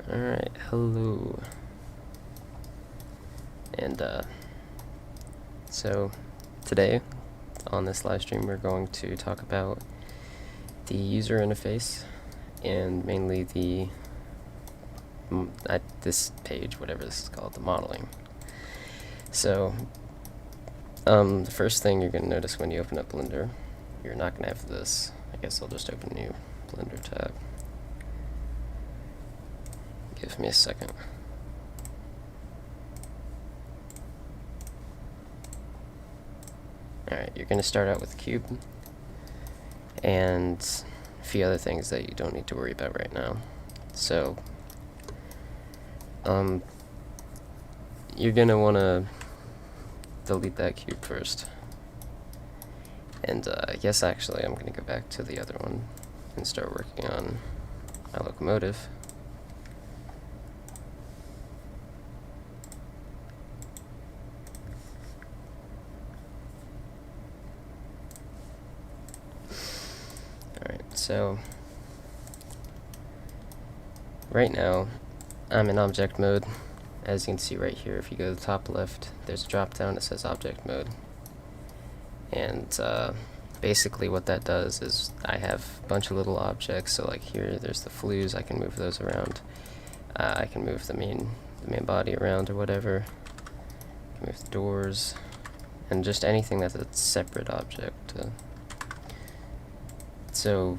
Alright, hello. And so today on this live stream we're going to talk about the user interface and mainly the at this page, whatever this is called, the modeling. So the first thing you're going to notice when you open up Blender, you're not going to have this. I guess I'll just open a new Blender tab. Give me a second. Alright, you're going to start out with a cube and a few other things that you don't need to worry about right now. So you're going to want to delete that cube first. And I guess actually I'm going to go back to the other one and start working on my locomotive. Alright, so right now I'm in object mode. As you can see right here, if you go to the top left, there's a drop down that says object mode. And basically what that does is I have a bunch of little objects. So like here, there's the flues. I can move those around. I can move the main body around or whatever. I can move the doors and just anything that's a separate object. So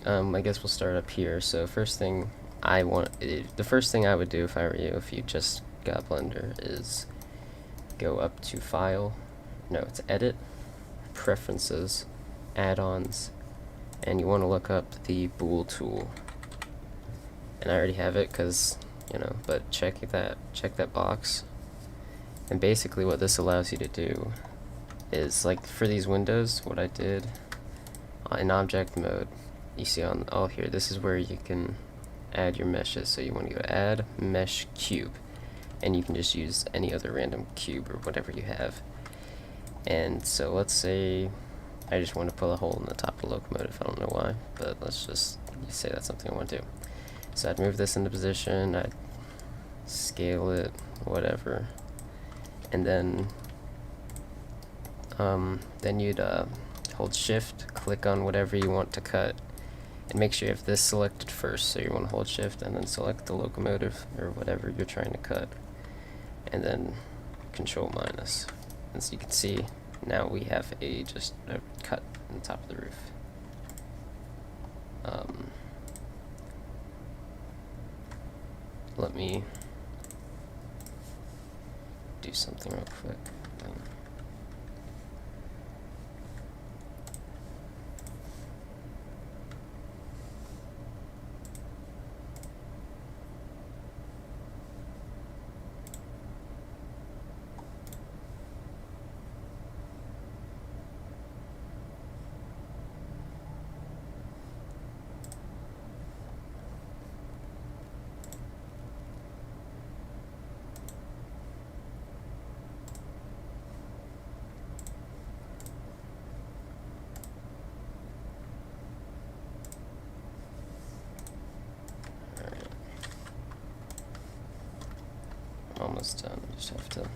I guess we'll start up here. So first thing the first thing I would do if I were you, if you just got Blender, is go up to File. No, it's Edit, Preferences, Add-ons, and you want to look up the Bool tool. And I already have it because, but check that box. And basically what this allows you to do is, like for these windows, what I did in object mode, you see on here, this is where you can add your meshes. So you want to go Add Mesh Cube, and you can just use any other random cube or whatever you have. And so let's say I just want to put a hole in the top of the locomotive. I don't know why, but let's just say that's something I want to do. So I'd move this into position, I'd scale it, whatever, and then you'd hold Shift, click on whatever you want to cut, and make sure you have this selected first. So you want to hold Shift and then select the locomotive or whatever you're trying to cut, and then Control minus. And so you can see now we have just a cut in the top of the roof. Let me do something real quick. Almost done. Just have to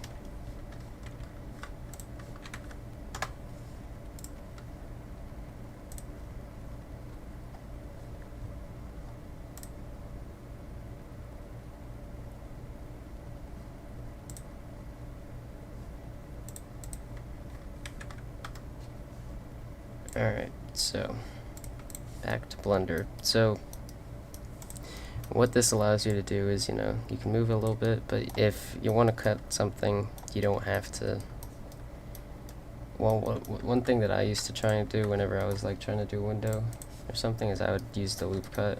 Alright, so back to Blender. So what this allows you to do is, you can move it a little bit, but if you want to cut something, you don't have to. Well, one thing that I used to try and do whenever I was like trying to do a window or something is I would use the loop cut.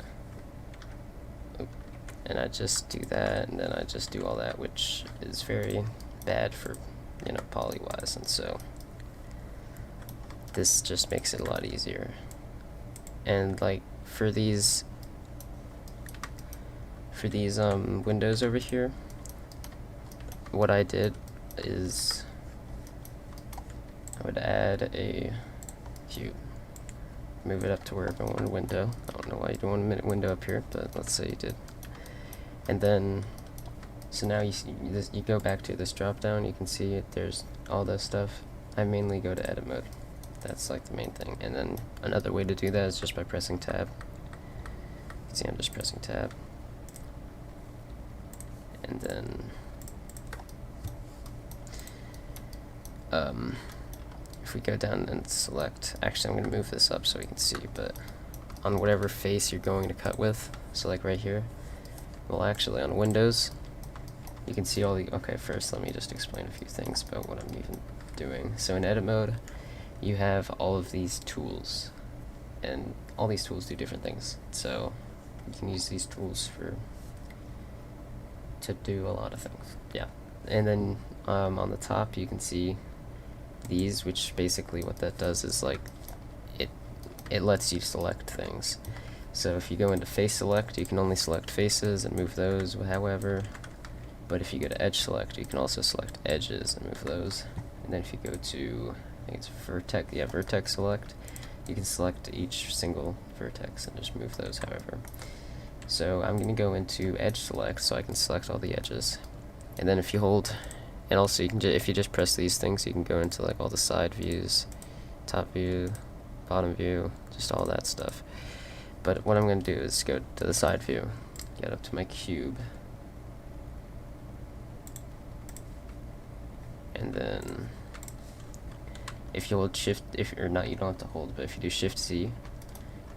And I just do that, and then I just do all that, which is very bad for, poly-wise, and so this just makes it a lot easier. And like for these windows over here, what I did is I would add a cube, move it up to wherever I want a window. I don't know why you don't want a window up here, but let's say you did. And then, so now you see this, you go back to this drop down, you can see there's all this stuff. I mainly go to edit mode. That's like the main thing. And then another way to do that is just by pressing tab. You can see I'm just pressing tab. And then if we go down and select, actually I'm going to move this up so we can see, but on whatever face you're going to cut with, so like right here, well actually on Windows, you can see all the, okay, first let me just explain a few things about what I'm even doing. So in edit mode, you have all of these tools, and all these tools do different things. So you can use these tools to do a lot of things. Yeah. And then on the top you can see these, which basically what that does is like it lets you select things. So if you go into face select, you can only select faces and move those however, but if you go to edge select, you can also select edges and move those. And then if you go to, I think it's vertex, yeah, vertex select, you can select each single vertex and just move those however. So I'm going to go into edge select so I can select all the edges. And then if you hold, and also you can if you just press these things, you can go into like all the side views, top view, bottom view, just all that stuff. But what I'm going to do is go to the side view, get up to my cube, and then if you hold shift, or not, you don't have to hold, but if you do shift Z,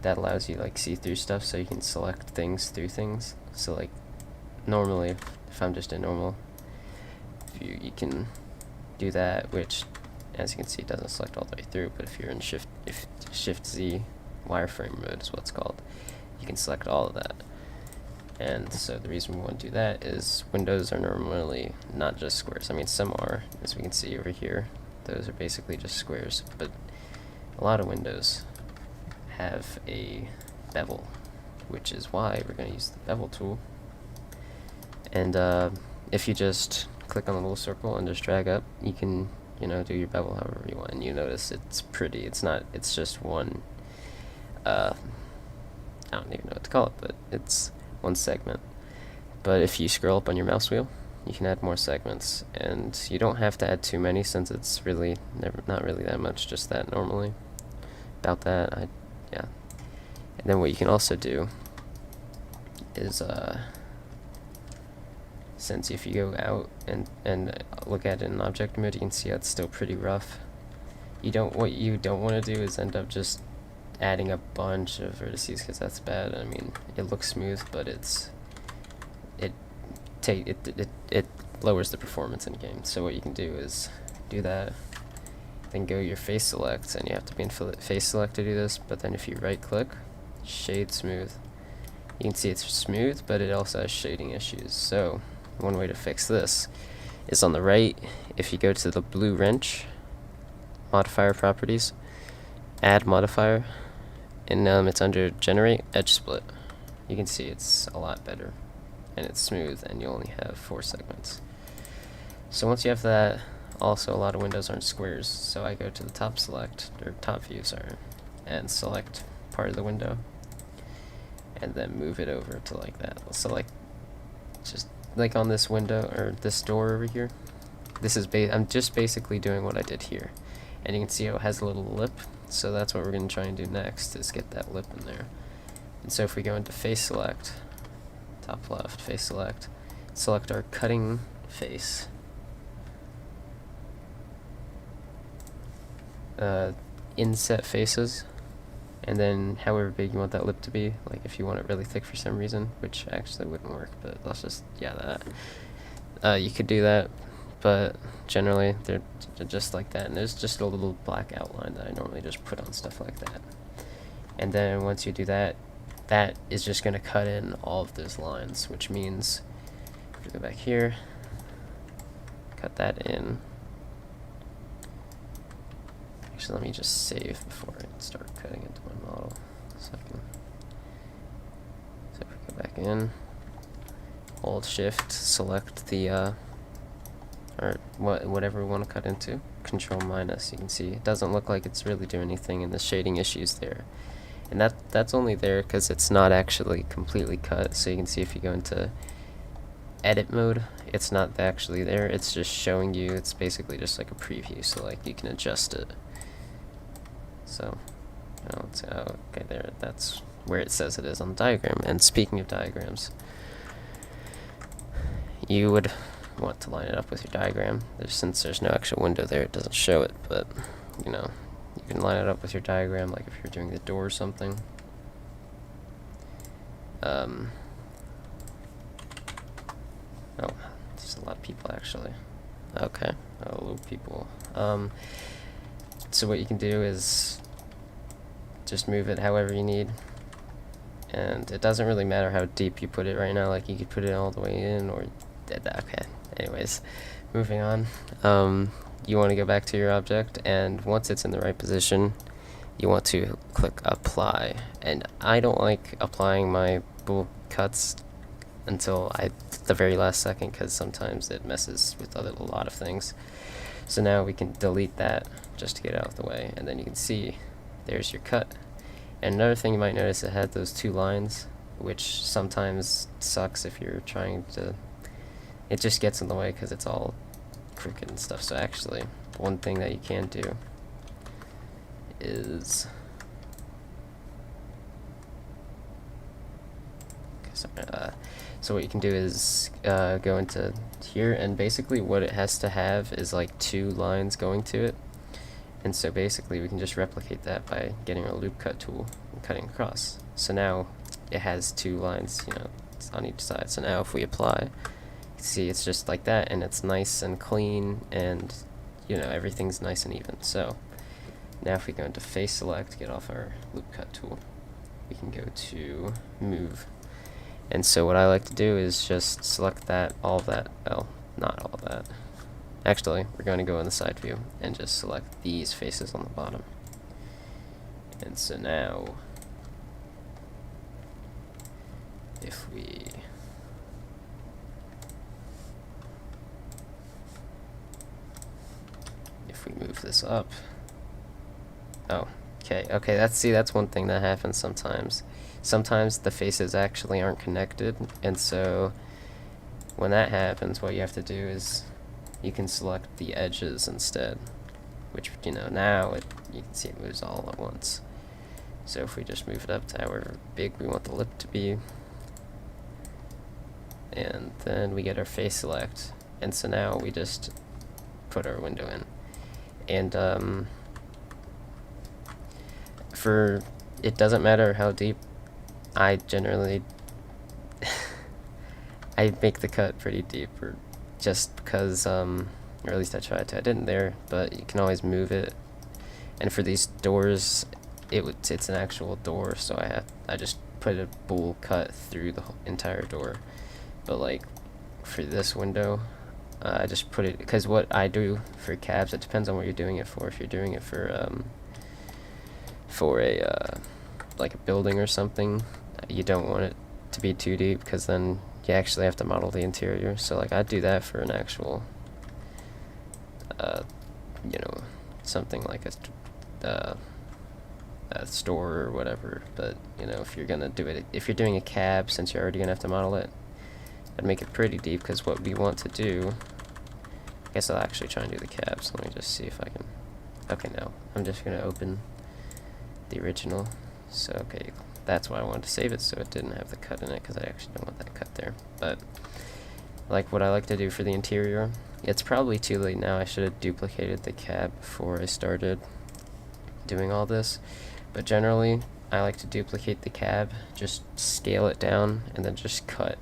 that allows you like see through stuff, so you can select things through things. So like normally, if I'm just in normal view, you can do that, which as you can see doesn't select all the way through, but if you're in shift Z, wireframe mode is what's called, you can select all of that. And so the reason we want to do that is windows are normally not just squares. I mean, some are, as we can see over here, those are basically just squares, but a lot of windows have a bevel, which is why we're going to use the bevel tool. And if you just click on the little circle and just drag up, you can, you know, do your bevel however you want. And you notice it's pretty. It's not. It's just one. I don't even know what to call it, but it's one segment. But if you scroll up on your mouse wheel, you can add more segments, and you don't have to add too many since it's really not really that much. Just that normally. About that, yeah. And then what you can also do is since if you go out and look at it in object mode, you can see how it's still pretty rough. What you don't want to do is end up just adding a bunch of vertices, because that's bad. I mean, it looks smooth, but it lowers the performance in game. So what you can do is do that, then go your face select, and you have to be in face select to do this. But then if you right click, shade smooth, you can see it's smooth, but it also has shading issues. So one way to fix this is on the right, if you go to the blue wrench, modifier properties, add modifier, and it's under generate edge split. You can see it's a lot better, and it's smooth, and you only have 4 segments. So once you have that, also a lot of windows aren't squares, so I go to the top select, or top view, sorry, and select part of the window, and then move it over to like that. So like, just like on this window, or this door over here, this is I'm just basically doing what I did here. And you can see how it has a little lip, so that's what we're going to try and do next, is get that lip in there. And so if we go into face select, top left, face select, select our cutting face, inset faces, and then however big you want that lip to be, like if you want it really thick for some reason, which actually wouldn't work, but let's just, yeah, that. You could do that, but generally they're just like that, and there's just a little black outline that I normally just put on stuff like that. And then once you do that, that is just going to cut in all of those lines, which means if we go back here, cut that in. Actually, let me just save before I start cutting into my model. So if we go back in, hold shift, select the or whatever we want to cut into, control minus. You can see it doesn't look like it's really doing anything, and the shading issues there. And that's only there because it's not actually completely cut. So you can see if you go into edit mode. It's not actually there, it's just showing you, it's basically just like a preview, so like you can adjust it. So, let's, okay, there, that's where it says it is on the diagram. And speaking of diagrams, you would want to line it up with your diagram. Since there's no actual window there, it doesn't show it, but, you know, you can line it up with your diagram, like if you're doing the door or something. Oh, there's a lot of people actually. Okay, a little people. So what you can do is just move it however you need, and it doesn't really matter how deep you put it right now. Like you could put it all the way in, or okay. Anyways, moving on. You want to go back to your object, and once it's in the right position, you want to click apply. And I don't like applying my bool cuts until the very last second, because sometimes it messes with a lot of things. So now we can delete that just to get it out of the way, and then you can see there's your cut. And another thing you might notice, it had those two lines, which sometimes sucks if you're trying to, it just gets in the way because it's all crooked and stuff. So actually, one thing that you can do is, so what you can do is go into here, and basically what it has to have is like two lines going to it. And so basically we can just replicate that by getting a loop cut tool and cutting across. So now it has two lines, you know, on each side. So now if we apply, you can see it's just like that, and it's nice and clean, and you know, everything's nice and even. So now if we go into face select, get off our loop cut tool, we can go to move. And so what I like to do is just select that, all of that, well, not all of that. Actually, we're going to go in the side view and just select these faces on the bottom. And so now, if we move this up, oh, okay, that's one thing that happens sometimes. Sometimes the faces actually aren't connected, and so when that happens, what you have to do is you can select the edges instead, which, you know, now you can see it moves all at once. So if we just move it up to however big we want the lip to be, and then we get our face select, and so now we just put our window in. And for, it doesn't matter how deep, I generally I make the cut pretty deep, or just because, or at least I tried to. I didn't there, but you can always move it. And for these doors, it's an actual door, so I just put a bool cut through the entire door. But like for this window, I just put it, because what I do for cabs, it depends on what you're doing it for. If you're doing it for a like a building or something, you don't want it to be too deep, because then you actually have to model the interior. So like I'd do that for an actual you know, something like a store or whatever. But you know, if you're gonna do it, if you're doing a cab, since you're already gonna have to model it, I'd make it pretty deep, because what we want to do, I guess I'll actually try and do the cabs. Let me just see if I can. Okay, no, I'm just gonna open the original. So okay, that's why I wanted to save it, so it didn't have the cut in it, because I actually don't want that cut there. But like what I like to do for the interior, it's probably too late now. I should have duplicated the cab before I started doing all this, but generally I like to duplicate the cab, just scale it down, and then just cut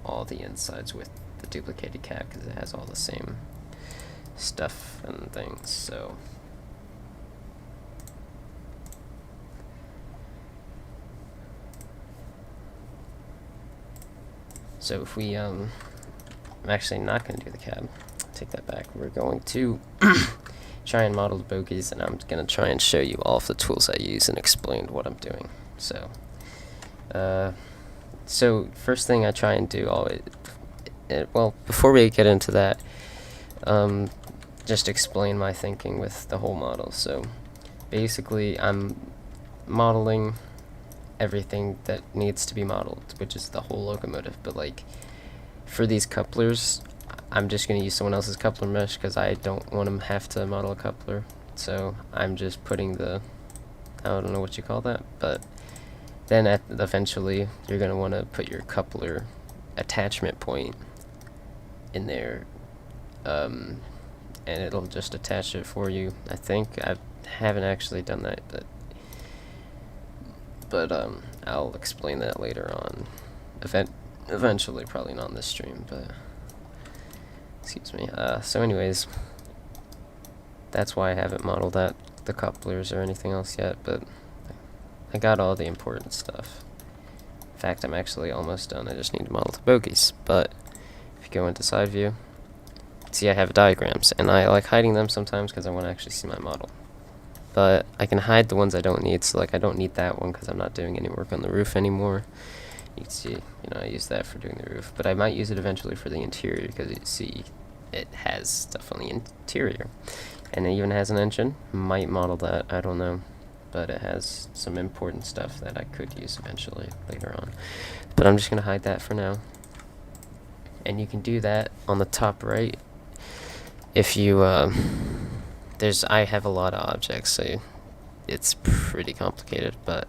all the insides with the duplicated cab, because it has all the same stuff and things. So if we, I'm actually not going to do the cab. Take that back. We're going to try and model the bogies, and I'm going to try and show you all of the tools I use and explain what I'm doing. So first thing I try and do always, well, before we get into that, just explain my thinking with the whole model. So basically, I'm modeling everything that needs to be modeled, which is the whole locomotive. But like, For these couplers, I'm just going to use someone else's coupler mesh because I don't want to have to model a coupler. So I'm just putting the, I don't know what you call that, but then eventually you're going to want to put your coupler attachment point in there, and it'll just attach it for you. I think I haven't actually done that, but I'll explain that later on. Eventually, probably not in this stream, but excuse me. So anyways, that's why I haven't modeled the couplers or anything else yet, but I got all the important stuff. In fact, I'm actually almost done. I just need to model the bogies. But if you go into side view, see I have diagrams, and I like hiding them sometimes because I want to actually see my model. But I can hide the ones I don't need, so like I don't need that one because I'm not doing any work on the roof anymore. You can see, I use that for doing the roof, but I might use it eventually for the interior because you see it has stuff on the interior. And it even has an engine. Might model that, I don't know. But it has some important stuff that I could use eventually later on. But I'm just going to hide that for now. And you can do that on the top right. If you, I have a lot of objects, so it's pretty complicated, but,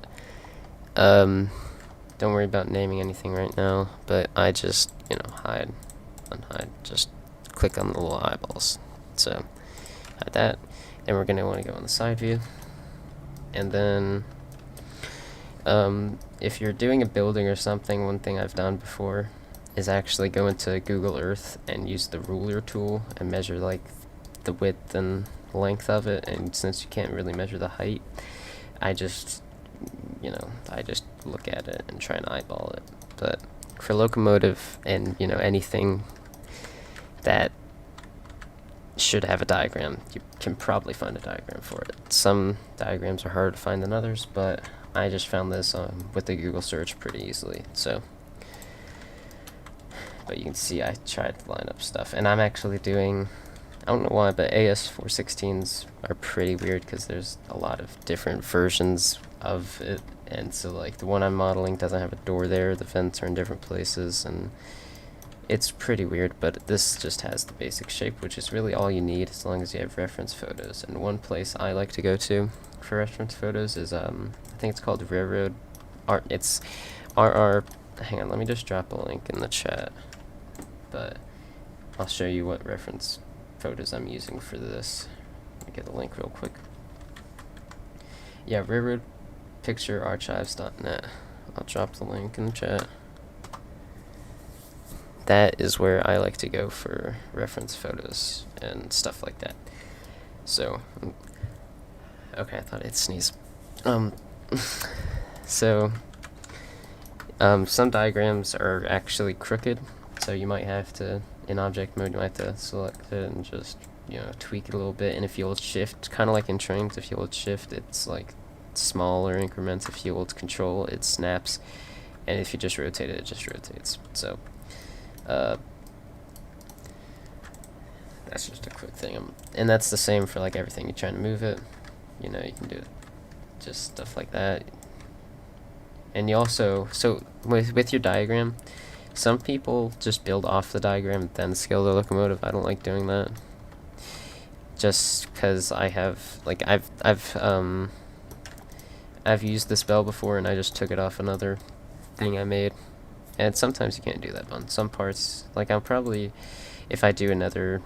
don't worry about naming anything right now, but I just, hide, unhide, just click on the little eyeballs. So, hide that. Then we're going to want to go on the side view. And then, if you're doing a building or something, one thing I've done before is actually go into Google Earth and use the ruler tool and measure, like, the width and length of it. And since you can't really measure the height, I just look at it and try and eyeball it. But for locomotive and, anything that should have a diagram, you can probably find a diagram for it. Some diagrams are harder to find than others, but I just found this with the Google search pretty easily. So, but you can see I tried to line up stuff, and I'm actually doing, I don't know why, but AS416s are pretty weird because there's a lot of different versions of it. And so, like, the one I'm modeling doesn't have a door there, the vents are in different places, and it's pretty weird, but this just has the basic shape, which is really all you need as long as you have reference photos. And one place I like to go to for reference photos is, I think it's called Railroad Art. It's RR, hang on, let me just drop a link in the chat, but I'll show you what reference photos I'm using for this. Let me get the link real quick. Yeah, Railroad Picture Archives.net. I'll drop the link in the chat. That is where I like to go for reference photos and stuff like that. So, okay, I thought I'd sneeze. So, some diagrams are actually crooked, so you might have to, in object mode, you might have to select it and just, tweak it a little bit. And if you hold shift, kind of like in trains, if you hold shift, it's like smaller increments. If you hold control, it snaps, and if you just rotate it, it just rotates. So, that's just a quick thing. And that's the same for like everything. You're trying to move it, you can do it, just stuff like that. And you also, so with your diagram, some people just build off the diagram and then scale the locomotive. I don't like doing that, just because I have, like, I've used this bell before and I just took it off another thing I made. And sometimes you can't do that on some parts. Like, I'll probably, if I do another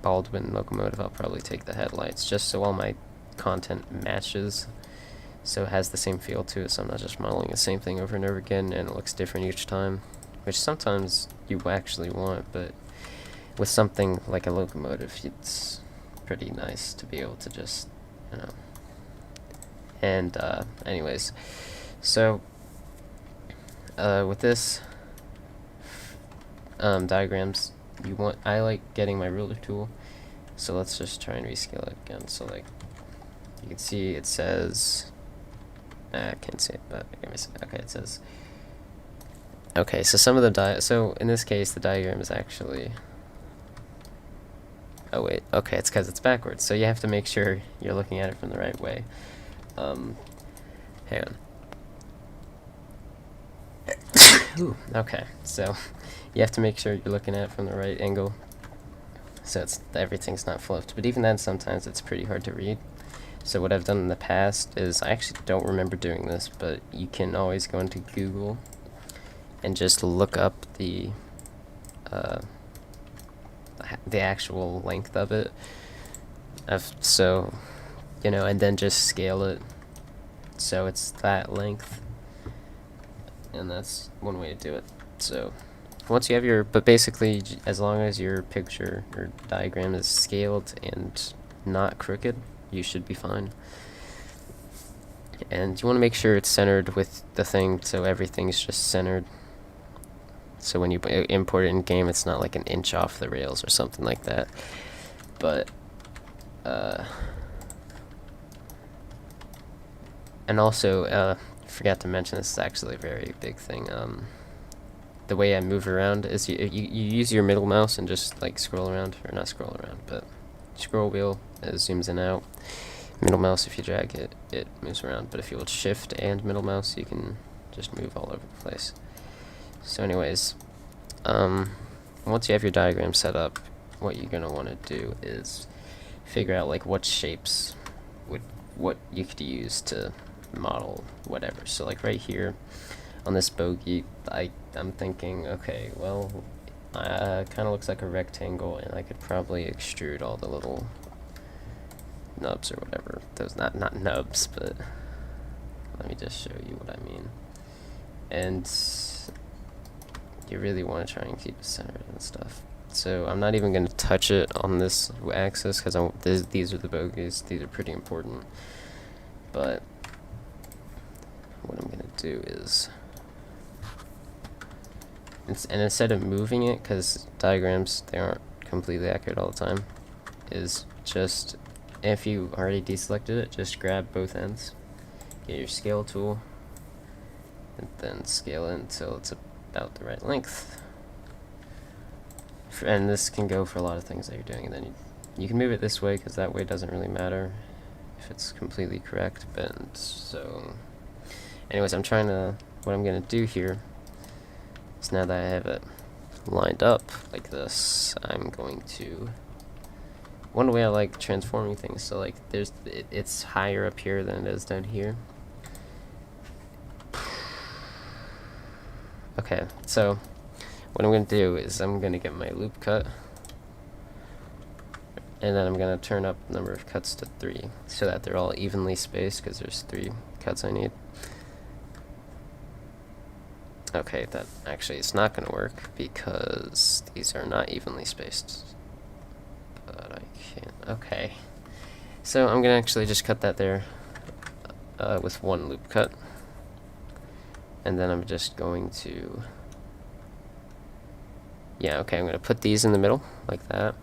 Baldwin locomotive, I'll probably take the headlights just so all my content matches, so it has the same feel to it, so I'm not just modeling the same thing over and over again and it looks different each time, which sometimes you actually want, but with something like a locomotive, it's pretty nice to be able to just, And, anyways, so, with this, diagrams, I like getting my ruler tool, so let's just try and rescale it again. So, like, you can see it says, I can't see it, but okay, it says, okay, so some of the so in this case, the diagram is actually, oh wait, okay, it's because it's backwards, so you have to make sure you're looking at it from the right way. Hang on. Ooh, okay, so you have to make sure you're looking at it from the right angle, so everything's not flipped. But even then, sometimes it's pretty hard to read. So what I've done in the past is, I actually don't remember doing this, but you can always go into Google and just look up the actual length of it. So, you know, and then just scale it so it's that length. And that's one way to do it. So once you have but basically, as long as your picture or diagram is scaled and not crooked, you should be fine. And you want to make sure it's centered with the thing, so everything's just centered. So when you import it in game, it's not like an inch off the rails or something like that. But and also, forgot to mention, this is actually a very big thing. The way I move around is you use your middle mouse and just like scroll around, or not scroll around, but scroll wheel, it zooms in and out. Middle mouse, if you drag it, it moves around. But if you hold shift and middle mouse, you can just move all over the place. So anyways, once you have your diagram set up, what you're gonna want to do is figure out like what shapes what you could use to model whatever. So like right here on this bogey, I'm thinking, okay, well, kind of looks like a rectangle, and I could probably extrude all the little nubs or whatever. Those not nubs, but let me just show you what I mean. And you really want to try and keep it centered and stuff. So I'm not even going to touch it on this axis, because these are the bogeys. These are pretty important. But what I'm going to do is, and instead of moving it, because diagrams, they aren't completely accurate all the time, is just, if you already deselected it, just grab both ends, get your scale tool, and then scale it until it's about the right length. And this can go for a lot of things that you're doing, and then you can move it this way, because that way it doesn't really matter if it's completely correct. But so anyways, what I'm gonna do here is, now that I have it lined up like this, I'm going to, one way I like transforming things, so like it's higher up here than it is down here. Okay, so what I'm going to do is I'm going to get my loop cut, and then I'm going to turn up the number of cuts to 3 so that they're all evenly spaced, because there's 3 cuts I need. Okay, that actually it's not going to work because these are not evenly spaced. But I can't. Okay, so I'm going to actually just cut that there with one loop cut. And then I'm just going to, I'm going to put these in the middle, like that.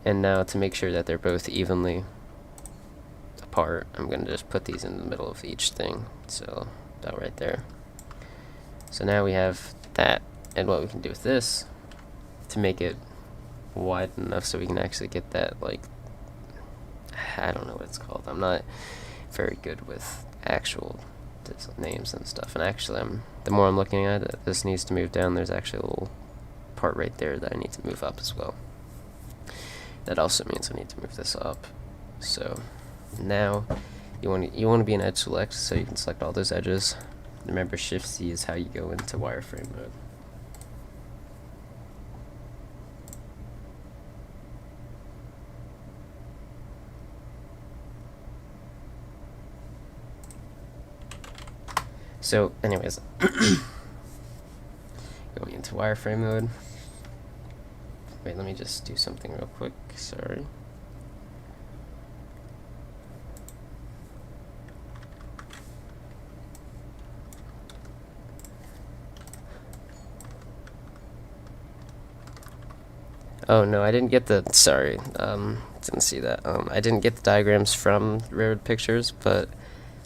And now, to make sure that they're both evenly apart, I'm going to just put these in the middle of each thing. So, about right there. So now we have that. And what we can do with this, to make it wide enough so we can actually get that, like, I don't know what it's called. I'm not very good with actual names and stuff, and actually the more I'm looking at it, this needs to move down. There's actually a little part right there that I need to move up as well. That also means I need to move this up. So now you want to be in edge select, so you can select all those edges. Remember, Shift C is how you go into wireframe mode. So anyways, going into wireframe mode. Wait, let me just do something real quick, sorry. Oh no, I didn't get sorry, didn't see that. I didn't get the diagrams from Railroad Pictures, but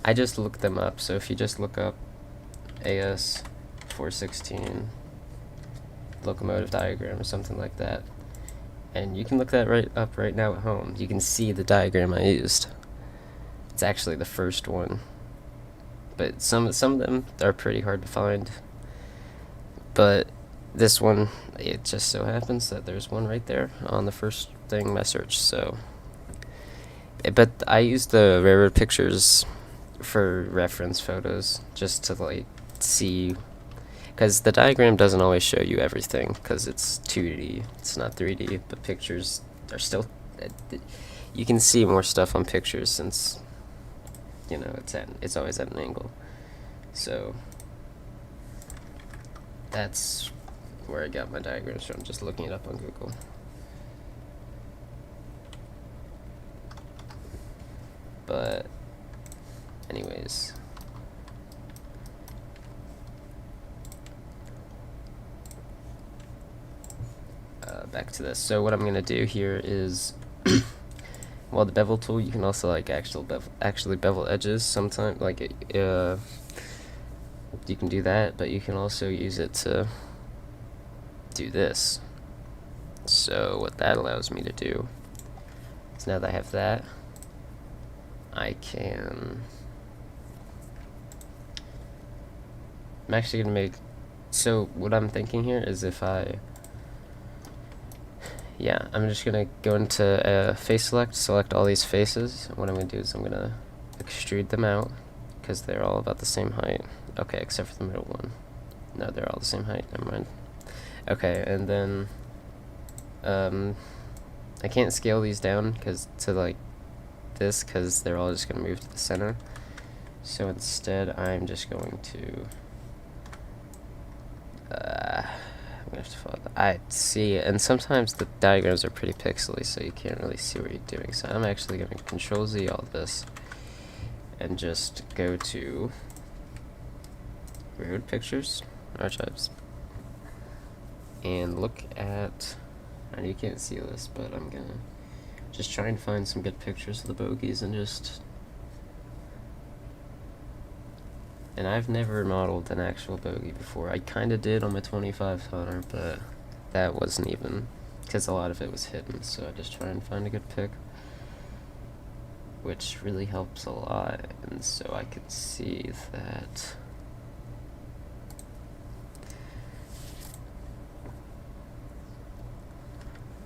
I just looked them up. So if you just look up AS 416 locomotive diagram or something like that, and you can look that up right now at home, you can see the diagram I used. It's actually the first one, but some of them are pretty hard to find. But this one, it just so happens that there's one right there on the first thing I searched. So, but I used the rarer pictures for reference photos just to like see, because the diagram doesn't always show you everything because it's 2D, it's not 3D, but pictures are still, you can see more stuff on pictures since, you know, it's always at an angle. So that's where I got my diagrams from, just looking it up on Google. But anyways, back to this. So what I'm gonna do here is, well, the bevel tool, you can also like actually bevel edges sometimes, like you can do that, but you can also use it to do this. So what that allows me to do is, now that I have that, I'm actually gonna make, so what I'm thinking here is I'm just gonna go into face select all these faces. What I'm gonna do is I'm gonna extrude them out because they're all about the same height. Okay, except for the middle one. No, they're all the same height, never mind. Okay, and then I can't scale these down because they're all just gonna move to the center. So instead, I'm just going to I'm gonna have to follow I see, and sometimes the diagrams are pretty pixely, so you can't really see what you're doing. So I'm actually going to Control Z all this and just go to Weird Pictures, Archives, and look at, and you can't see this, but I'm gonna just try and find some good pictures of the bogies and I've never modeled an actual bogey before. I kind of did on my 25 tonner, but that wasn't even, because a lot of it was hidden, so I just try and find a good pick, which really helps a lot. And so I can see that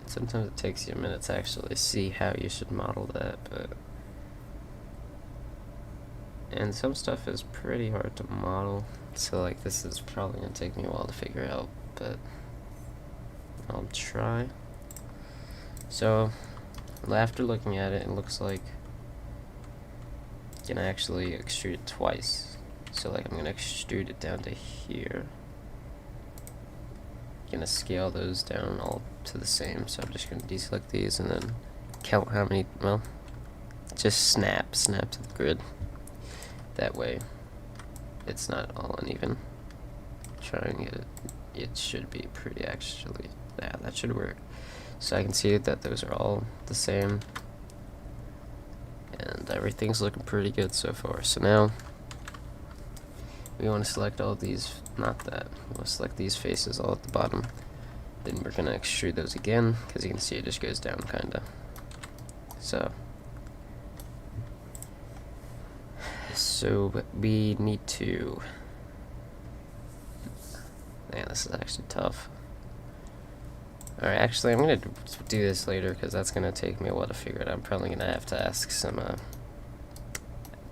sometimes it takes you a minute to actually see how you should model that, and some stuff is pretty hard to model, so like this is probably gonna take me a while to figure out, but I'll try. So after looking at it, it looks like you can actually extrude it twice. So like I'm gonna extrude it down to here. I'm gonna scale those down all to the same, so I'm just gonna deselect these and then count how many, well, just snap to the grid. That way it's not all uneven. Trying it should be pretty, actually, yeah, that should work. So I can see that those are all the same and everything's looking pretty good so far. So now we want to select all these, not that, we want to select these faces all at the bottom. Then we're going to extrude those again, because you can see it just goes down kinda. So we need to, man, this is actually tough. Alright, actually I'm going to do this later because that's going to take me a while to figure it out. I'm probably going to have to ask some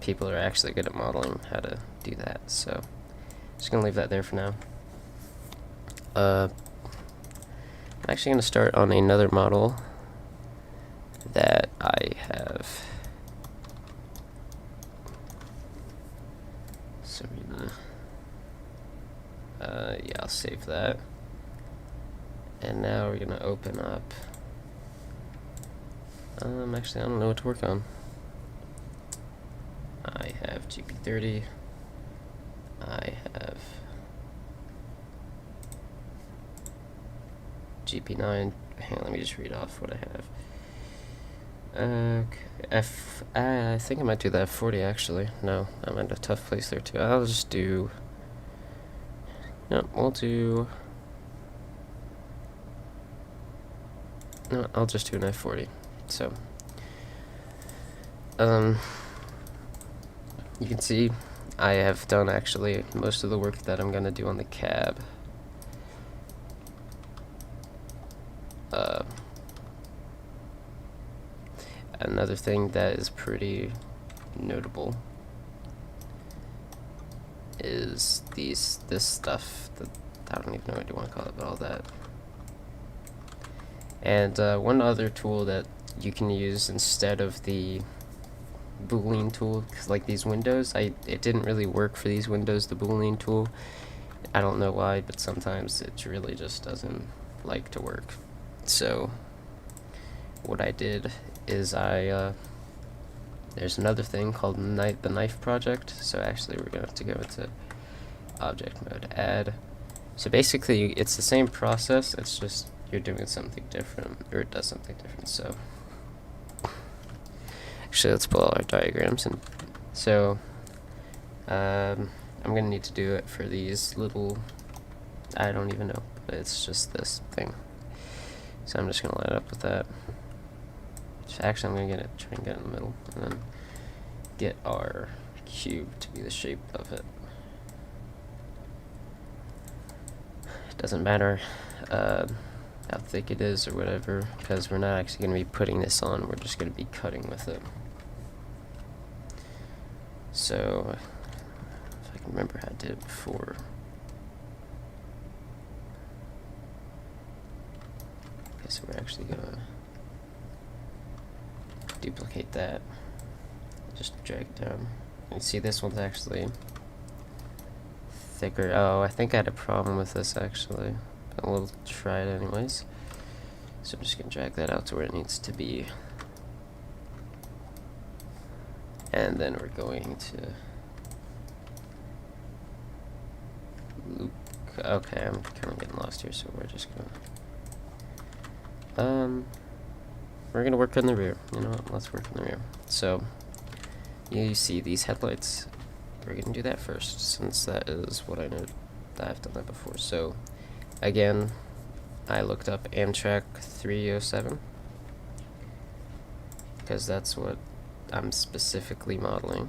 people who are actually good at modeling how to do that. So just going to leave that there for now. I'm actually going to start on another model that I have. So yeah, I'll save that. And now we're gonna open up. Actually, I don't know what to work on. I have GP30. I have GP9. Hang on, let me just read off what I have. I think I might do that F40 actually. No, I'm in a tough place there too. I'll just do. No, we'll do. No, I'll just do an F40. So, you can see I have done actually most of the work that I'm gonna do on the cab. another thing that is pretty notable is this stuff that I don't even know what you want to call it, but all that. And one other tool that you can use instead of the Boolean tool, because like these windows, it didn't really work for these windows, the Boolean tool. I don't know why, but sometimes it really just doesn't like to work. So what I did is there's another thing called the knife project. So actually we're going to have to go into object mode, add. So basically it's the same process, it's just you're doing something different, or it does something different. So actually let's pull all our diagrams, and so I'm going to need to do it for these little, I don't even know, but it's just this thing. So I'm just going to line it up with that. Actually, I'm going to try and get it in the middle, and then get our cube to be the shape of it. It doesn't matter how thick it is or whatever, because we're not actually going to be putting this on, we're just going to be cutting with it. So, if I can remember how I did it before. Okay, so we're actually going to duplicate that, just drag it down. You see this one's actually thicker. Oh, I think I had a problem with this actually, but we'll try it anyways. So I'm just going to drag that out to where it needs to be. And then we're going to loop. Okay, I'm kind of getting lost here, so we're just going to we're going to work on the rear. You know what? Let's work on the rear. So you see these headlights. We're going to do that first, since that is what I know that I've done that before. So again, I looked up Amtrak 307 because that's what I'm specifically modeling.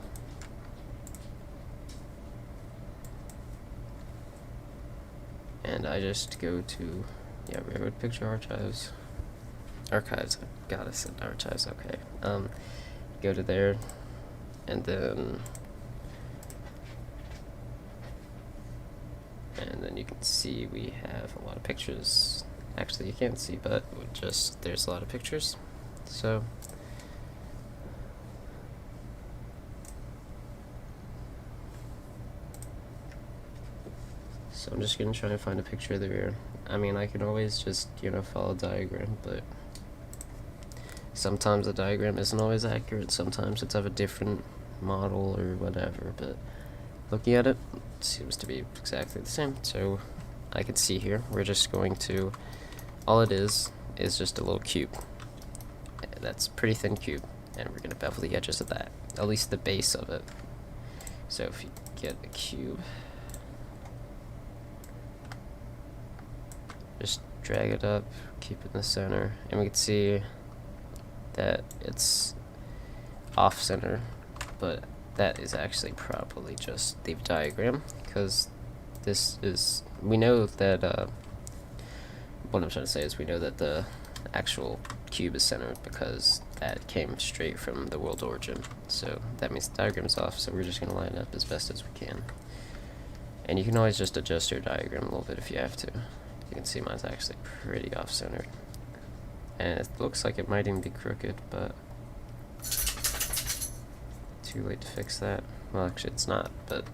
And I just go to Railroad Picture Archives. I gotta say archives, okay. Go to there, and then you can see we have a lot of pictures. Actually, you can't see, but there's a lot of pictures. So I'm just gonna try and find a picture of the rear. I mean, I can always just, follow a diagram, but sometimes the diagram isn't always accurate, sometimes it's of a different model or whatever, but looking at it, it seems to be exactly the same. So I can see here, we're just going to, all it is just a little cube. That's a pretty thin cube, and we're going to bevel the edges of that, at least the base of it. So if you get a cube, just drag it up, keep it in the center, and we can see that it's off center, but that is actually probably just the diagram, because we know that what I'm trying to say is we know that the actual cube is centered because that came straight from the world origin. So that means the diagram's off, so we're just going to line it up as best as we can. And you can always just adjust your diagram a little bit if you have to. You can see mine's actually pretty off-centered. And it looks like it might even be crooked, but too late to fix that. Well, actually it's not, but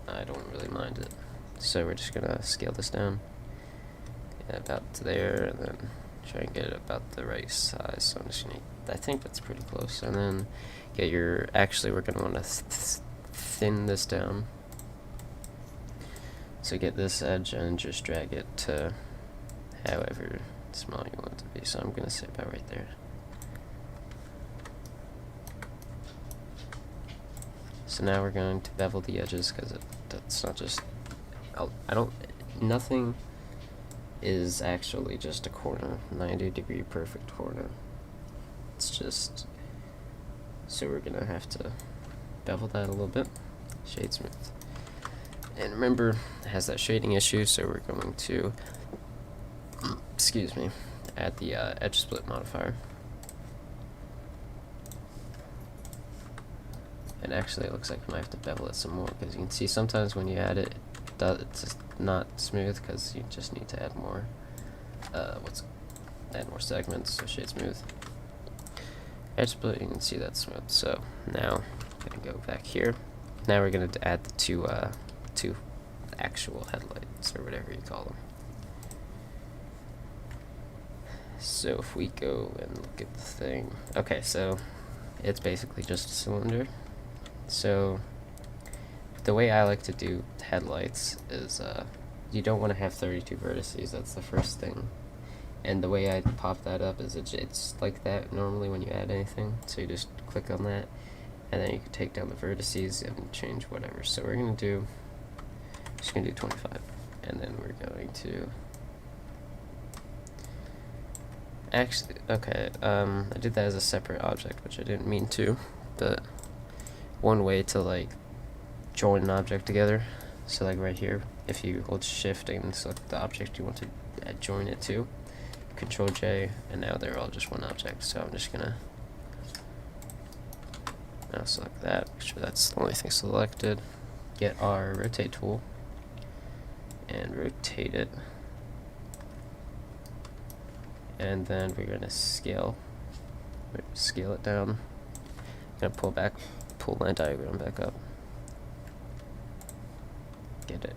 I don't really mind it. So we're just gonna scale this down about to there, and then try and get it about the right size. So I'm just gonna, I think that's pretty close. And then get your, actually we're gonna want to thin this down. So get this edge and just drag it to however small you want it to be. So I'm gonna say about right there. So now we're going to bevel the edges, because that's not just, nothing is actually just a corner, 90-degree perfect corner. It's just, so we're gonna have to bevel that a little bit, shade smooth. And remember, it has that shading issue, so we're going to, excuse me, add the edge split modifier. And actually, it looks like I might have to bevel it some more, because you can see sometimes when you add it, it's just not smooth, because you just need to add more, add more segments, so shade smooth. Edge split, you can see that's smooth. So now I'm gonna go back here. Now we're gonna add the two actual headlights, or whatever you call them. So if we go and look at the thing, okay, so it's basically just a cylinder. So the way I like to do headlights is you don't want to have 32 vertices, that's the first thing. And the way I pop that up is it's like that normally when you add anything. So you just click on that, and then you can take down the vertices and change whatever. So we're gonna do, just gonna do 25, and then we're going to actually, okay, I did that as a separate object, which I didn't mean to, but one way to like join an object together, so like right here, if you hold shift and select the object you want to join it to, Control J, and now they're all just one object. So I'm just gonna now select that, make sure that's the only thing selected, get our rotate tool and rotate it, and then we're gonna scale it down. I'm gonna pull my diagram back up, get it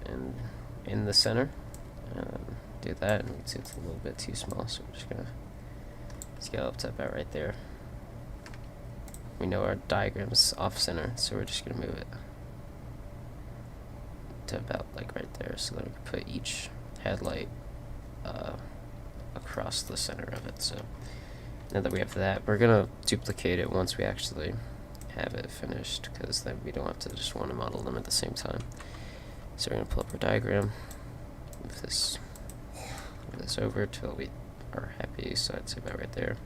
in the center, do that, and you can see it's a little bit too small, so we're just gonna scale up to about right there. We know our diagram's off center, so we're just gonna move it to about like right there, so that we can put each headlight across the center of it. So now that we have that, we're gonna duplicate it once we actually have it finished, because then we don't have to just want to model them at the same time. So we're gonna pull up our diagram, move this over till we are happy, so I'd say about right there.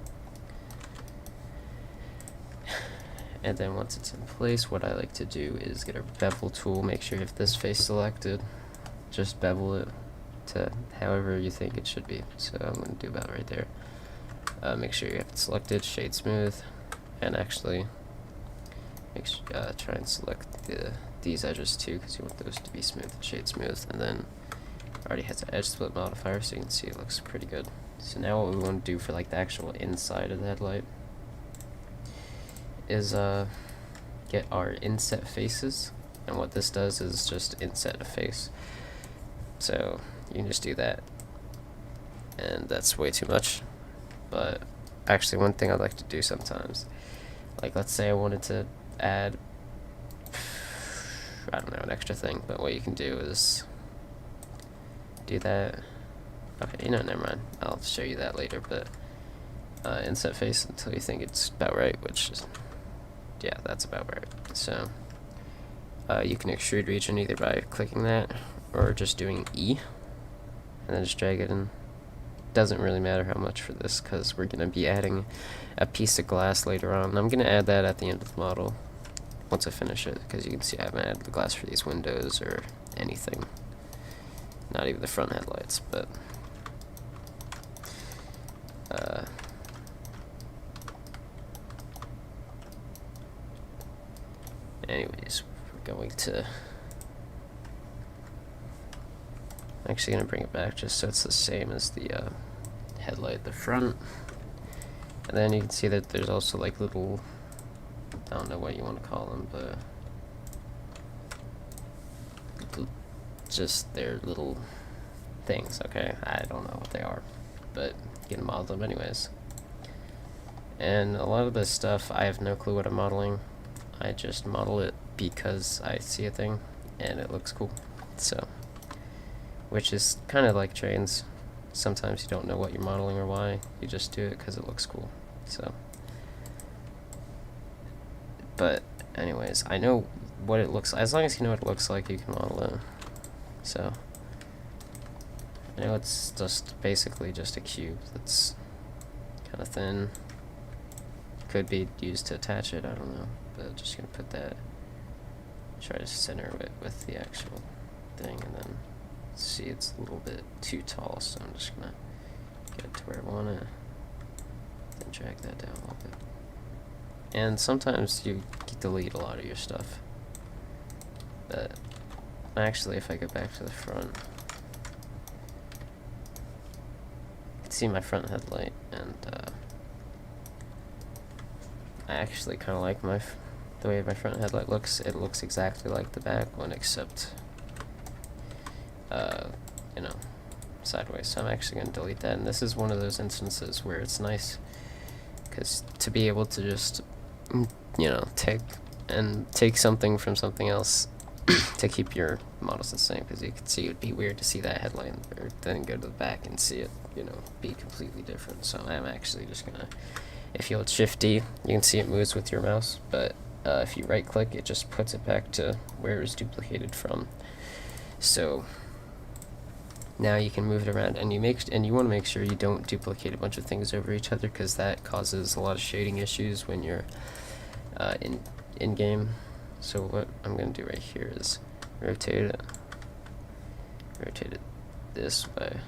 And then once it's in place, what I like to do is get a bevel tool, make sure you have this face selected, just bevel it to however you think it should be. So I'm going to do about right there. Make sure you have it selected, shade smooth, and actually try and select these edges too, because you want those to be smooth, shade smooth, and then already has an edge split modifier, so you can see it looks pretty good. So now what we want to do for like the actual inside of the headlight is get our inset faces, and what this does is just inset a face. So you can just do that, and that's way too much. But actually, one thing I'd like to do sometimes, like let's say I wanted to add, I don't know, an extra thing, but what you can do is do that. Okay, never mind, I'll show you that later, but inset face until you think it's about right, which is, yeah, that's about right. So you can extrude region either by clicking that or just doing E and then just drag it in. Doesn't really matter how much for this, because we're going to be adding a piece of glass later on. I'm going to add that at the end of the model once I finish it, because you can see I haven't added the glass for these windows or anything, not even the front headlights. But anyways, we're going to actually going to bring it back just so it's the same as the headlight at the front. And then you can see that there's also like little, I don't know what you want to call them, but just their little things, okay? I don't know what they are, but you can model them anyways. And a lot of this stuff, I have no clue what I'm modeling. I just model it because I see a thing and it looks cool. So, which is kind of like trains. Sometimes you don't know what you're modeling or why. You just do it because it looks cool. So, but anyways, I know what it looks like. As long as you know what it looks like, you can model it. So, I know it's just basically just a cube that's kind of thin. Could be used to attach it, I don't know. But just gonna put that, try to center it with the actual thing, and then see it's a little bit too tall, so I'm just gonna get it to where I want it, then drag that down a little bit. And sometimes you delete a lot of your stuff. But actually, if I go back to the front, you can see my front headlight, and I actually kind of like the way my front headlight looks. It looks exactly like the back one, except you know, sideways. So I'm actually going to delete that. And this is one of those instances where it's nice, because to be able to just, you know, take something from something else to keep your models the same, because you can see it would be weird to see that headline or then go to the back and see it, you know, be completely different. So I'm actually just gonna, if you hold Shift D, you can see it moves with your mouse, but if you right click, it just puts it back to where it was duplicated from. So now you can move it around, and you want to make sure you don't duplicate a bunch of things over each other, because that causes a lot of shading issues when you're in game. So what I'm going to do right here is rotate it this way,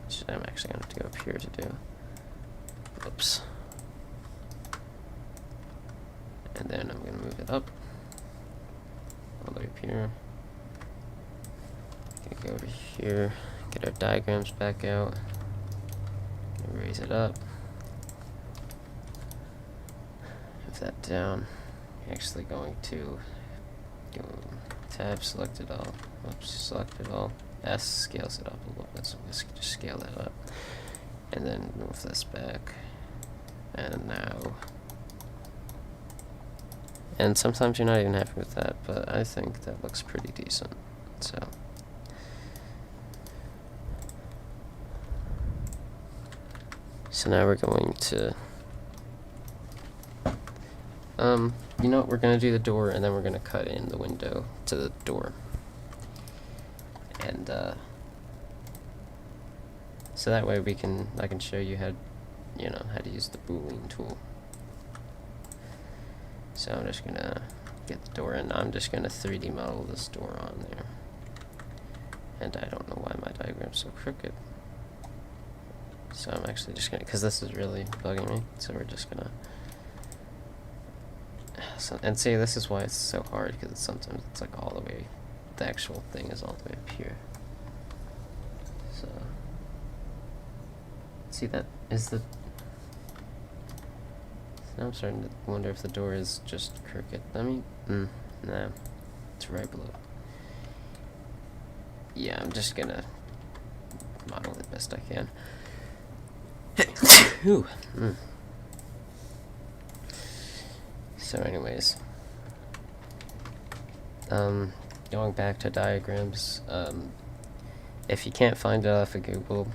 which I'm actually going to have to go up here to do. Oops. And then I'm going to move it up all the way up here. Go over here, get our diagrams back out, raise it up, move that down. Actually going to go tab, select it all, oops, select it all. S scales it up a little bit, so I'm just scale that up, and then move this back. And now, and sometimes you're not even happy with that, but I think that looks pretty decent. So now we're going to, you know what, we're going to do the door, and then we're going to cut in the window to the door. And, so that way I can show you how to use the Boolean tool. So I'm just going to get the door in. I'm just going to 3D model this door on there. And I don't know why my diagram's so crooked. So I'm actually just gonna, because this is really bugging me, so we're just gonna, and see, this is why it's so hard, because sometimes it's like all the way, the actual thing is all the way up here. So, see, that is the, now I'm starting to wonder if the door is just crooked. I mean, nah, it's right below. Yeah, I'm just gonna model it best I can. So anyways, going back to diagrams, if you can't find it off of Google,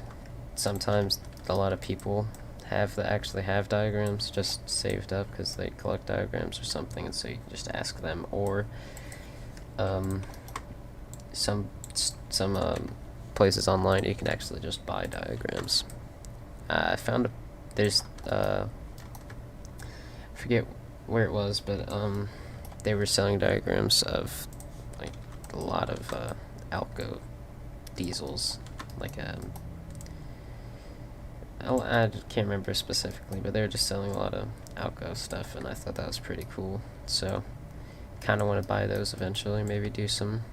sometimes a lot of people actually have diagrams just saved up because they collect diagrams or something, and so you can just ask them, or some places online you can actually just buy diagrams. I found there's I forget where it was, but they were selling diagrams of like a lot of Alco diesels, like I can't remember specifically, but they were just selling a lot of Alco stuff, and I thought that was pretty cool. So kind of want to buy those eventually, maybe do some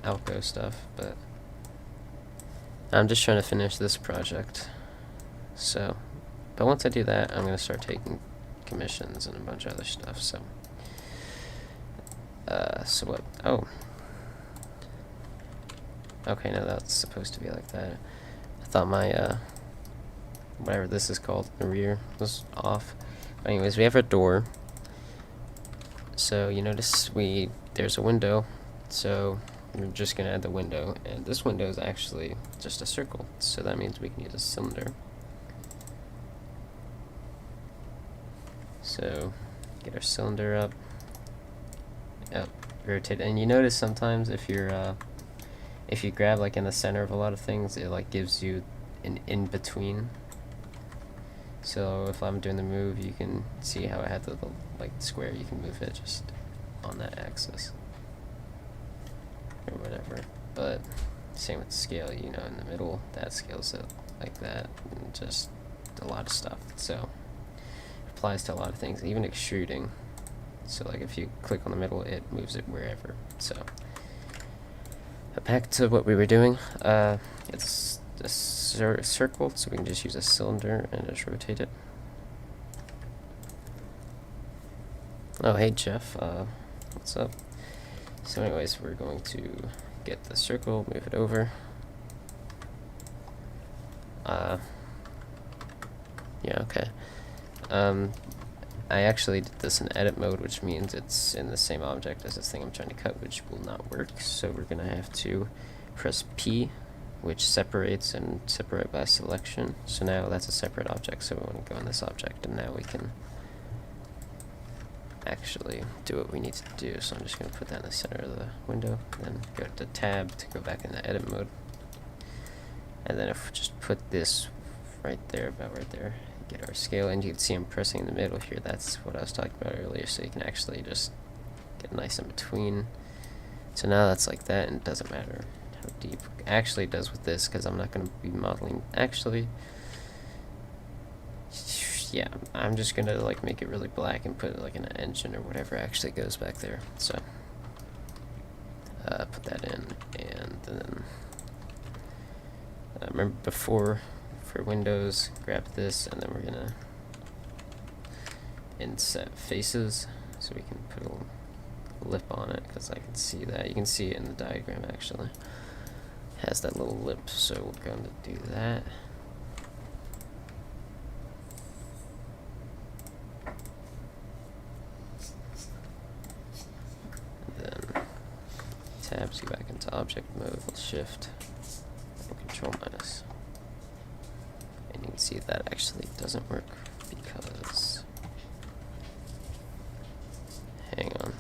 Alco stuff, but I'm just trying to finish this project. So, but once I do that, I'm going to start taking commissions and a bunch of other stuff, so. So what? Oh. Okay, no, that's supposed to be like that. I thought my, whatever this is called, the rear, was off. But anyways, we have our door. So, you notice there's a window, so we're just going to add the window, and this window is actually just a circle, so that means we can use a cylinder. So, get our cylinder up, rotate, and you notice sometimes if you grab like in the center of a lot of things, it like gives you an in-between. So if I'm doing the move, you can see how I have the like square, you can move it just on that axis, or whatever. But same with scale, you know, in the middle, that scales it like that, and just a lot of stuff. So applies to a lot of things, even extruding. So like if you click on the middle, it moves it wherever. So back to what we were doing. It's a circle, so we can just use a cylinder and just rotate it. Oh, hey Jeff, what's up? So anyways, we're going to get the circle, move it over. Yeah, okay. I actually did this in edit mode, which means it's in the same object as this thing I'm trying to cut, which will not work. So we're gonna have to press P, which separates, and separate by selection. So now that's a separate object, so we want to go in this object, and now we can actually do what we need to do. So I'm just going to put that in the center of the window, and then go to tab to go back into edit mode. And then if we just put this right there, about right there, get our scale, and you can see I'm pressing in the middle here. That's what I was talking about earlier, so you can actually just get nice in between. So now that's like that, and it doesn't matter how deep. Actually it does with this, because I'm not going to be modeling. Actually, yeah, I'm just gonna like make it really black and put like an engine or whatever actually goes back there. So put that in, and then remember before, for Windows, grab this, and then we're gonna inset faces, so we can put a lip on it, because I can see that. You can see it in the diagram actually. It has that little lip, so we're going to do that. Tabs you back into object mode with shift and control minus. And you can see that actually doesn't work because, hang on.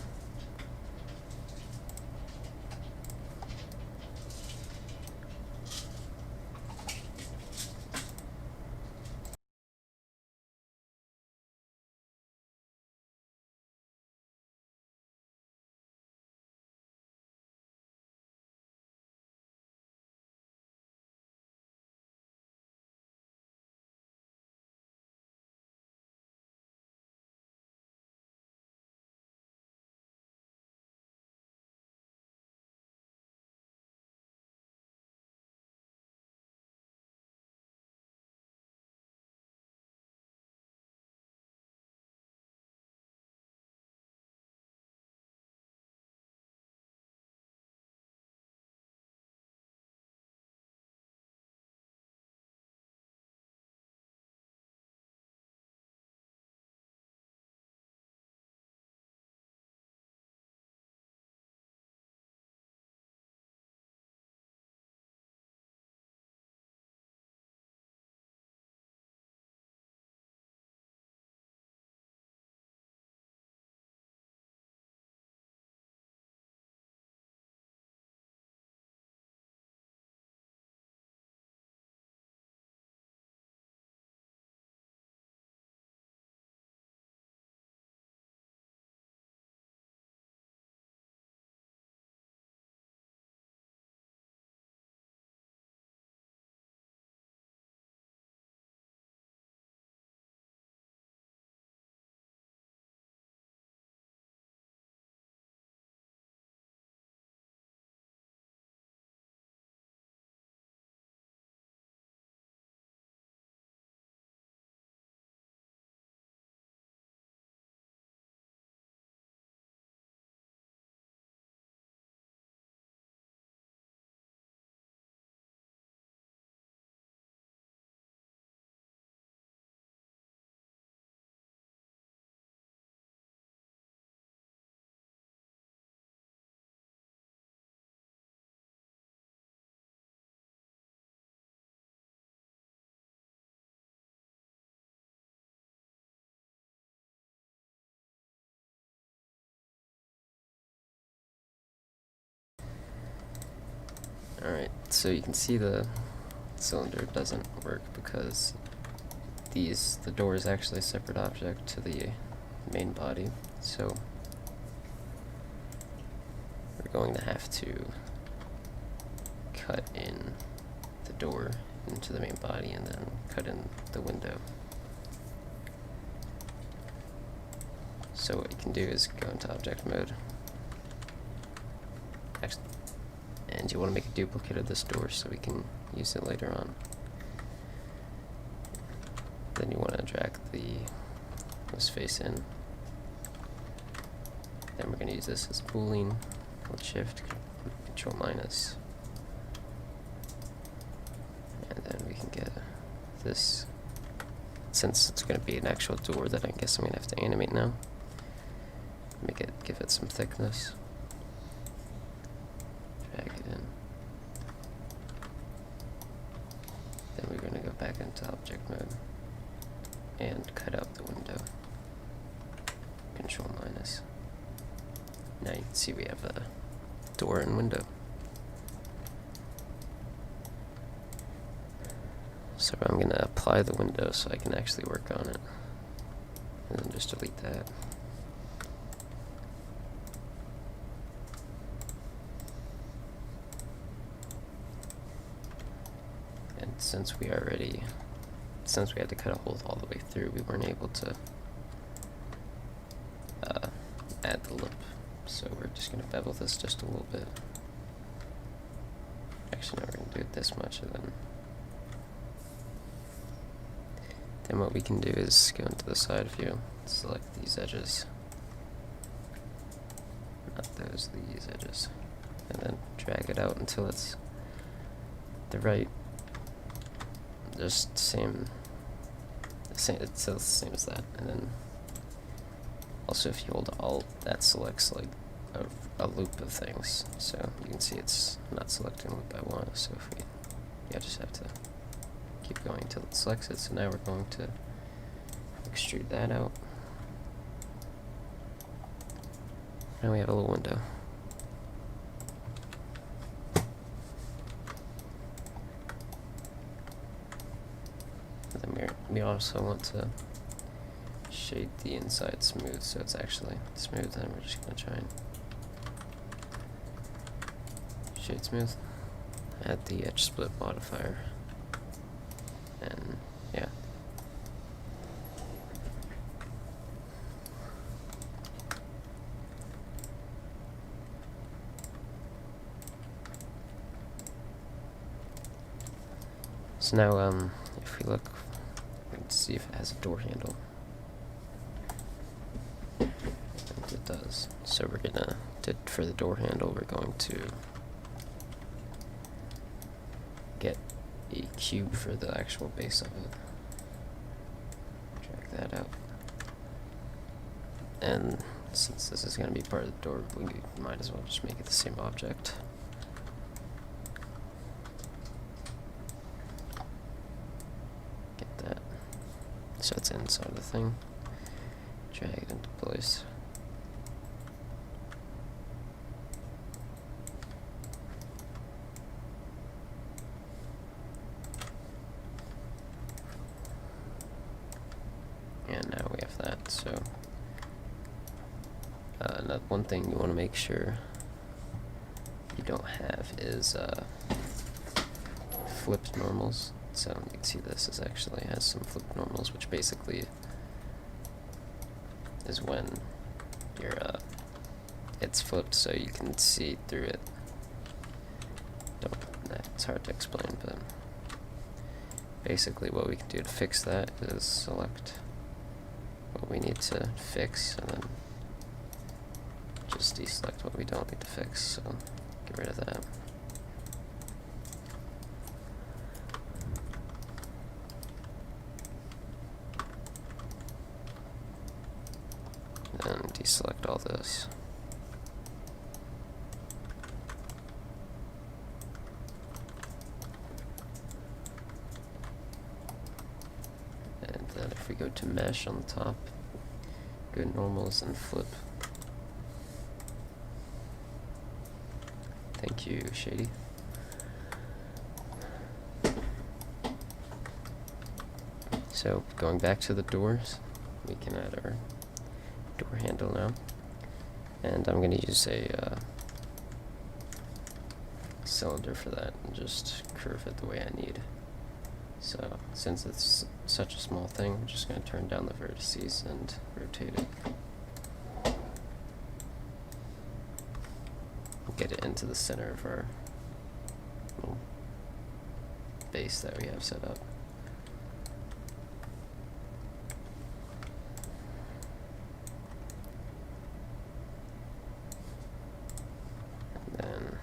Alright, so you can see the cylinder doesn't work because the door is actually a separate object to the main body. So we're going to have to cut in the door into the main body and then cut in the window. So what you can do is go into object mode. And you want to make a duplicate of this door so we can use it later on. Then you want to drag this face in. Then we're going to use this as boolean with shift, control minus. And then we can get this, since it's going to be an actual door that I guess I'm going to have to animate now. Give it some thickness. Drag it in. Then we're going to go back into object mode and cut out the window. Control minus. Now you can see we have a door and window. So I'm going to apply the window so I can actually work on it. And then just delete that. And since we had to cut a hole all the way through, we weren't able to add the lip. So we're just going to bevel this just a little bit. Actually, no, we're going to do it this much, and then what we can do is go into the side view, select these edges, not those, these edges, and then drag it out until it's the right, just it's still the same as that. And then also if you hold Alt, that selects like a loop of things, so you can see it's not selecting the loop I want. So if we just have to keep going until it selects it. So now we're going to extrude that out. Now we have a little window. And then we also want to shade the inside smooth so it's actually smooth, and we're just going to try and shade smooth. Add the edge split modifier. And yeah. So now if we look, we can see if it has a door handle. And it does. So we're gonna, for the door handle, we're going to get a cube for the actual base of it. Drag that out. And since this is going to be part of the door, we might as well just make it the same object. Get that. So it's inside the thing. Drag it into place. And now we have that. So another one thing you want to make sure you don't have is flipped normals. So you can see this is actually has some flipped normals, which basically is when it's flipped so you can see through it. It's hard to explain, but basically what we can do to fix that is select what we need to fix, and then just deselect what we don't need to fix, so get rid of that. Then deselect all this. And then if we go to mesh on the top, go to normals and flip. Thank you, Shady. So going back to the doors, we can add our door handle now. And I'm going to use a cylinder for that and just curve it the way I need. So since it's such a small thing, I'm just going to turn down the vertices and rotate it. get it into the center of our little base that we have set up. And then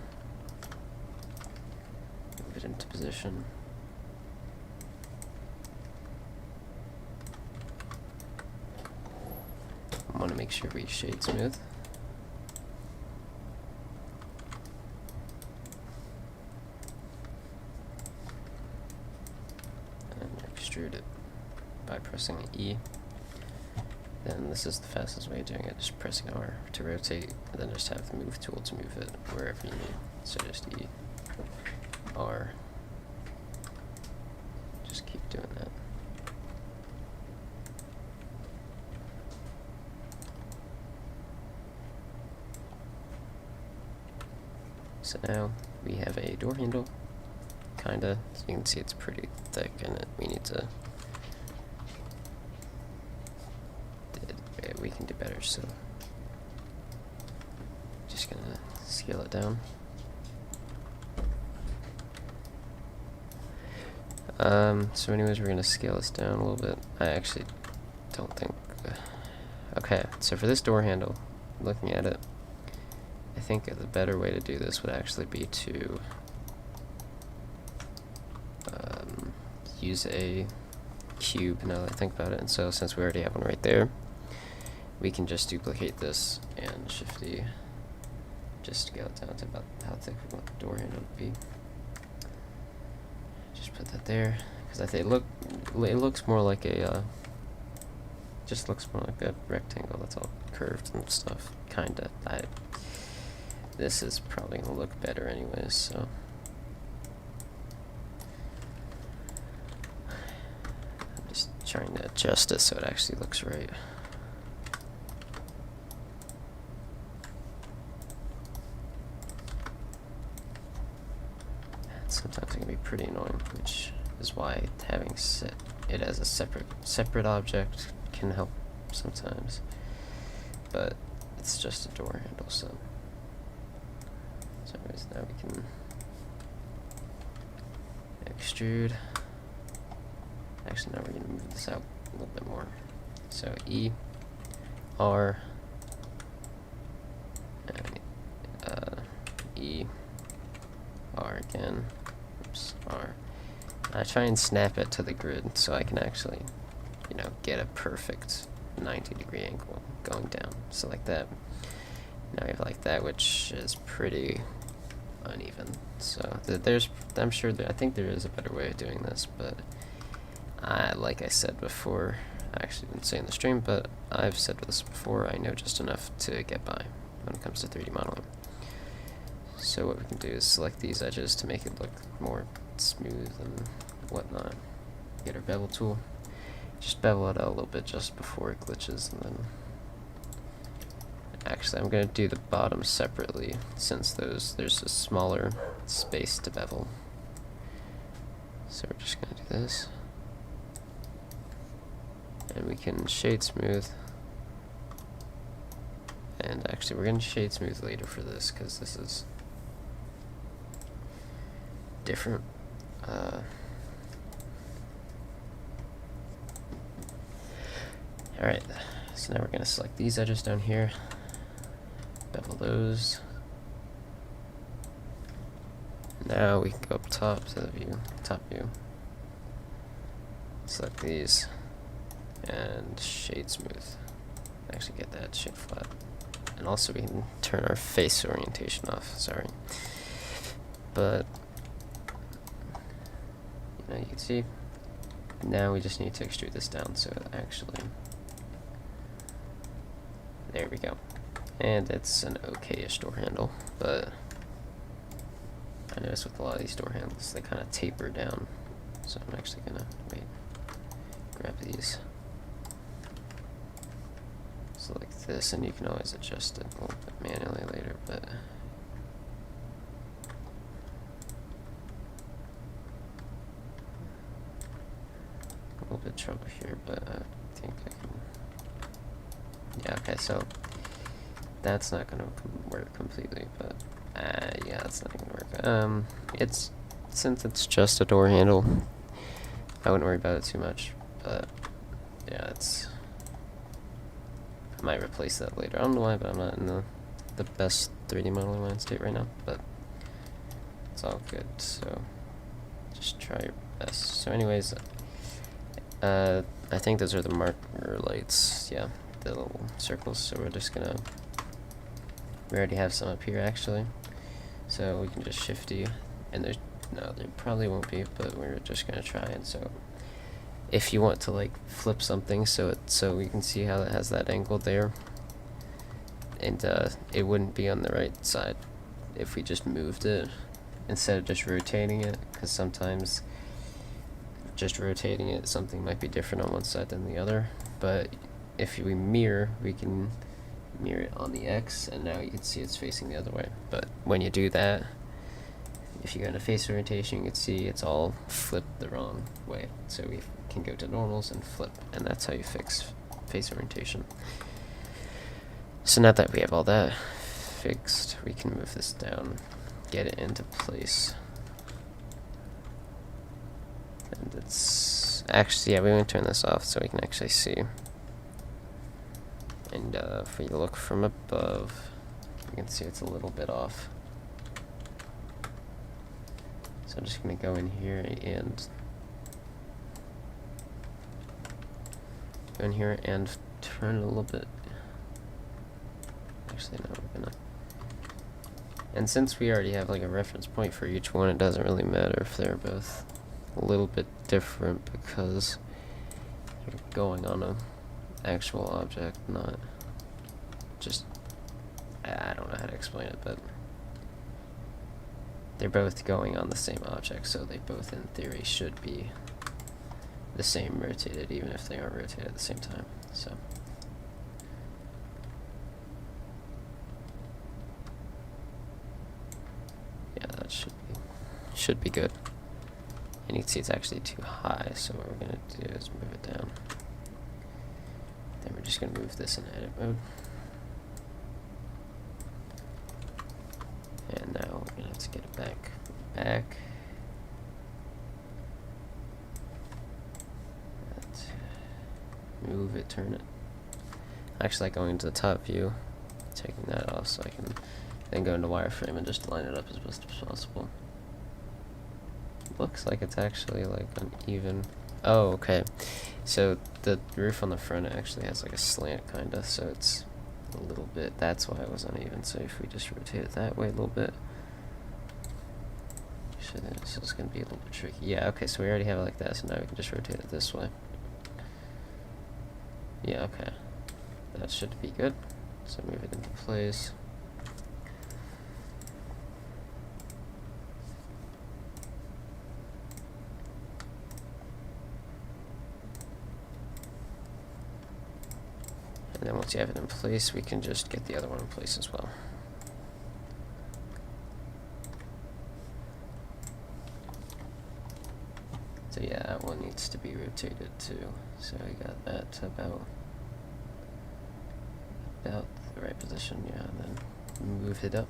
move it into position. I want to make sure we shade smooth. Extrude it by pressing E. Then this is the fastest way of doing it, just pressing R to rotate, and then just have the move tool to move it wherever you need. So just E, R. Just keep doing that. So now we have a door handle. Kinda, so you can see it's pretty thick, and we need to. We can do better, so just gonna scale it down. So anyways, we're gonna scale this down a little bit. I actually don't think. Okay, so for this door handle, looking at it, I think the better way to do this would actually be to use a cube now that I think about it. And so since we already have one right there, we can just duplicate this and Shift D, just scale it down to about how thick we want the door handle to be. Just put that there, because I think it looks more like a just looks more like a rectangle that's all curved and stuff. Kinda. This is probably gonna look better anyways, so. I'm just trying to adjust it so it actually looks right. Sometimes it can be pretty annoying, which is why having set it as a separate object can help sometimes. But it's just a door handle, so anyways, now we can extrude. Actually, now we're going to move this out a little bit more. So E, R, and E, R again. Oops, R. I try and snap it to the grid so I can actually, get a perfect 90-degree angle going down. So like that. Now we have like that, which is pretty uneven. So I'm sure I think there is a better way of doing this, but like I said before, I actually didn't say in the stream, but I've said this before, I know just enough to get by when it comes to 3D modeling. So what we can do is select these edges to make it look more smooth and whatnot. Get our bevel tool, just bevel it out a little bit just before it glitches, and then actually I'm going to do the bottom separately since there's a smaller space to bevel. So we're just going to do this. And we can shade smooth. And actually we're going to shade smooth later for this because this is different. Alright, so now we're going to select these edges down here, bevel those. Now we can go up top to the view, top view, select these, and shade smooth. Actually get that shade flat. And also we can turn our face orientation off, sorry. But, you can see, now we just need to extrude this down so it actually, there we go. And it's an okay-ish door handle, but I notice with a lot of these door handles, they kind of taper down. So I'm actually gonna, grab these. So like this, and you can always adjust it a little bit manually later, but a little bit of trouble here, but I think I can. Yeah, okay, so that's not gonna work completely, but Yeah, it's not gonna work. It's, since it's just a door handle, I wouldn't worry about it too much, but yeah, I might replace that later. I don't know why, but I'm not in the best 3D modeling mind state right now, but it's all good, so just try your best. So anyways, I think those are the marker lights, yeah, the little circles, so we're just gonna, we already have some up here actually, so we can just shifty, and there probably won't be, but we're just gonna try. And so if you want to like flip something so we can see how it has that angle there, and it wouldn't be on the right side if we just moved it instead of just rotating it, because sometimes just rotating it, something might be different on one side than the other. But if we mirror, we can mirror it on the X, and now you can see it's facing the other way. But when you do that, if you go into face orientation, you can see it's all flipped the wrong way. So we can go to normals and flip, and that's how you fix face orientation. So now that we have all that fixed, we can move this down, get it into place. And it's actually, yeah, we want to turn this off so we can actually see. And if we look from above, you can see it's a little bit off. So I'm just going to go in here and turn it a little bit. Actually, no, we're gonna. And since we already have like a reference point for each one, it doesn't really matter if they're both a little bit different, because you're going on a actual object, not just, I don't know how to explain it, but they're both going on the same object, so they both in theory should be the same rotated, even if they aren't rotated at the same time. So yeah, that should be good. And you can see it's actually too high, so what we're gonna do is move it down. Then we're just gonna move this in edit mode. And now we're gonna have to get it back. Move it, turn it. I actually like going into the top view, taking that off so I can then go into wireframe and just line it up as best as possible. Looks like it's actually like uneven. Oh, okay. So the roof on the front actually has like a slant kinda, so it's a little bit, that's why it was uneven. So if we just rotate it that way a little bit, so this is gonna be a little bit tricky. Yeah, okay, so we already have it like that, so now we can just rotate it this way. Yeah, okay. That should be good. So move it into place. And then once you have it in place, we can just get the other one in place as well. So yeah, that one needs to be rotated too. So we got that to about the right position, yeah, and then move it up.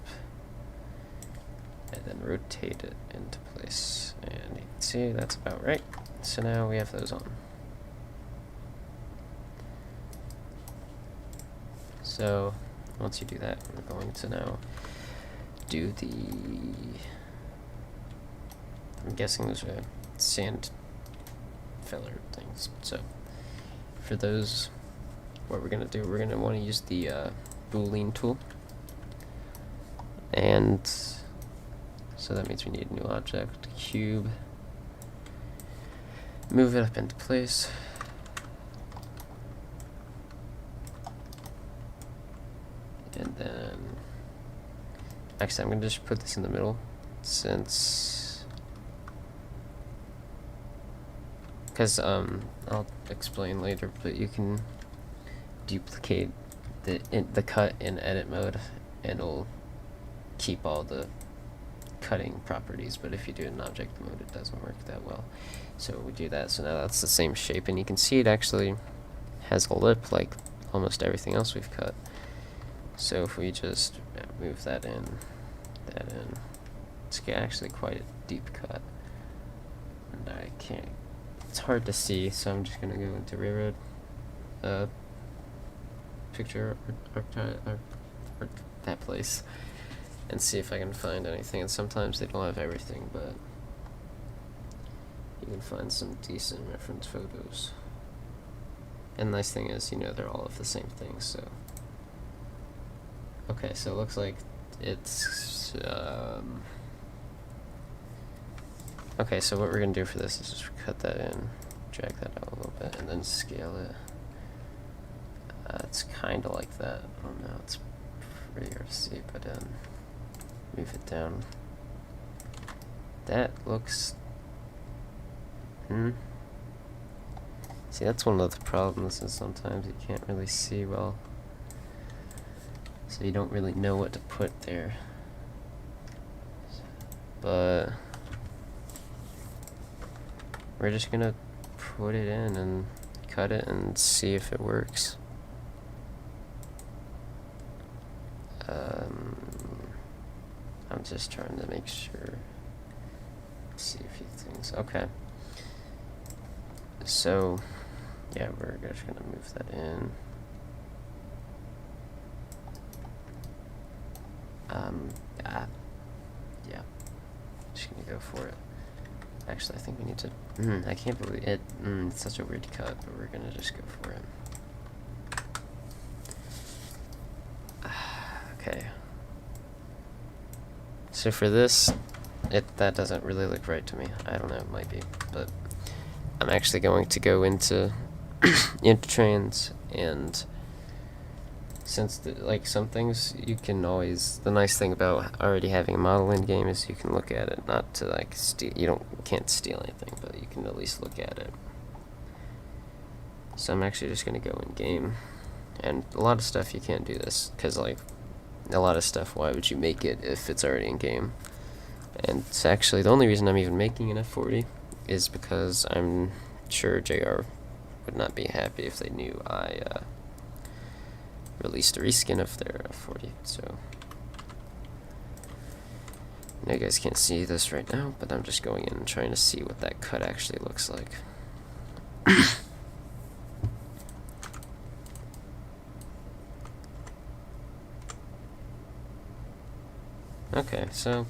And then rotate it into place. And you can see that's about right. So now we have those on. So once you do that, we're going to now do the, I'm guessing those are sand filler things. So for those, what we're gonna do, we're gonna want to use the Boolean tool, and so that means we need a new object, cube, move it up into place, and then actually I'm gonna just put this in the middle, since because I'll explain later, but you can duplicate the cut in edit mode and it'll keep all the cutting properties, but if you do it in object mode it doesn't work that well. So we do that, so now that's the same shape, and you can see it actually has a lip like almost everything else we've cut. So if we just move that in that in. It's actually quite a deep cut. And I can't, it's hard to see, so I'm just gonna go into Railroad picture or that place and see if I can find anything. And sometimes they don't have everything, but you can find some decent reference photos. And the nice thing is, you know, they're all of the same thing, so. Okay, so it looks like it's, okay, so what we're gonna do for this is just cut that in, drag that out a little bit, and then scale it. It's kind of like that. I don't know, it's pretty hard to see, but move it down. That looks, see, that's one of the problems, is sometimes you can't really see well. So you don't really know what to put there. But we're just gonna put it in and cut it and see if it works. I'm just trying to make sure. See a few things. Okay. So, yeah, we're just gonna move that in. Yeah. Just gonna go for it. Actually, I think we need to. I can't believe it. It's such a weird cut, but we're gonna just go for it. Okay. So for this, that doesn't really look right to me. I don't know, it might be, but I'm actually going to go into Intertrains, and since like some things you can always, the nice thing about already having a model in game is you can look at it, not to like steal. You can't steal anything, but you can at least look at it. So I'm actually just gonna go in game, and a lot of stuff you can't do this because like a lot of stuff, why would you make it if it's already in game? And it's actually the only reason I'm even making an F40 is because I'm sure JR would not be happy if they knew I released a reskin of their F40. So I know you guys can't see this right now, but I'm just going in and trying to see what that cut actually looks like. Okay, so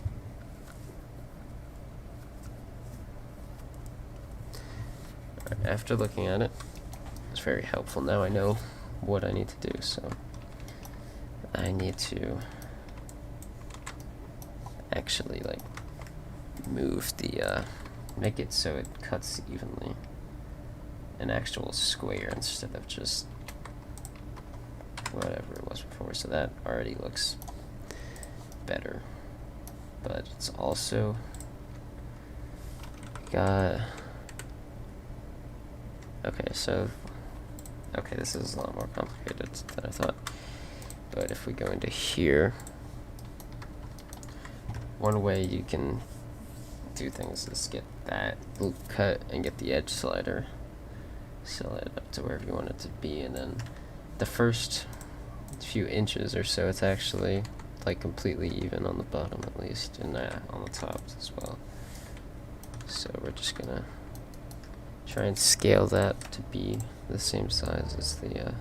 after looking at it, it's very helpful. Now I know what I need to do, so I need to actually like move the make it so it cuts evenly, an actual square instead of just whatever it was before. So that already looks better, but it's also got, okay, so okay, this is a lot more complicated than I thought. But if we go into here, one way you can do things is get that loop cut and get the edge slider, seal it up to wherever you want it to be, and then the first few inches or so, it's actually like completely even on the bottom at least, and on the top as well. So we're just gonna try and scale that to be the same size as the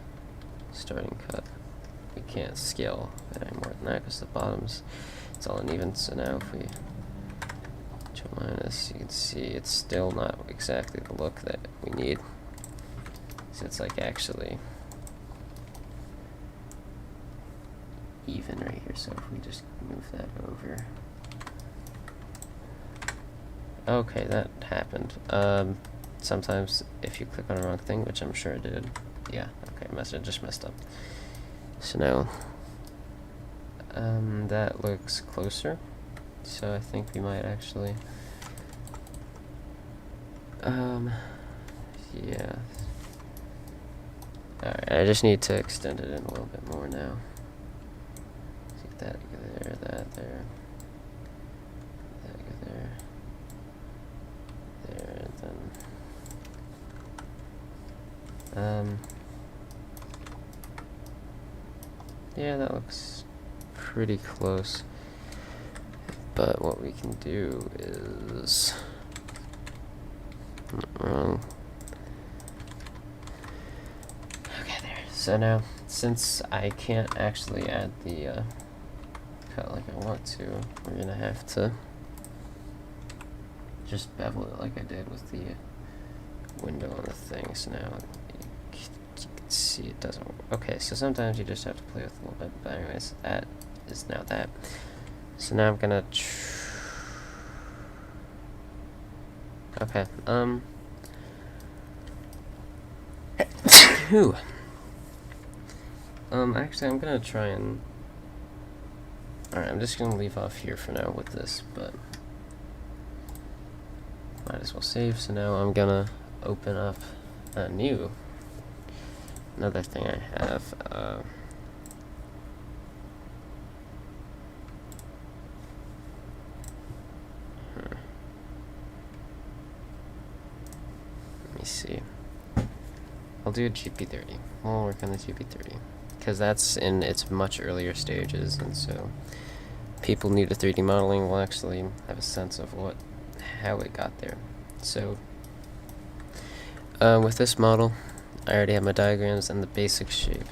starting cut. We can't scale any more than that because the bottoms, it's all uneven. So now if we minus, you can see it's still not exactly the look that we need. So it's like actually even right here. So if we just move that over. Okay, that happened. Sometimes if you click on the wrong thing, which I'm sure it did. Yeah, okay, just messed up. So now, that looks closer. So I think we might actually, yeah. Alright, I just need to extend it in a little bit more now. Get that there, that there. That go there. There, and then, yeah, that looks pretty close. But what we can do is wrong. Okay, there. So now, since I can't actually add the cut like I want to, we're gonna have to just bevel it like I did with the window on the thing. So now you can see it doesn't work. Okay, so sometimes you just have to play with a little bit. But anyways, that is now that. So now I'm gonna okay, Whew. Actually, I'm gonna try and... Alright, I'm just gonna leave off here for now with this, but... Might as well save, so now I'm gonna open up a new... Another thing I have, Let me see. I'll do a GP30. We'll work on the GP30. Because that's in its much earlier stages, and so people new to 3D modeling will actually have a sense of how it got there. So, with this model, I already have my diagrams and the basic shape.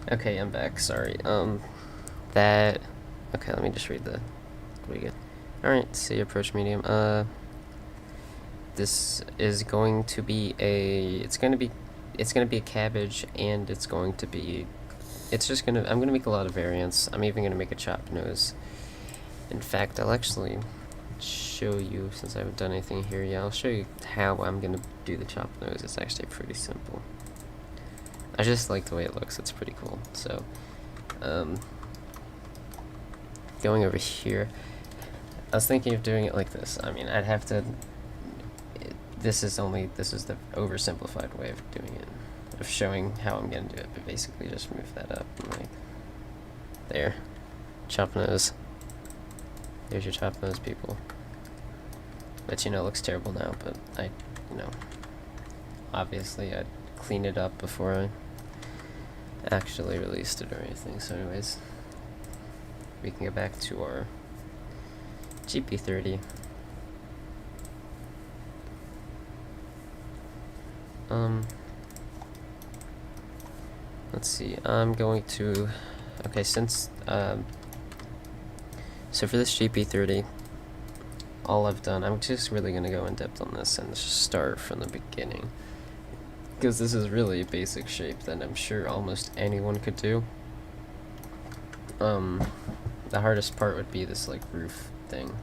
Okay, I'm back, sorry. Okay, let me just read what we get. Alright, see approach medium. This is going to be it's gonna be a cabbage, and I'm gonna make a lot of variants. I'm even gonna make a chopped nose. In fact, I'll actually show you, since I haven't done anything here yet, I'll show you how I'm gonna do the chopped nose. It's actually pretty simple. I just like the way it looks, it's pretty cool. So, going over here, I was thinking of doing it like this. I mean, I'd have to, this is the oversimplified way of doing it, of showing how I'm gonna do it, but basically just move that up, and like, there, chop nose. There's your chop nose, people. But it looks terrible now, but obviously I'd clean it up before I actually released it or anything. So anyways, we can go back to our GP30. Let's see, I'm going to, okay, since, so for this GP30, all I've done, I'm just really going to go in depth on this and just start from the beginning, because this is really a basic shape that I'm sure almost anyone could do. The hardest part would be this like roof thing.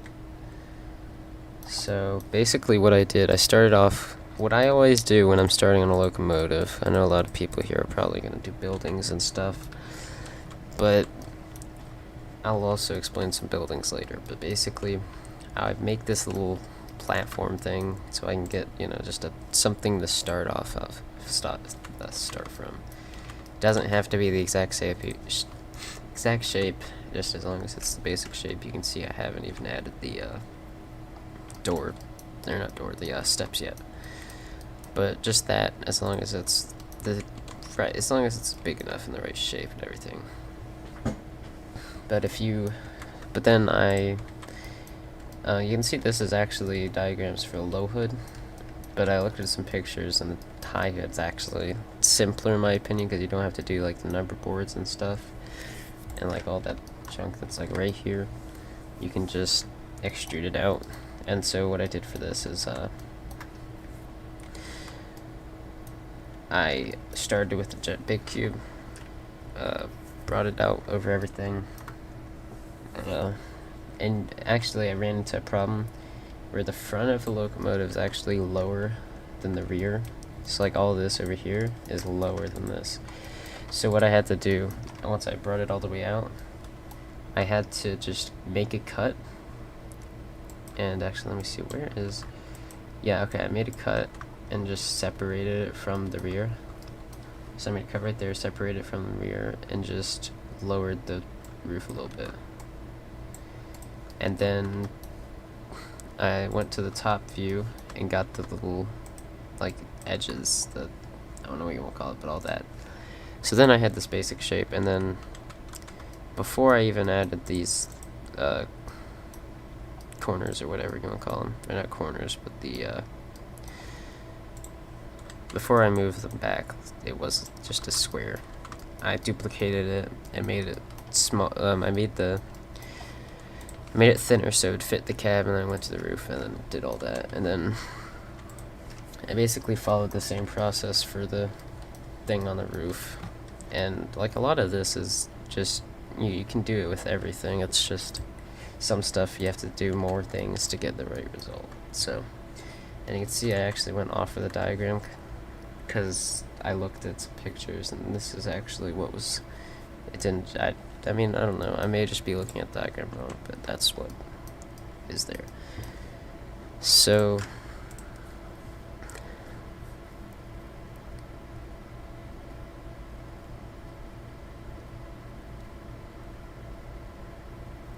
So basically what I did, I started off, what I always do when I'm starting on a locomotive, I know a lot of people here are probably going to do buildings and stuff, but I'll also explain some buildings later, but basically I make this little platform thing so I can get, just something to start off of, start from. doesn't have to be the exact shape, just as long as it's the basic shape. You can see I haven't even added the door, or not door, the steps yet. But just that, as long as it's as long as it's big enough and the right shape and everything. But then you can see this is actually diagrams for a low hood, but I looked at some pictures and the high hood's actually simpler in my opinion, because you don't have to do like the number boards and stuff, and like all that junk that's like right here. You can just extrude it out. And so what I did for this is I started with the jet big cube, brought it out over everything, and actually I ran into a problem where the front of the locomotive is actually lower than the rear. So like all this over here is lower than this. So what I had to do, once I brought it all the way out, I had to just make a cut. And actually, let me see, where is... Yeah, okay, I made a cut and just separated it from the rear. So I made a cut right there, separated it from the rear, and just lowered the roof a little bit. And then I went to the top view and got the little, like, edges, I don't know what you want to call it, but all that. So then I had this basic shape, and then before I even added these corners, or whatever you want to call them, they're not corners, but before I moved them back, it was just a square. I duplicated it and made it small. I made it thinner so it would fit the cab, and then I went to the roof and then did all that, and then I basically followed the same process for the thing on the roof. And like a lot of this is just you can do it with everything. It's just some stuff you have to do more things to get the right result. So, and you can see I actually went off of the diagram because I looked at some pictures, and this is actually what was. It didn't. I mean, I don't know. I may just be looking at the diagram wrong, but that's what is there. So.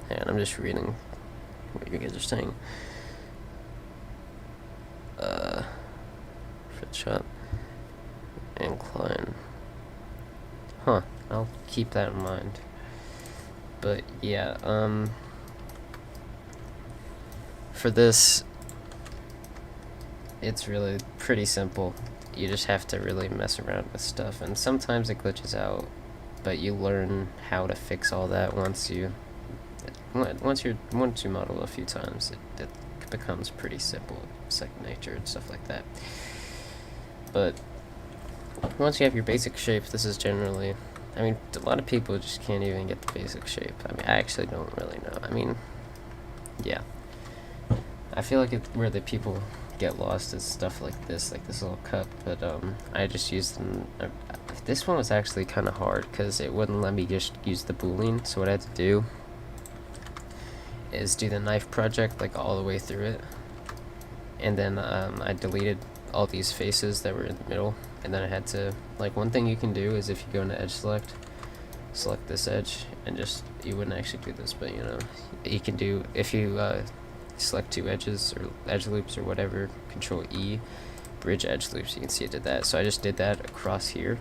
And I'm just reading what you guys are saying. Foot shot. Incline. Huh. I'll keep that in mind. But yeah, for this, it's really pretty simple. You just have to really mess around with stuff, and sometimes it glitches out, but you learn how to fix all that once you model a few times. It becomes pretty simple, second nature and stuff like that. But once you have your basic shape, this is generally, I mean, a lot of people just can't even get the basic shape. I mean, I actually don't really know. I mean, yeah. I feel like where the people get lost is stuff like this little cup, but I just used them. This one was actually kind of hard because it wouldn't let me just use the boolean, so what I had to do is do the knife project like all the way through it, and then I deleted all these faces that were in the middle, and then I had to, like, one thing you can do is if you go into edge select this edge, and just, you wouldn't actually do this, but you know, you can do, if you select two edges or edge loops or whatever, control E, bridge edge loops, you can see it did that. So I just did that across here,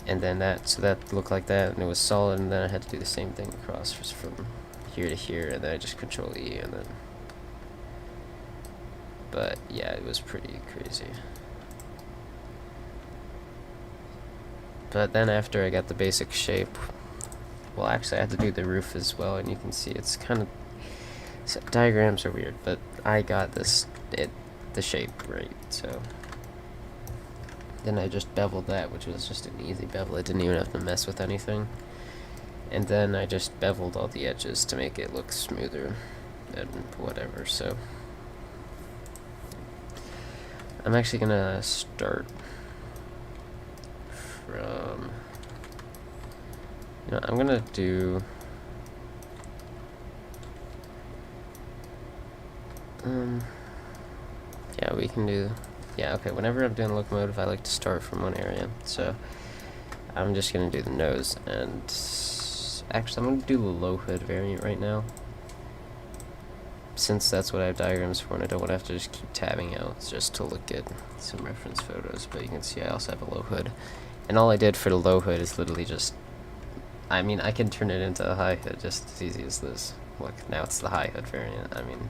and then that looked like that, and it was solid, and then I had to do the same thing across from here to here, and then I just control E, and then, but yeah, it was pretty crazy. But then after I got the basic shape, well, actually I had to do the roof as well, and you can see it's kind of, diagrams are weird, but I got the shape right, so. Then I just beveled that, which was just an easy bevel. I didn't even have to mess with anything. And then I just beveled all the edges to make it look smoother and whatever, so. I'm actually gonna start from, you know, I'm gonna do, yeah, we can do yeah, okay, whenever I'm doing locomotive, I like to start from one area. So I'm just going to do the nose, and actually I'm going to do the low hood variant right now, since that's what I have diagrams for, and I don't want to have to just keep tabbing out just to look at some reference photos. But you can see I also have a low hood, and all I did for the low hood is literally just, I mean, I can turn it into a high hood just as easy as this. Look, now it's the high hood variant. I mean,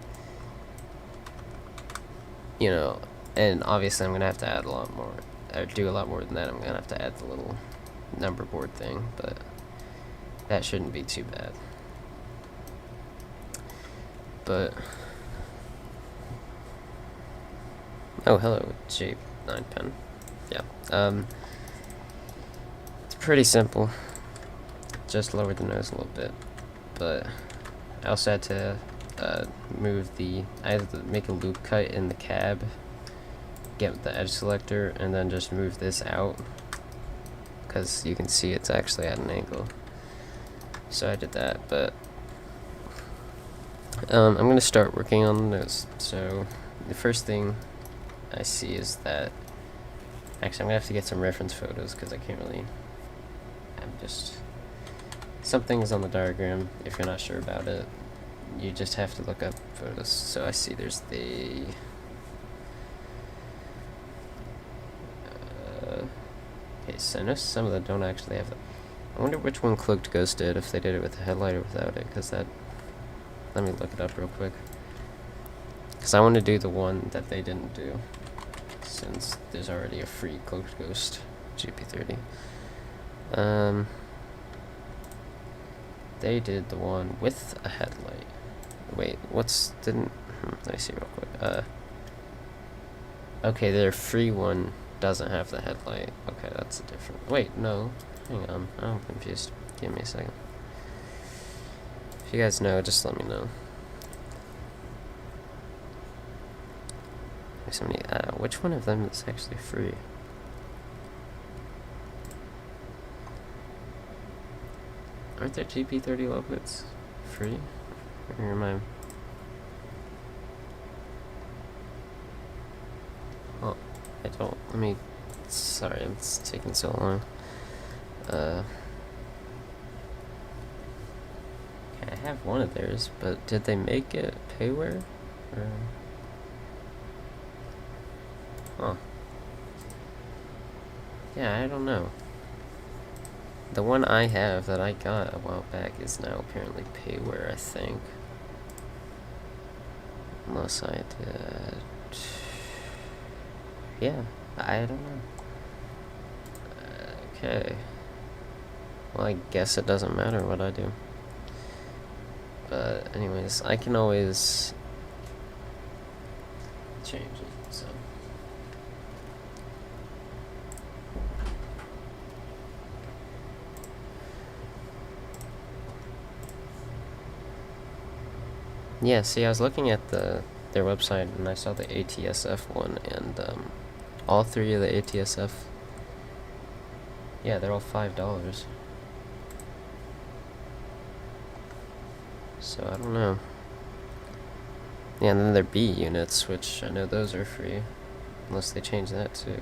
you know, and obviously I'm gonna have to add a lot more, or do a lot more than that. I'm gonna have to add the little number board thing, but that shouldn't be too bad. But oh, hello, J9 pen. Yeah, it's pretty simple. Just lower the nose a little bit, but I also had to move the, I had to make a loop cut in the cab, get the edge selector, and then just move this out, because you can see it's actually at an angle. So I did that, but I'm going to start working on the nose. So the first thing I see is that, actually I'm going to have to get some reference photos, because I can't really, I'm just, something's on the diagram. If you're not sure about it, you just have to look up photos. So I see there's the okay, so I know some of them don't actually have that. I wonder which one Cloaked Ghost did, if they did it with the headlight or without it, because that, let me look it up real quick, because I want to do the one that they didn't do, since there's already a free Cloaked Ghost GP30. They did the one with a headlight. Wait, let me see real quick. Okay, their free one doesn't have the headlight. Okay, that's a different, wait, no, hang on, I'm confused. Give me a second. If you guys know, just let me know. There's so many, which one of them is actually free? Aren't there GP30 low-hoods free? Or am I... Oh, I don't, let me, sorry, it's taking so long. Okay, I have one of theirs, but did they make it payware? Or... Huh. Yeah, I don't know. The one I have that I got a while back is now apparently payware, I think. Unless I did... Yeah, I don't know. Okay. Well, I guess it doesn't matter what I do. But anyways, I can always change it, so... Yeah, see, I was looking at their website, and I saw the ATSF one, and all three of the ATSF, yeah, they're all $5. So I don't know. Yeah, and then their B units, which I know those are free, unless they change that too,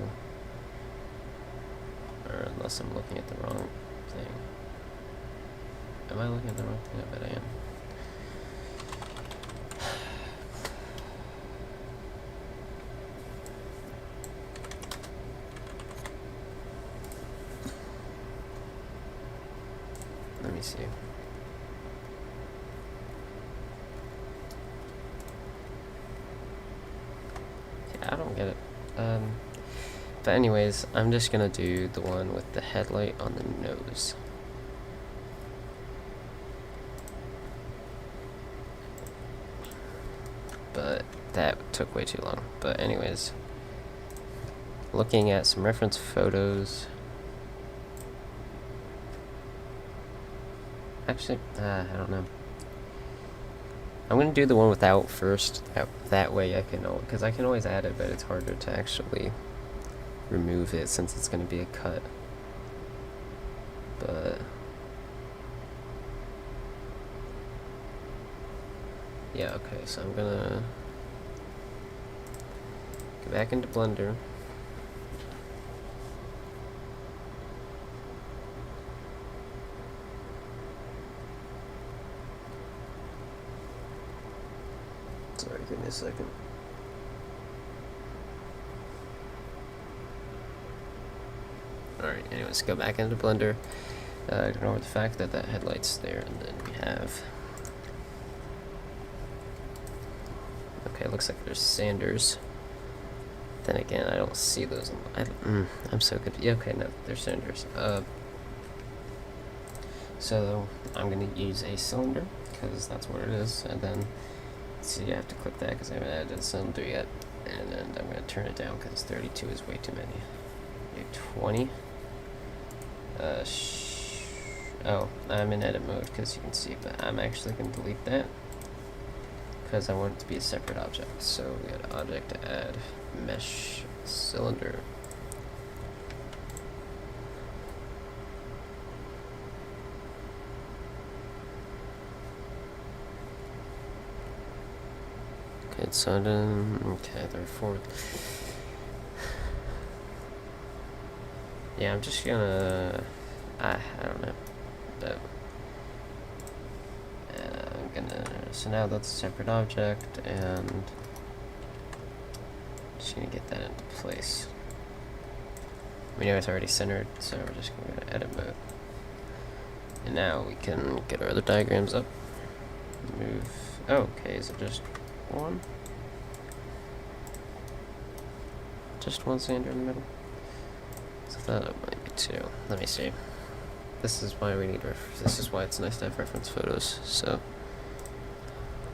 or unless I'm looking at the wrong thing. Am I looking at the wrong thing? I bet I am. Let me see. Yeah, I don't get it. But anyways, I'm just gonna do the one with the headlight on the nose. But that took way too long. But anyways, looking at some reference photos. Actually, I don't know. I'm gonna do the one without first. That way I can, because I can always add it, but it's harder to actually remove it since it's gonna be a cut. But yeah, okay. So I'm gonna. Go back into Blender. Sorry, give me a second. Alright, anyways, go back into Blender. Ignore the fact that that headlight's there, and then we have... Okay, looks like there's Sanders. Then again, I don't see those. I'm so good. Yeah, okay, no, there's Sanders. So I'm gonna use a cylinder because that's what it is, and then see, I have to click that because I haven't added a cylinder yet, and then I'm gonna turn it down because 32 is way too many. Okay, 20. Oh, I'm in edit mode because you can see, but I'm actually gonna delete that because I want it to be a separate object. So we got object to add mesh cylinder. Okay, it's sudden. Okay, they're forward. Yeah, I'm just gonna. I don't know. But, I'm gonna. So now that's a separate object, and just gonna get that into place. We know it's already centered, so we're just gonna go to edit mode. And now we can get our other diagrams up. Move. Oh, okay, is it just one? Just one sander in the middle? So that might be two. Let me see. This is why we need this is why it's nice to have reference photos. So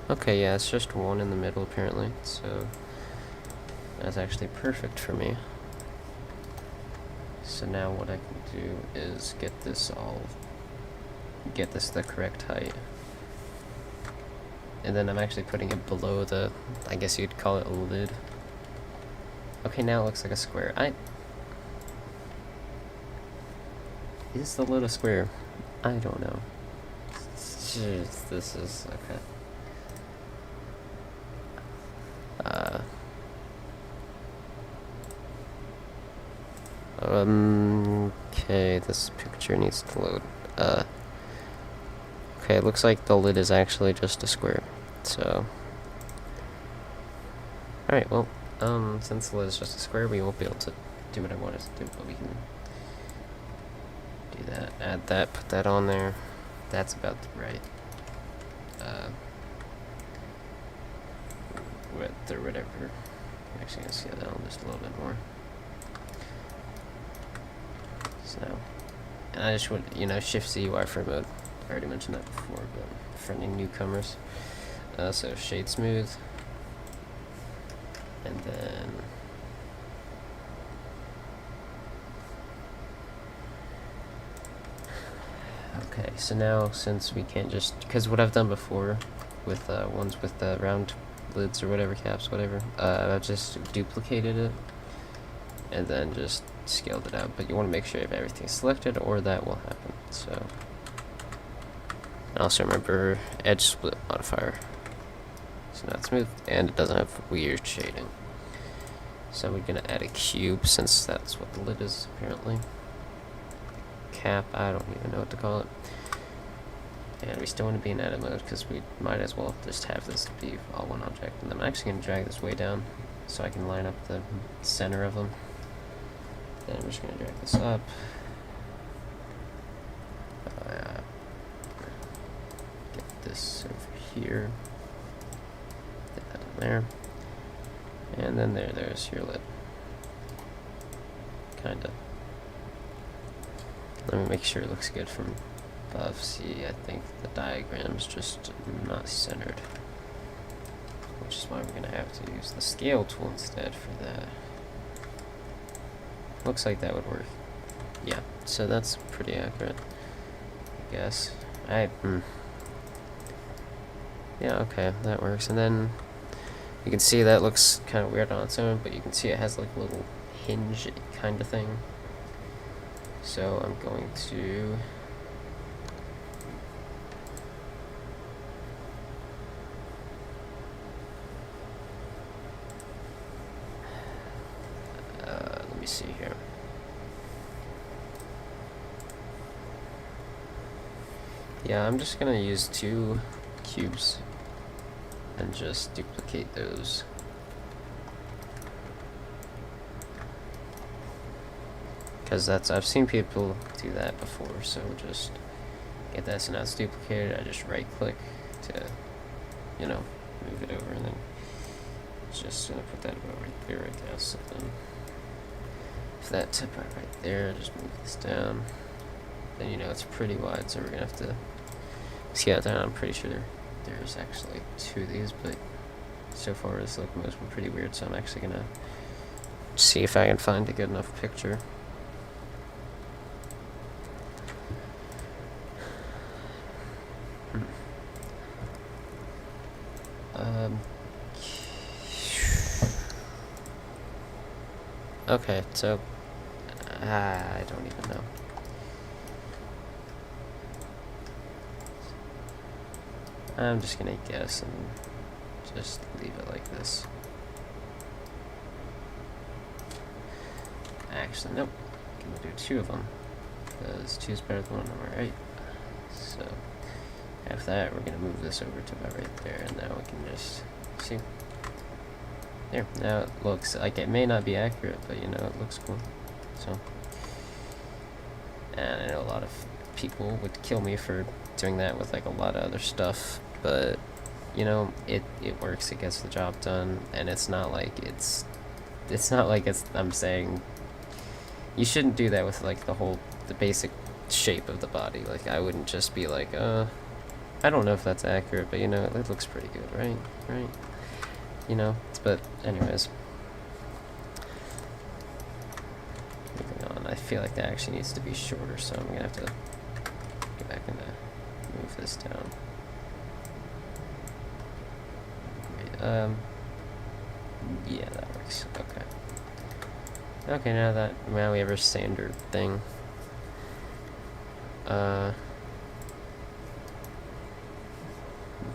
okay, yeah, it's just one in the middle apparently. So that's actually perfect for me. So now what I can do is get this the correct height. And then I'm actually putting it below the, I guess you'd call it a lid. Okay, now it looks like a square. Is the lid a square? I don't know. Jeez, this is, okay. Okay, this picture needs to load. Okay, it looks like the lid is actually just a square, so. Alright, well, since the lid is just a square, we won't be able to do what I want us to do, but we can do that, add that, put that on there. That's about right. Width or whatever. I'm actually gonna scale down just a little bit more. So, and I just would, Shift Z wireframe mode. I already mentioned that before, but for any newcomers. So shade smooth, and then okay. So now, since we can't just, because what I've done before with ones with the round lids or whatever, caps, whatever, I've just duplicated it and then just scaled it out. But you want to make sure you have everything selected, or that will happen. So. And also remember edge split modifier. So now it's smooth and it doesn't have weird shading. So we're gonna add a cube since that's what the lid is apparently. Cap, I don't even know what to call it. And we still want to be in edit mode because we might as well just have this be all one object. And I'm actually gonna drag this way down so I can line up the center of them. Then we're just gonna drag this up. This over here, get that in there, and then there's your lid. Kinda. Let me make sure it looks good from above. See, I think the diagram's just not centered, which is why we're gonna have to use the scale tool instead for that. Looks like that would work. Yeah, so that's pretty accurate, I guess. Yeah, okay, that works. And then you can see that looks kind of weird on its own, but you can see it has like a little hinge kind of thing. So I'm going to see here. Yeah, I'm just gonna use 2 cubes and just duplicate those. Because I've seen people do that before, so just get that, so now it's duplicated. I just right click to, you know, move it over, and then just gonna put that about right there, right there. So then, if that tip right there, just move this down. Then you know it's pretty wide, so we're gonna have to scale it down. I'm pretty sure there's actually 2 of these, but so far this locomotive's been pretty weird, so I'm actually gonna see if I can find a good enough picture. Okay, so I don't even know. I'm just gonna guess and just leave it like this. Actually, nope. I'm gonna do 2 of them, because 2 is better than 1, am I right? So after that, we're gonna move this over to about right there, and now we can just see. There, now it looks like it may not be accurate, but you know, it looks cool. So, and I know a lot of people would kill me for doing that with like a lot of other stuff, but you know, it works, it gets the job done, and it's not like I'm saying you shouldn't do that with like the basic shape of the body. Like, I wouldn't just be like, I don't know if that's accurate, but you know, it looks pretty good, right? You know, but anyways, moving on. I feel like that actually needs to be shorter, so I'm gonna have to go back and move this down. Great. Yeah, that works. Okay. Okay, now we have our standard thing.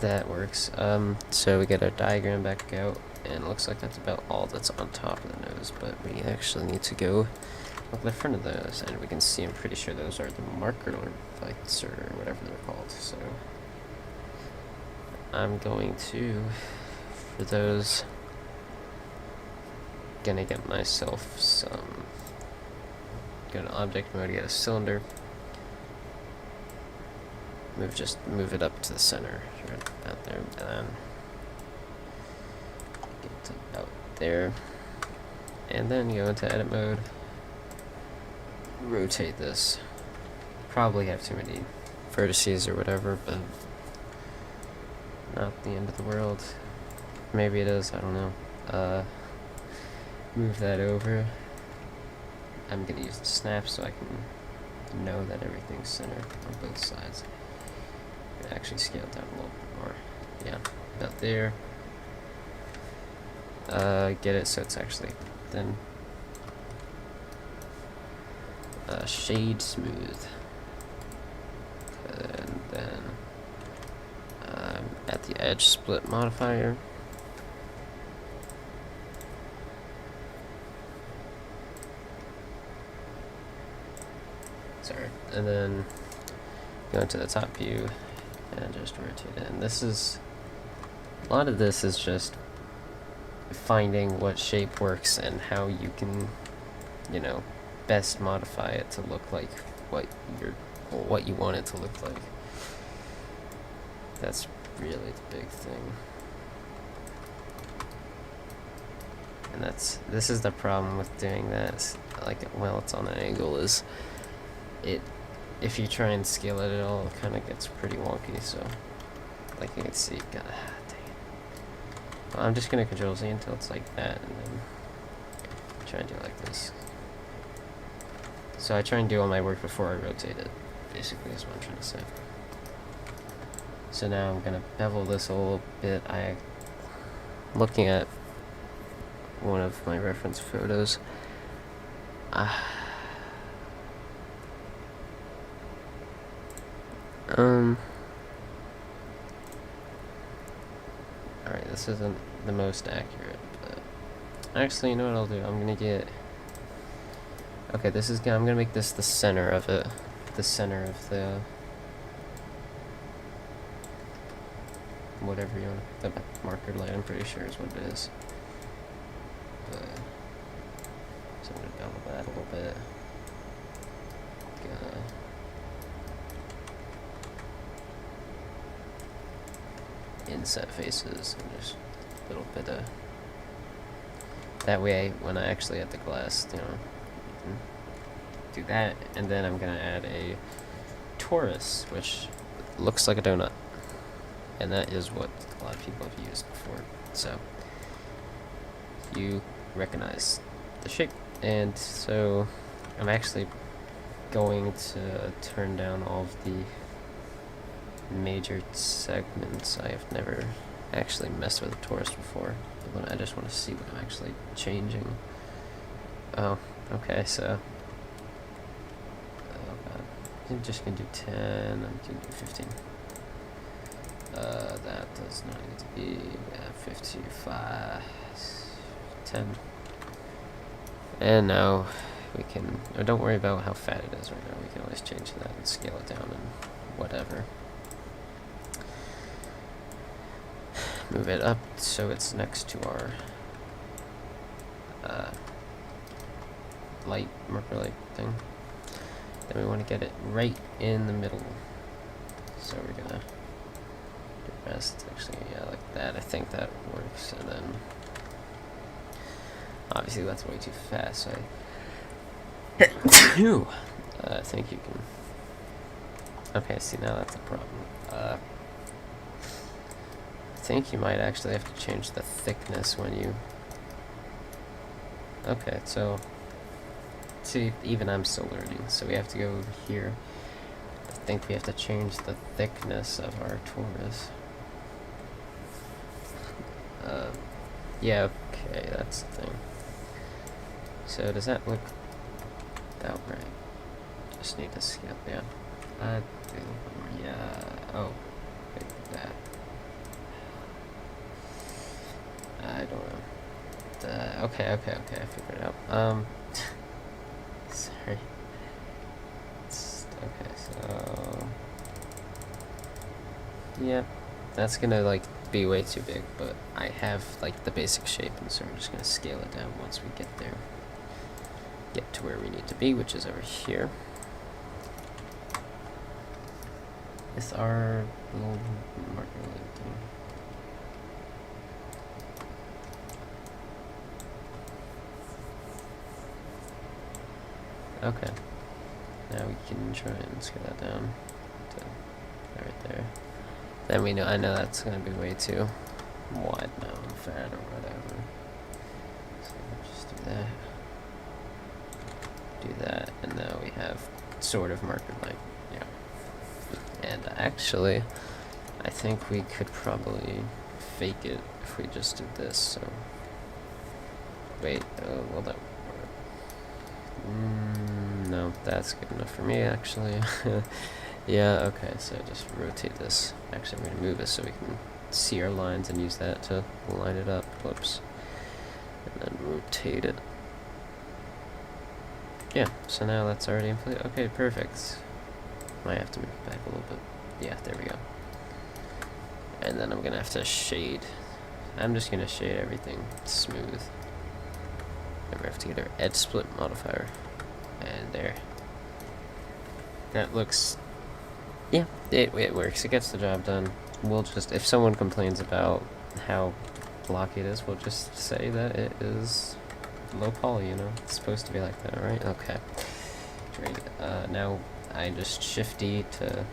That works. So we get our diagram back out, and it looks like that's about all that's on top of the nose, but we actually need to go look at the front of those, and we can see, I'm pretty sure those are the marker lights, or whatever they're called. So I'm going to, for those, gonna get myself some, go to object mode, get a cylinder, move it up to the center, right about there, and then get to about there, and then go into edit mode, rotate this. Probably have too many vertices or whatever, but not the end of the world. Maybe it is, I don't know. Move that over. I'm gonna use the snap so I can know that everything's centered on both sides. Actually scale it down a little bit more. Yeah, about there. Get it so it's actually then shade smooth, and then at the edge split modifier. Sorry, and then go into the top view and just rotate it. And this is, a lot of this is just finding what shape works and how you can, you know, best modify it to look like what you want it to look like. That's really the big thing. And this is the problem with doing that, like, while it's on an angle, is if you try and scale it at all, it kind of gets pretty wonky. So, like you can see, God dang it. Well, I'm just gonna Control Z until it's like that, and then try and do it like this. So I try and do all my work before I rotate it, basically, is what I'm trying to say. So now I'm gonna bevel this a little bit. Looking at one of my reference photos. Alright, this isn't the most accurate, but actually, you know what I'll do? I'm gonna get Okay, this is I'm gonna make this the center of it. The center of the whatever you want. The marker light, I'm pretty sure is what it is. But, so I'm gonna double that a little bit. Inset faces and just a little bit of. That way, when I actually add the glass, you know, do that, and then I'm gonna add a torus, which looks like a donut, and that is what a lot of people have used before. So you recognize the shape, and so I'm actually going to turn down all of the major segments. I have never actually messed with a torus before. I just want to see what I'm actually changing. Oh, okay, so I'm just gonna do 10, I'm gonna do 15. That does not need to be 55, 10. And now we can, don't worry about how fat it is right now, we can always change that and scale it down and whatever. Move it up so it's next to our light, marker light thing. Then we want to get it right in the middle. So we're gonna do the rest, actually, yeah, like that. I think that works. And then, obviously that's way too fast, so I think you can. Okay, see, now that's a problem. I think you might actually have to change the thickness when you. Okay, so see, even I'm still learning, so we have to go over here. I think we have to change the thickness of our torus. Yeah, okay, that's the thing. So does that look about right? Just need to scale, yeah. Yeah, oh, wait, that. I don't know. Okay, I figured it out. Sorry. Okay, so yeah, that's gonna like be way too big, but I have like the basic shape, and so we're just gonna scale it down once we get there. Get to where we need to be, which is over here. With our little marker light thing. Okay, now we can try and scale that down to right there. Then we know, I know that's gonna be way too wide now and fat or whatever. So we'll just do that, and now we have sort of marker light, yeah. And actually, I think we could probably fake it if we just did this, so. Wait, will that work? No, that's good enough for me, actually. Yeah, okay, so just rotate this. Actually, I'm going to move this so we can see our lines and use that to line it up. Whoops. And then rotate it. Yeah, so now that's already in place. Okay, perfect. Might have to move it back a little bit. Yeah, there we go. And then I'm going to have to shade. I'm just going to shade everything smooth. And we have to get our edge split modifier. And there. That looks. Yeah, it works. It gets the job done. We'll just, if someone complains about how blocky it is, we'll just say that it is low poly, you know? It's supposed to be like that, right? Okay. Great. Now I just Shift D to.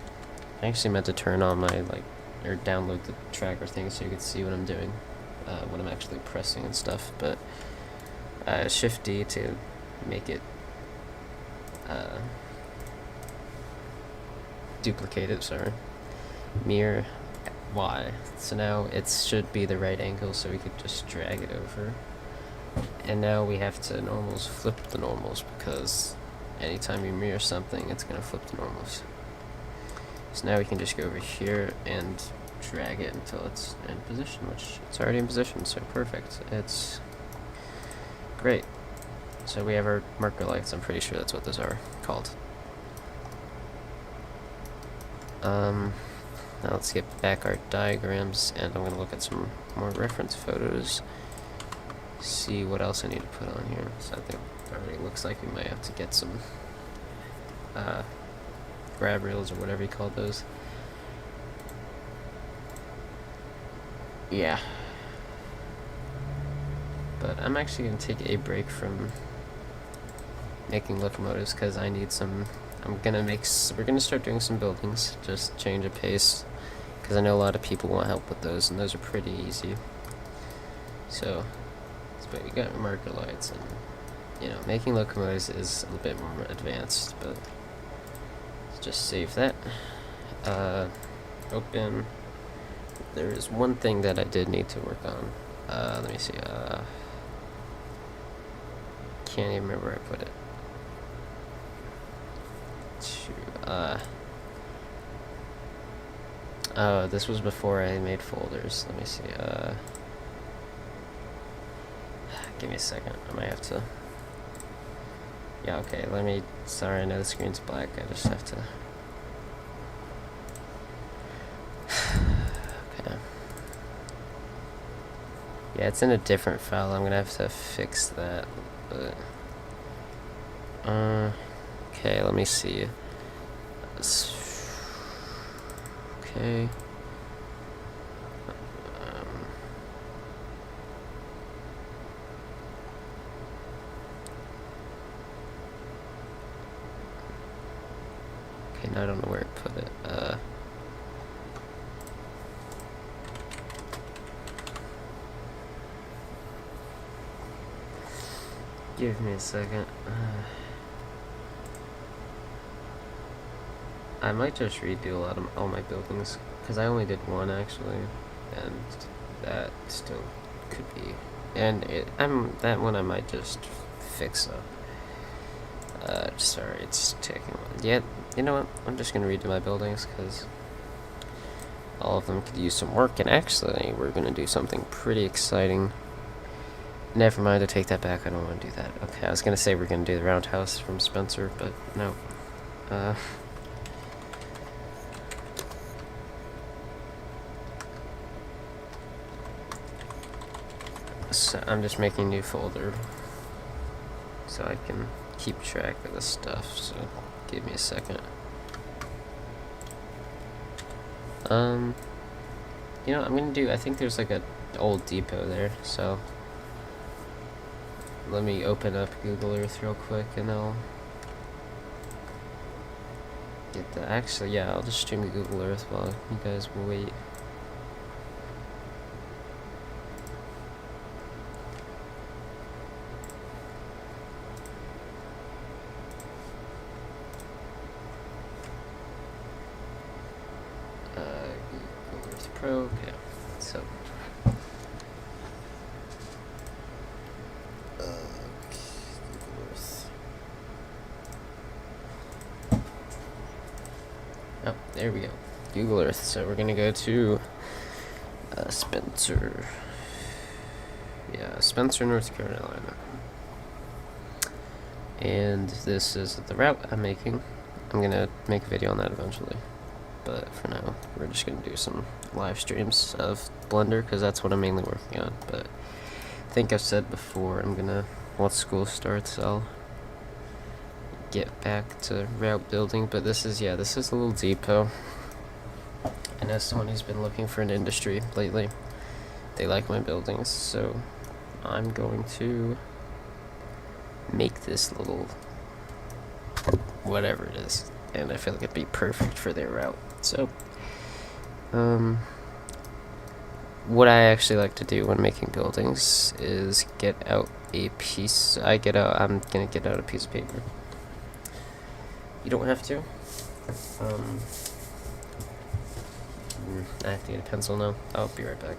I actually meant to turn on my, or download the tracker thing so you could see what I'm doing when I'm actually pressing and stuff, but Shift D to make it duplicate it, sorry. Mirror Y. So now it should be the right angle, so we could just drag it over. And now we have to flip the normals, because anytime you mirror something, it's going to flip the normals. So now we can just go over here and drag it until it's in position, which it's already in position, so perfect. It's great. So we have our marker lights. I'm pretty sure that's what those are called. Now let's get back our diagrams, and I'm going to look at some more reference photos, see what else I need to put on here. So I think it already looks like we might have to get some grab rails or whatever you call those. Yeah. But I'm actually going to take a break from making locomotives because I need some. We're gonna start doing some buildings, just change of pace, because I know a lot of people want help with those, and those are pretty easy. So, but we got marker lights, and you know, making locomotives is a little bit more advanced. But let's just save that. Open. There is one thing that I did need to work on. Let me see. Can't even remember where I put it. Oh, this was before I made folders. Let me see. Give me a second. I might have to. Yeah, okay. Sorry, I know the screen's black. I just have to. Okay. Yeah, it's in a different file. I'm gonna have to fix that. But. Okay, let me see. Okay. Okay, now I don't know where I put it. Give me a second. I might just redo all my buildings, because I only did one actually, and that still could be. And that one I might just fix up. Sorry, it's taking. Yeah, you know what? I'm just gonna redo my buildings because all of them could use some work. And actually, we're gonna do something pretty exciting. Never mind, I take that back. I don't want to do that. Okay, I was gonna say we're gonna do the roundhouse from Spencer, but no. So I'm just making a new folder so I can keep track of the stuff. So give me a second. You know, I'm gonna do. I think there's like a old depot there, so let me open up Google Earth real quick, and I'll get the. Actually, yeah, I'll just stream Google Earth while you guys will wait. Google Earth Pro. Okay, so. Oh, there we go. Google Earth. So we're gonna go to Spencer. Yeah, Spencer, North Carolina. And this is the route I'm making. I'm gonna make a video on that eventually. But for now, we're just gonna do some live streams of Blender because that's what I'm mainly working on. But I think I've said before, once school starts, I'll get back to route building. But this is a little depot. And as someone who's been looking for an industry lately, they like my buildings, so I'm going to make this little whatever it is, and I feel like it'd be perfect for their route. So, what I actually like to do when making buildings is get out a piece. I'm gonna get out a piece of paper. You don't have to. I have to get a pencil now. I'll be right back.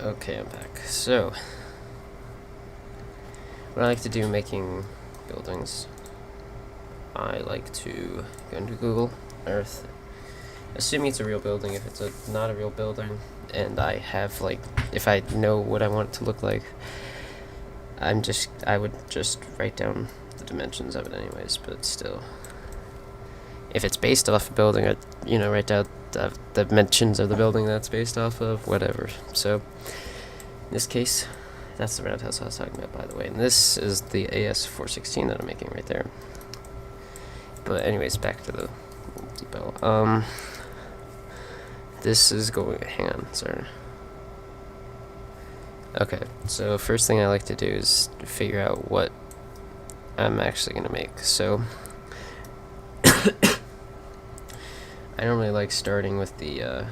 Okay, I'm back. So, what I like to do making buildings, I like to go into Google Earth, assuming it's a real building. If it's not a real building, and I have like, if I know what I want it to look like, I would just write down the dimensions of it anyways. But still, if it's based off a building, I write down the dimensions of the building that's based off of, whatever. So in this case, that's the roundhouse I was talking about, by the way. And this is the AS416 that I'm making right there. But anyways, back to the depot. This is going, hang on, sorry. Okay, so first thing I like to do is figure out what I'm actually going to make. So I normally like starting with the, I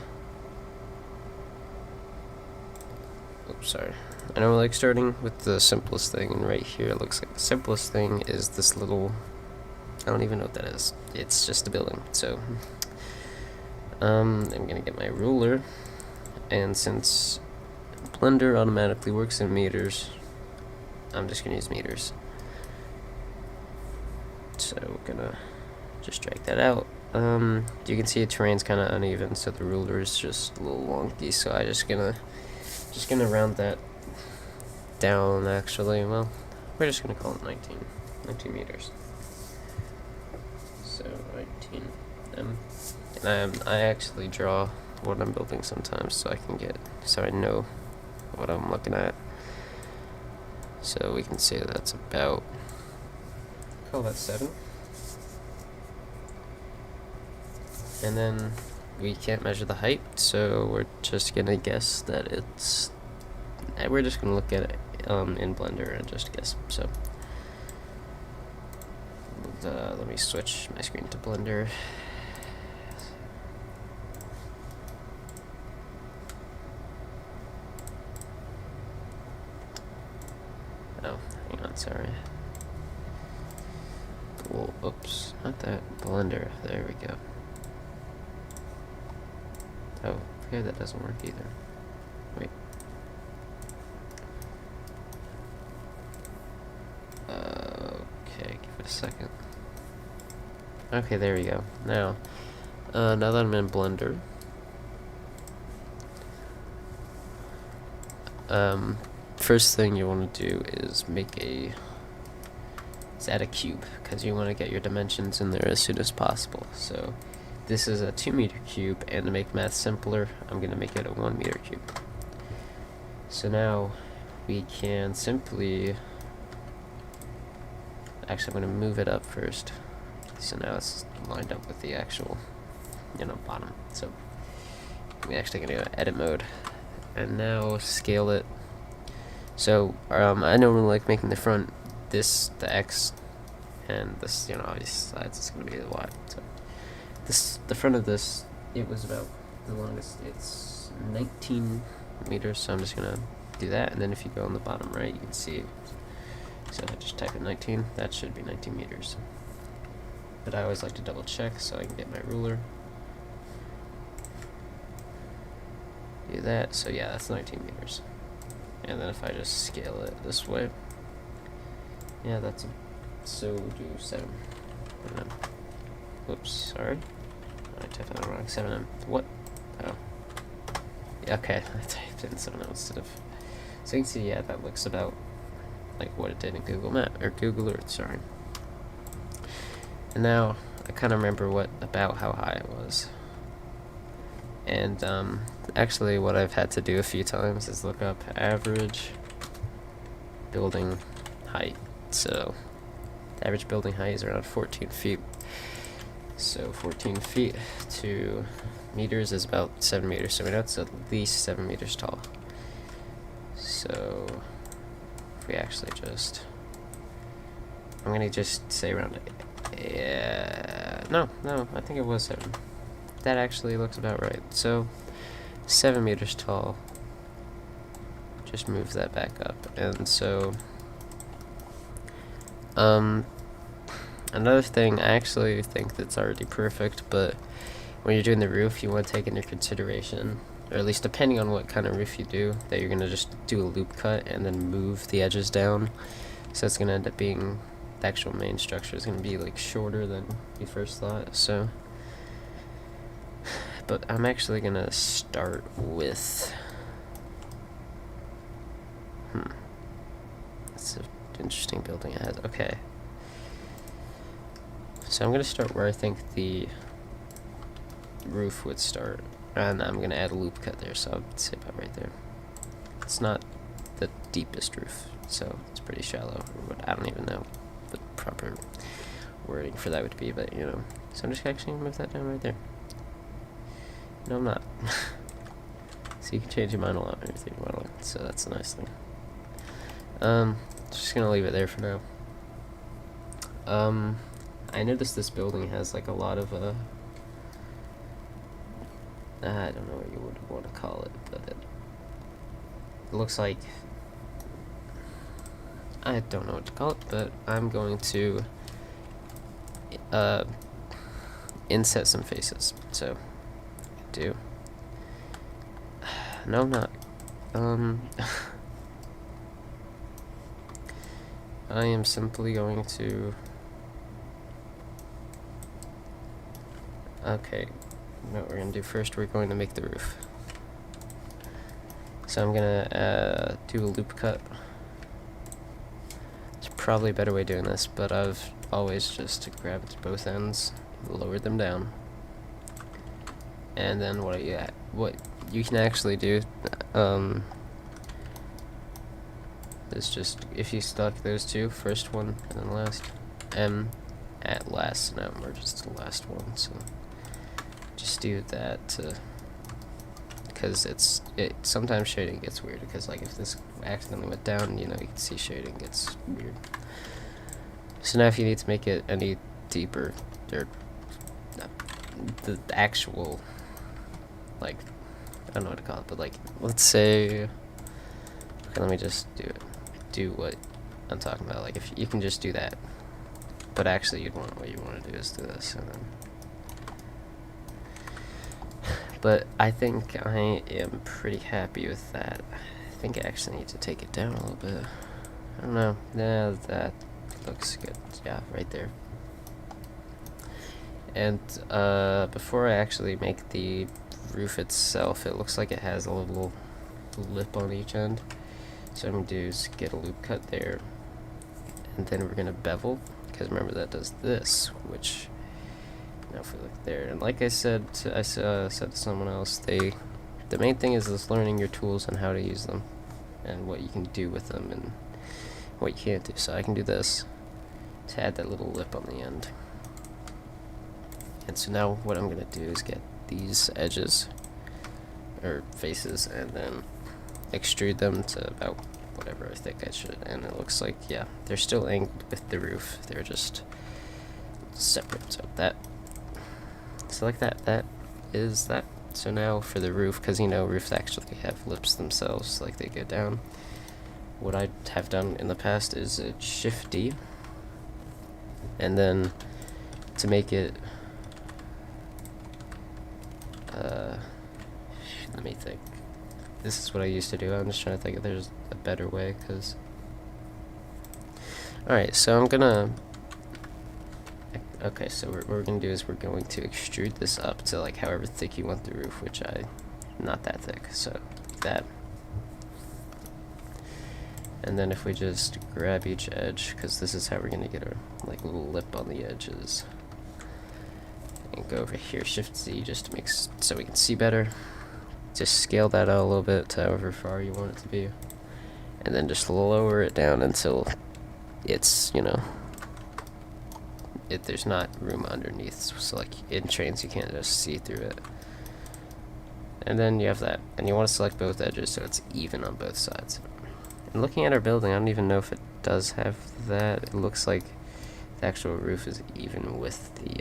normally like starting with the simplest thing, and right here it looks like the simplest thing is this little, I don't even know what that is. It's just a building. So I'm gonna get my ruler, and since Blender automatically works in meters, I'm just gonna use meters. So we're gonna just drag that out. You can see the terrain's kind of uneven, so the ruler is just a little wonky. So I just gonna round that down. Actually, well, we're just gonna call it 19 meters. So 19. And I actually draw what I'm building sometimes, so I know what I'm looking at. So we can say that's about, call that 7. And then we can't measure the height, so we're just gonna guess that we're just gonna look at it in Blender and just guess. So let me switch my screen to Blender. Oh, hang on, sorry. Well, oops, not that. Blender, there we go. Oh, here that doesn't work either. Wait. Okay, give it a second. Okay, there we go. Now that I'm in Blender, first thing you want to do is add a cube, because you want to get your dimensions in there as soon as possible. So this is a 2 meter cube, and to make math simpler, I'm going to make it a 1 meter cube. So now we can simply, actually I'm going to move it up first. So now it's lined up with the actual, bottom. So we're actually going to go edit mode, and now scale it. So I normally like making the front the X, and this, obviously sides is going to be the Y. So the front of this, it was about the longest. It's 19 meters, so I'm just going to do that. And then if you go on the bottom right, you can see, so I just type in 19, that should be 19 meters. But I always like to double check, so I can get my ruler. Do that, so yeah, that's 19 meters. And then if I just scale it this way, yeah, so do 7. Whoops, sorry. I typed that wrong. 7M. What? Oh. Yeah, okay, I typed in 7M instead of. So you can see, yeah, that looks about like what it did in Google Map or Google Earth. Sorry. And now I kind of remember about how high it was. And actually, what I've had to do a few times is look up average building height. So the average building height is around 14 feet. So 14 feet to meters is about 7 meters. So we know it's at least 7 meters tall. So if we actually I'm gonna just say around no, I think it was 7. That actually looks about right. So 7 meters tall. Just move that back up. And so another thing, I actually think that's already perfect, but when you're doing the roof, you want to take into consideration or at least depending on what kind of roof you do, that you're gonna just do a loop cut and then move the edges down. So it's gonna end up being, the actual main structure is gonna be like shorter than you first thought. So, but I'm actually gonna start with, it's an interesting building it has. Okay. So I'm gonna start where I think the roof would start, and I'm gonna add a loop cut there, so I'd say about right there. It's not the deepest roof, so it's pretty shallow, or what, I don't even know the proper wording for that would be, but you know. So I'm just actually gonna move that down right there. No, I'm not. So you can change your mind a lot when you're thinking about it, so that's a nice thing. Just gonna leave it there for now. I noticed this building has like a lot of I don't know what you would want to call it, but it looks like, I don't know what to call it, but I'm going to inset some faces. So do, no, I'm not. I am simply going to, okay, what we're going to do first, we're going to make the roof. So I'm going to do a loop cut. There's probably a better way of doing this, but I've always just grabbed both ends, lowered them down, and then what you can actually do is just, if you stuck those two, first one and then last, M at last, now we're just the last one, so just do that because sometimes shading gets weird, because like if this accidentally went down, you know, you can see shading gets weird. So now if you need to make it any deeper, or the actual, like, I don't know what to call it, but like, let's say, okay, let me just do what I'm talking about. Like, if you can just do that, but actually what you want to do is do this, and then, but I think I am pretty happy with that. I think I actually need to take it down a little bit. I don't know. Yeah, that looks good. Yeah, right there. And before I actually make the roof itself, it looks like it has a little lip on each end. So what I'm going to do is get a loop cut there, and then we're going to bevel, because remember that does this, which, now if we look there, and like I said, said to someone else, the main thing is just learning your tools and how to use them, and what you can do with them, and what you can't do. So I can do this to add that little lip on the end. And so now what I'm going to do is get these edges, or faces, and then extrude them to about whatever I think I should, and it looks like, yeah, they're still angled with the roof, they're just separate. So like that is that. So now for the roof, because you know roofs actually have lips themselves, like they go down, what I have done in the past is Shift D, and then to make it let me think. This is what I used to do. I'm just trying to think if there's a better way, because... Alright, so I'm gonna... Okay, so what we're gonna do is we're going to extrude this up to like however thick you want the roof, which not that thick, so that. And then if we just grab each edge, because this is how we're gonna get our like little lip on the edges, and go over here, Shift Z, just to make so we can see better. Just scale that out a little bit to however far you want it to be, and then just lower it down until it's, you know, there's not room underneath, so like in trains you can't just see through it. And then you have that, and you want to select both edges so it's even on both sides. And looking at our building, I don't even know if it does have that. It looks like the actual roof is even with the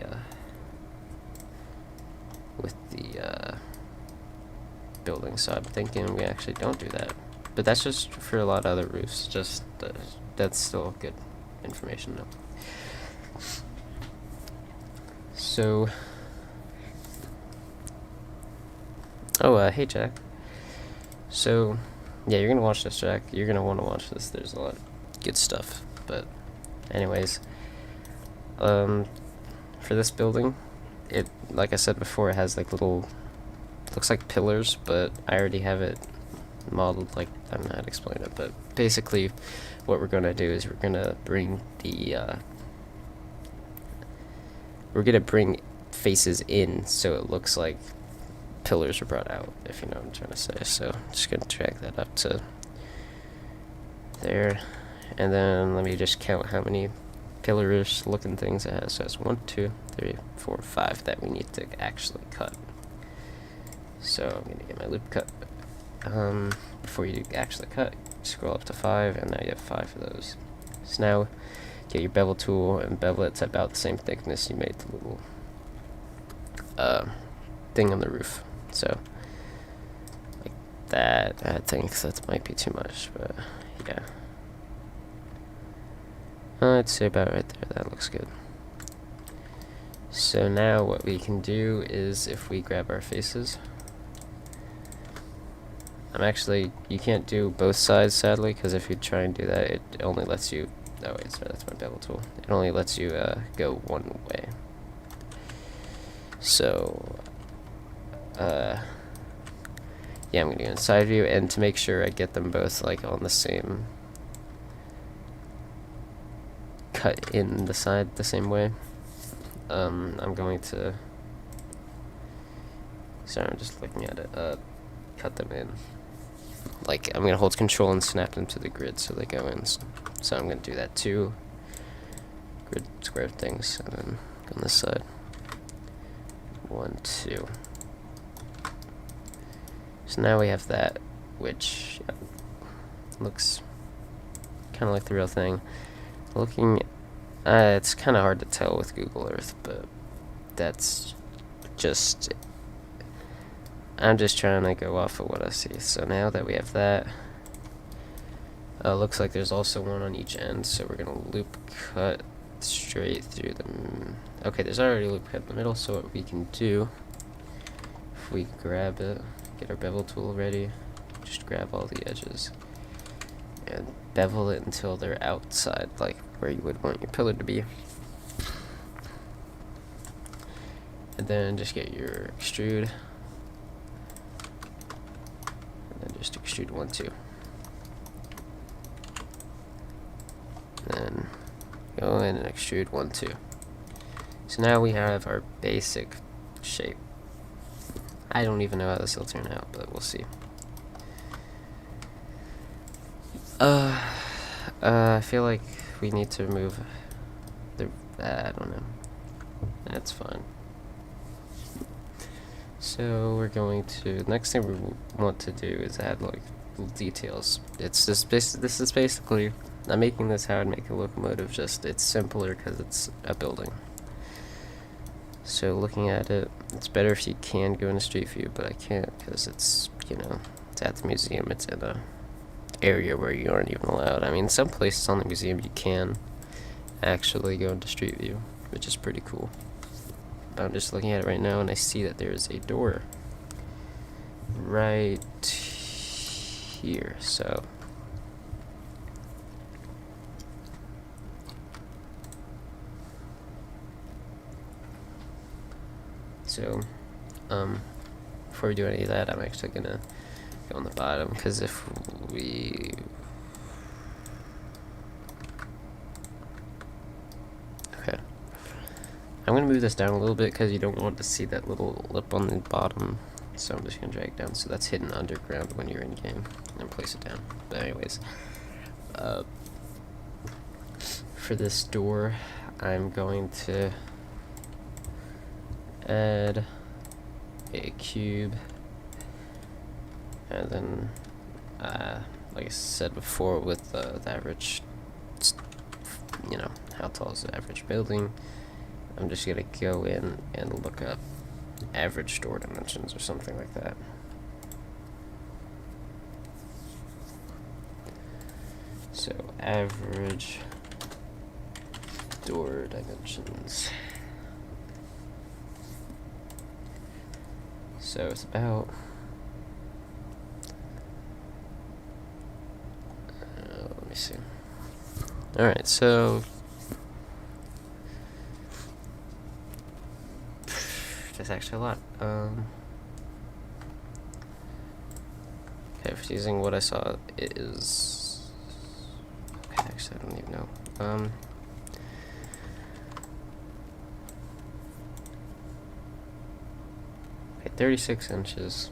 building, so I'm thinking we actually don't do that. But that's just for a lot of other roofs, just that's still good information though. So Oh, hey Jack. So, yeah, you're gonna watch this, Jack. You're gonna want to watch this. There's a lot of good stuff. But, anyways, for this building, it, like I said before, it has like little, looks like pillars, but I already have it modeled. Like, I don't know how to explain it, but basically, what we're gonna do is we're gonna bring faces in so it looks like pillars are brought out, if you know what I'm trying to say. So I'm just gonna drag that up to there, and then let me just count how many pillars looking things it has. So it's 1, 2, 3, 4, 5 that we need to actually cut. So I'm gonna get my loop cut. Before you actually cut, scroll up to 5, and now you have 5 of those. So now get your bevel tool and bevel it to about the same thickness you made the little thing on the roof. So like that. I think that might be too much, but yeah. I'd say about right there. That looks good. So now what we can do is, if we grab our faces, you can't do both sides, sadly, because if you try and do that, it only lets you, oh wait, sorry, that's my bevel tool. It only lets you go one way. So, yeah, I'm gonna go in side view, and to make sure I get them both like on the same, cut in the side the same way, I'm going to, sorry, I'm just looking at it, cut them in. Like, I'm gonna hold control and snap them to the grid so they go in. So I'm gonna do that too. Grid square things, and then go on this side. 1, 2. So now we have that, which looks kind of like the real thing. Looking, it's kind of hard to tell with Google Earth, but that's just, I'm just trying to go off of what I see. So now that we have that, looks like there's also one on each end, so we're gonna loop cut straight through them. Okay, there's already a loop cut in the middle, so what we can do, if we grab it, get our bevel tool ready, just grab all the edges and bevel it until they're outside, like where you would want your pillar to be. And then just get your extrude, and then just extrude 1, 2. Then go in and extrude 1, 2. So now we have our basic shape. I don't even know how this will turn out, but we'll see. I feel like we need to remove the, I don't know. That's fine. So we're going to, next thing we want to do is add like little details. It's just this is basically, I'm making this how I'd make a locomotive, just it's simpler because it's a building. So looking at it, it's better if you can go into Street View, but I can't because it's, you know, it's at the museum, it's in a area where you aren't even allowed. I mean, some places on the museum you can actually go into Street View, which is pretty cool. But I'm just looking at it right now and I see that there is a door right here, so before we do any of that, I'm actually gonna go on the bottom, because if we, okay, I'm gonna move this down a little bit because you don't want to see that little lip on the bottom, so I'm just gonna drag it down so that's hidden underground when you're in game, and place it down. But anyways, for this door, I'm going to add a cube, and then like I said before, with the average, you know, how tall is the average building, I'm just gonna go in and look up average door dimensions or something like that. So average door dimensions. So it's about Alright, so that's actually a lot. Okay, if using what I saw, it is. Okay, actually, I don't even know. Okay, 36 inches.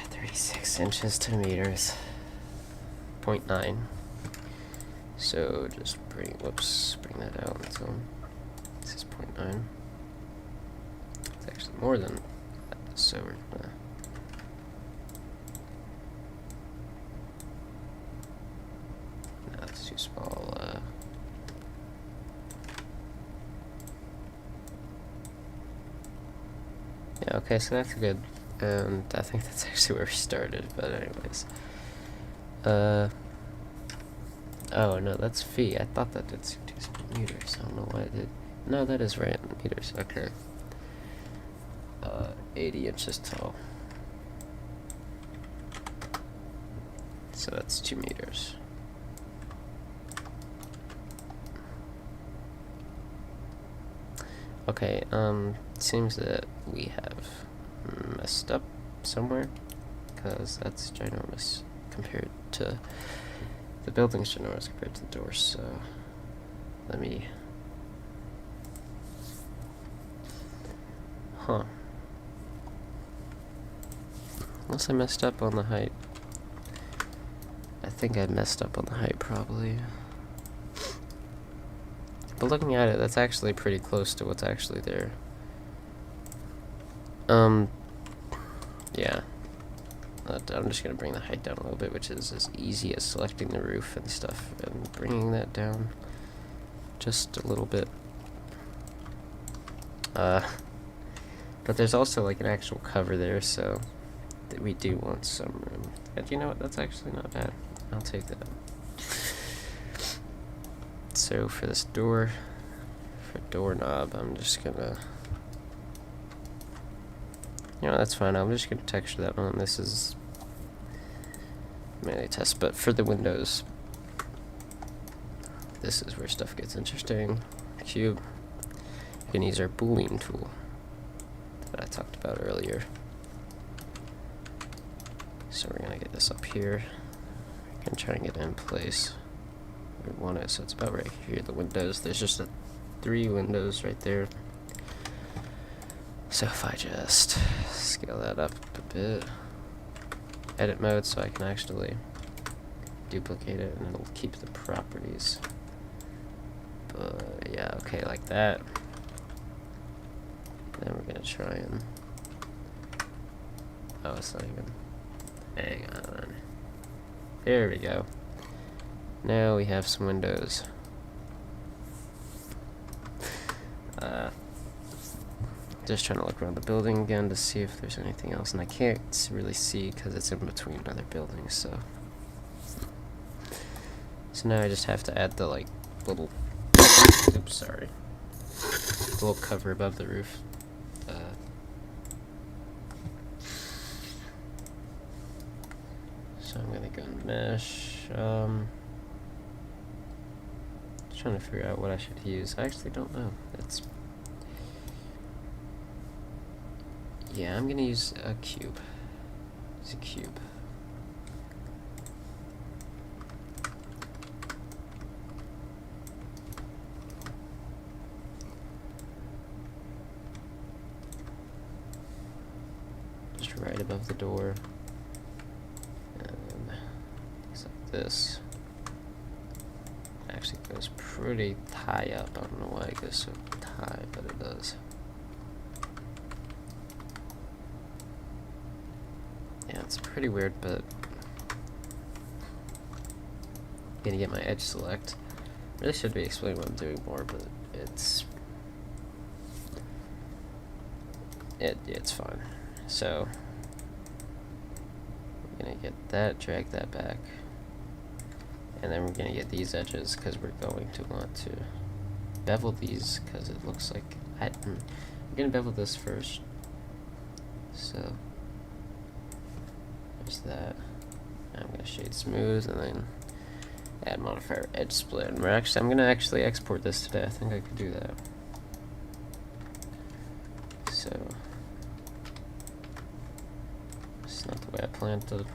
36 inches to meters. 0.9. So just bring that out until this is 0.9. It's actually more than that, so we're gonna no, that's too small. Yeah, okay, so that's good. And I think that's actually where we started, but anyways. Oh no, that's feet. I thought that did 2 meters. I don't know why it did. No, that is right in meters. Okay. 80 inches tall. So that's 2 meters. Okay, seems that we have messed up somewhere, because that's ginormous compared to the building's ginormous compared to the doors, so let me unless I messed up on the height. I think I messed up on the height probably. But looking at it, that's actually pretty close to what's actually there. Yeah. I'm just gonna bring the height down a little bit, which is as easy as selecting the roof and stuff, and bringing that down just a little bit. But there's also like an actual cover there, so we do want some room. And you know what? That's actually not bad. I'll take that. So for this door, for doorknob, I'm just gonna, you know, that's fine. I'm just gonna texture that one. This is mainly test, but for the windows, this is where stuff gets interesting. Cube. You can use our Boolean tool that I talked about earlier. So we're gonna get this up here. We're gonna try and get it in place. We want it, so it's about right here. The windows, there's just 3 windows right there. So if I just scale that up a bit, edit mode, so I can actually duplicate it and it'll keep the properties. But yeah, okay, like that. Then we're gonna try and, oh, it's not even, hang on. There we go. Now we have some windows. Just trying to look around the building again to see if there's anything else, and I can't really see because it's in between other buildings, so now I just have to add the like little oops, sorry, little cover above the roof. So I'm gonna go mesh. Trying to figure out what I should use. I actually don't know. Yeah, I'm gonna use a cube. Use a cube. Just right above the door. And things like this. It actually goes pretty high up. I don't know why it goes so high, but it does. Yeah, it's pretty weird, but I'm gonna get my edge select. Really should be explaining what I'm doing more, but it's fine. So we're gonna get that, drag that back, and then we're gonna get these edges because we're going to want to bevel these because it looks like I'm gonna bevel this first. So there's that. I'm gonna shade smooth and then Add modifier edge split. And I'm gonna actually export this today. I think I could do that. So it's not the way I planned to.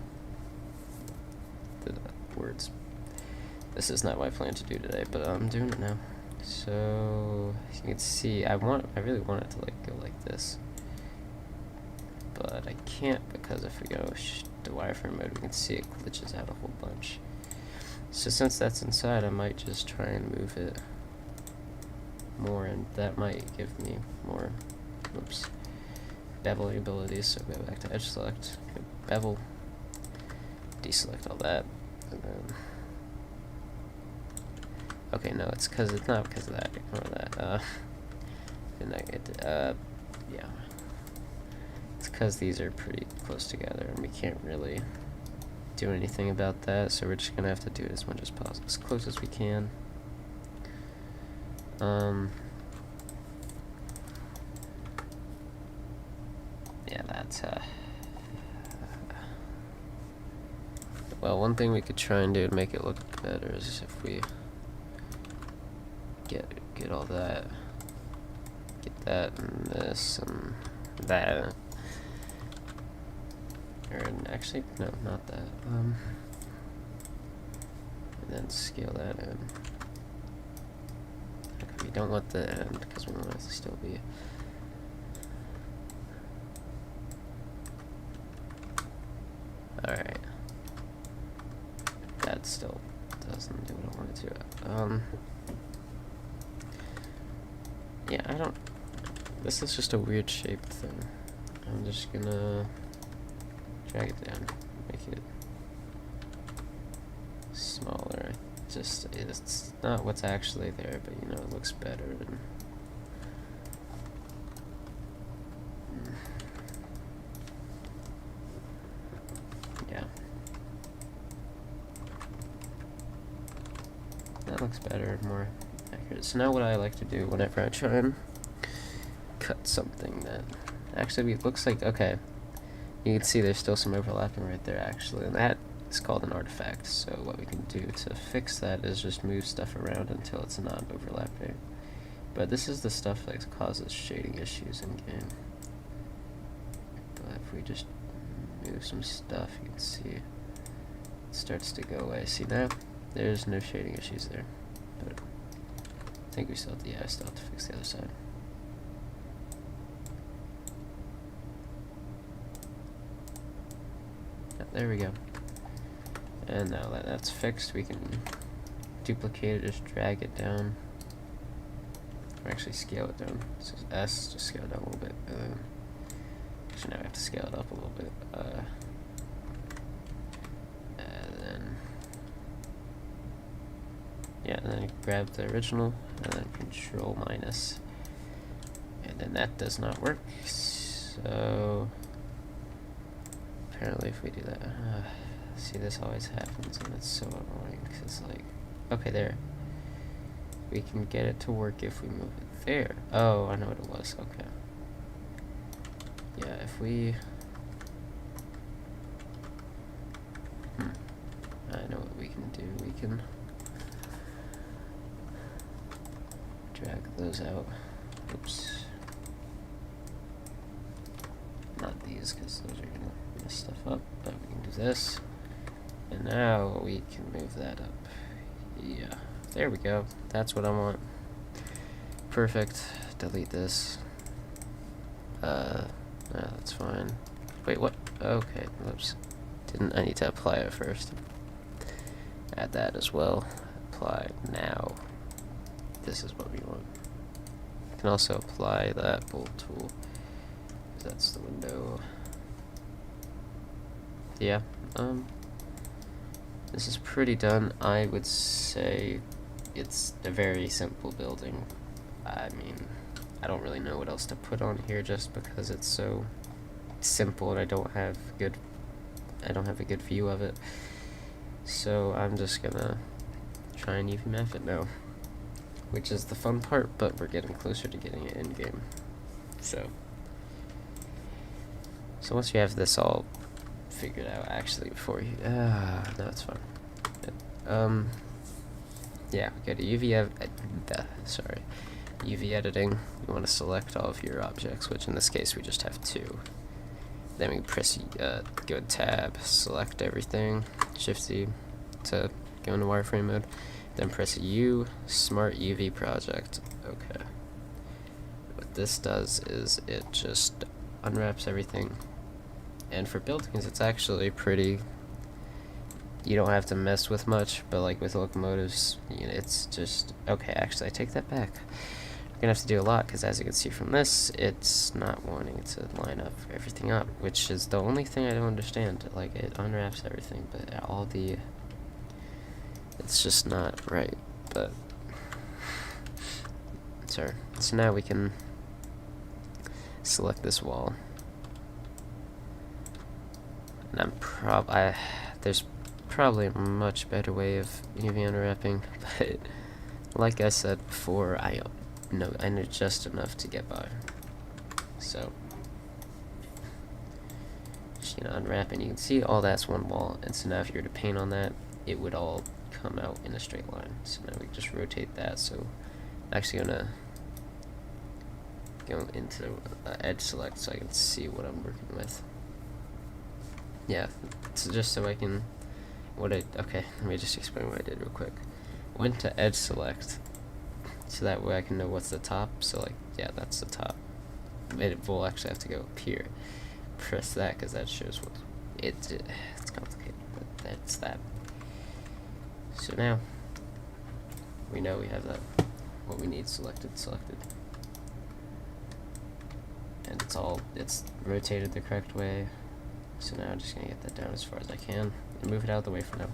The words. This is not what I plan to do today, but I'm doing it now. So you can see, I really want it to like go like this, but I can't because if we go to wireframe mode, we can see it glitches out a whole bunch. So since that's inside, I might just try and move it more, and that might give me more, beveling abilities. So go back to edge select, go bevel, deselect all that, and then. Okay, no, it's not because of that. Ignore that. Yeah. It's because these are pretty close together, and we can't really do anything about that. So we're just gonna have to do it as much as possible, as close as we can. Yeah, that's well, one thing we could try and do to make it look better is if we get all that, get that and this and that, or actually no, not that. And then scale that in. We don't want the end because we want it to still be. All right. That still doesn't do what I want it to. Yeah, I don't. This is just a weird shaped thing. I'm just gonna drag it down, make it smaller. It's not what's actually there, but you know, it looks better. And yeah, that looks better, more accurate. So now what I like to do whenever I try and cut something that actually looks like, okay, you can see there's still some overlapping right there actually, and that is called an artifact. So what we can do to fix that is just move stuff around until it's not overlapping. But this is the stuff that causes shading issues in game. But if we just move some stuff, you can see it starts to go away. See now? There's no shading issues there. But I think we still have to, I still have to fix the other side. There we go. And now that that's fixed, we can duplicate it, just drag it down. Or actually scale it down. So S, just scale it down a little bit. Actually, now I have to scale it up a little bit. And then, yeah, and then grab the original, and then Control minus. And then that does not work. So apparently if we do that, see, this always happens and it's so annoying because it's like, okay, there, we can get it to work if we move it there. Oh, I know what it was. Okay, yeah, if we I know what we can do. We can drag those out. Oops, not these because those are gonna mess stuff up, but we can do this, and now we can move that up. Yeah, there we go. That's what I want. Perfect. Delete this. That's fine. Wait, what? Okay, whoops. I need to apply it first. Add that as well. Apply now. This is what we want. You can also apply that bolt tool, because that's the window. Yeah, this is pretty done. I would say it's a very simple building. I mean, I don't really know what else to put on here just because it's so simple and I don't have a good view of it. So I'm just gonna try and UV-map it now, which is the fun part, but we're getting closer to getting it in game. So once you have this all figured out, actually, before you, no, it's fine. yeah, we go to UV editing. You want to select all of your objects, which in this case we just have 2. Then we press go to tab, select everything, Shift Z to go into wireframe mode. Then press U, Smart UV Project. Okay. What this does is it just unwraps everything. And for buildings, it's actually pretty. You don't have to mess with much, but like with locomotives, you know, it's just okay. Actually, I take that back. I'm gonna have to do a lot because, as you can see from this, it's not wanting to line up everything up, which is the only thing I don't understand. Like, it unwraps everything, but all the it's just not right. But sorry. So now we can select this wall, and there's probably a much better way of UV unwrapping, but like I said before, I know just enough to get by. So just, unwrapping, you can see all that's one wall, and so now if you were to paint on that, it would all come out in a straight line. So now we just rotate that. So I'm actually gonna go into edge select so I can see what I'm working with. Yeah, so just so I can okay, let me just explain what I did real quick. Went to edge select, so that way I can know what's the top. So like, yeah, that's the top. It will actually have to go up here. Press that because that shows what it's complicated, but that's that. So now we know we have that what we need selected, and it's rotated the correct way. So now I'm just gonna get that down as far as I can and move it out of the way for now.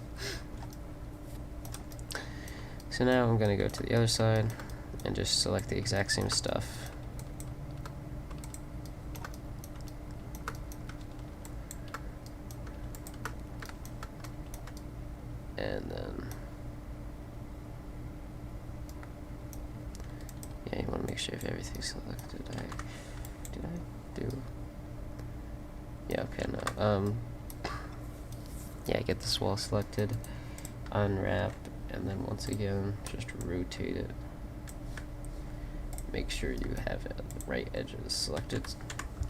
So now I'm gonna go to the other side and just select the exact same stuff. And then, yeah, you want to make sure if everything's selected. Did I do? Yeah, okay, no. Yeah, get this wall selected, unwrap, and then once again, just rotate it. Make sure you have the right edges selected.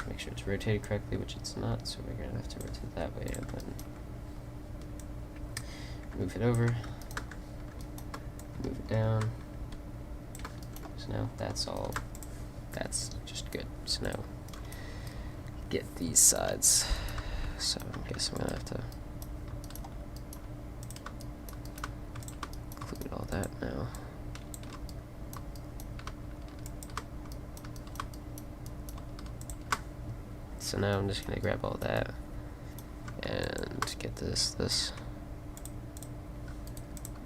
Make sure it's rotated correctly, which it's not, so we're gonna have to rotate that way, and then move it over, move it down. So now that's just good. So now get these sides. So I guess I'm gonna have to include all that now. So now I'm just gonna grab all that and get this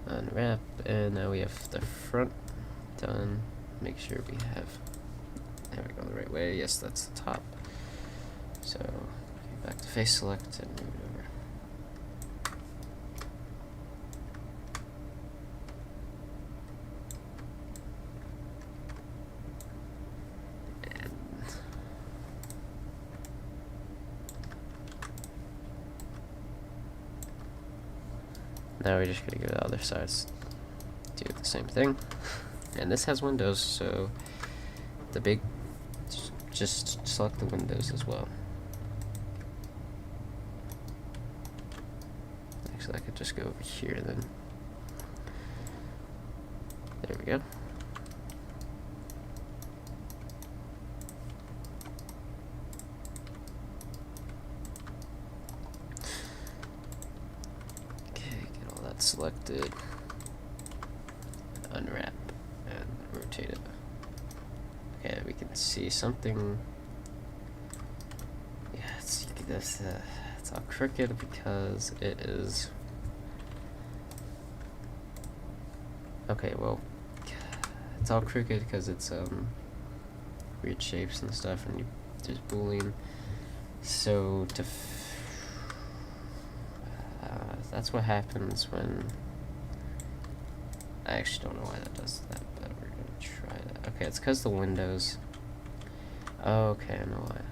unwrap, and now we have the front done. Make sure we have, there we go, the right way. Yes, that's the top. So back to face select and move it over. And now we're just gonna go to the other sides, do the same thing. And this has windows, so just select the windows as well. Actually, I could just go over here then. There we go. Okay, get all that selected. Unwrap and rotate it. Okay, we can see something. Yeah, it's all crooked because it is. Okay, well, it's all crooked because it's weird shapes and stuff, and there's Boolean. So that's what happens when. I actually don't know why that does that, but we're gonna try that. Okay, it's because the windows. Oh, okay, I know why.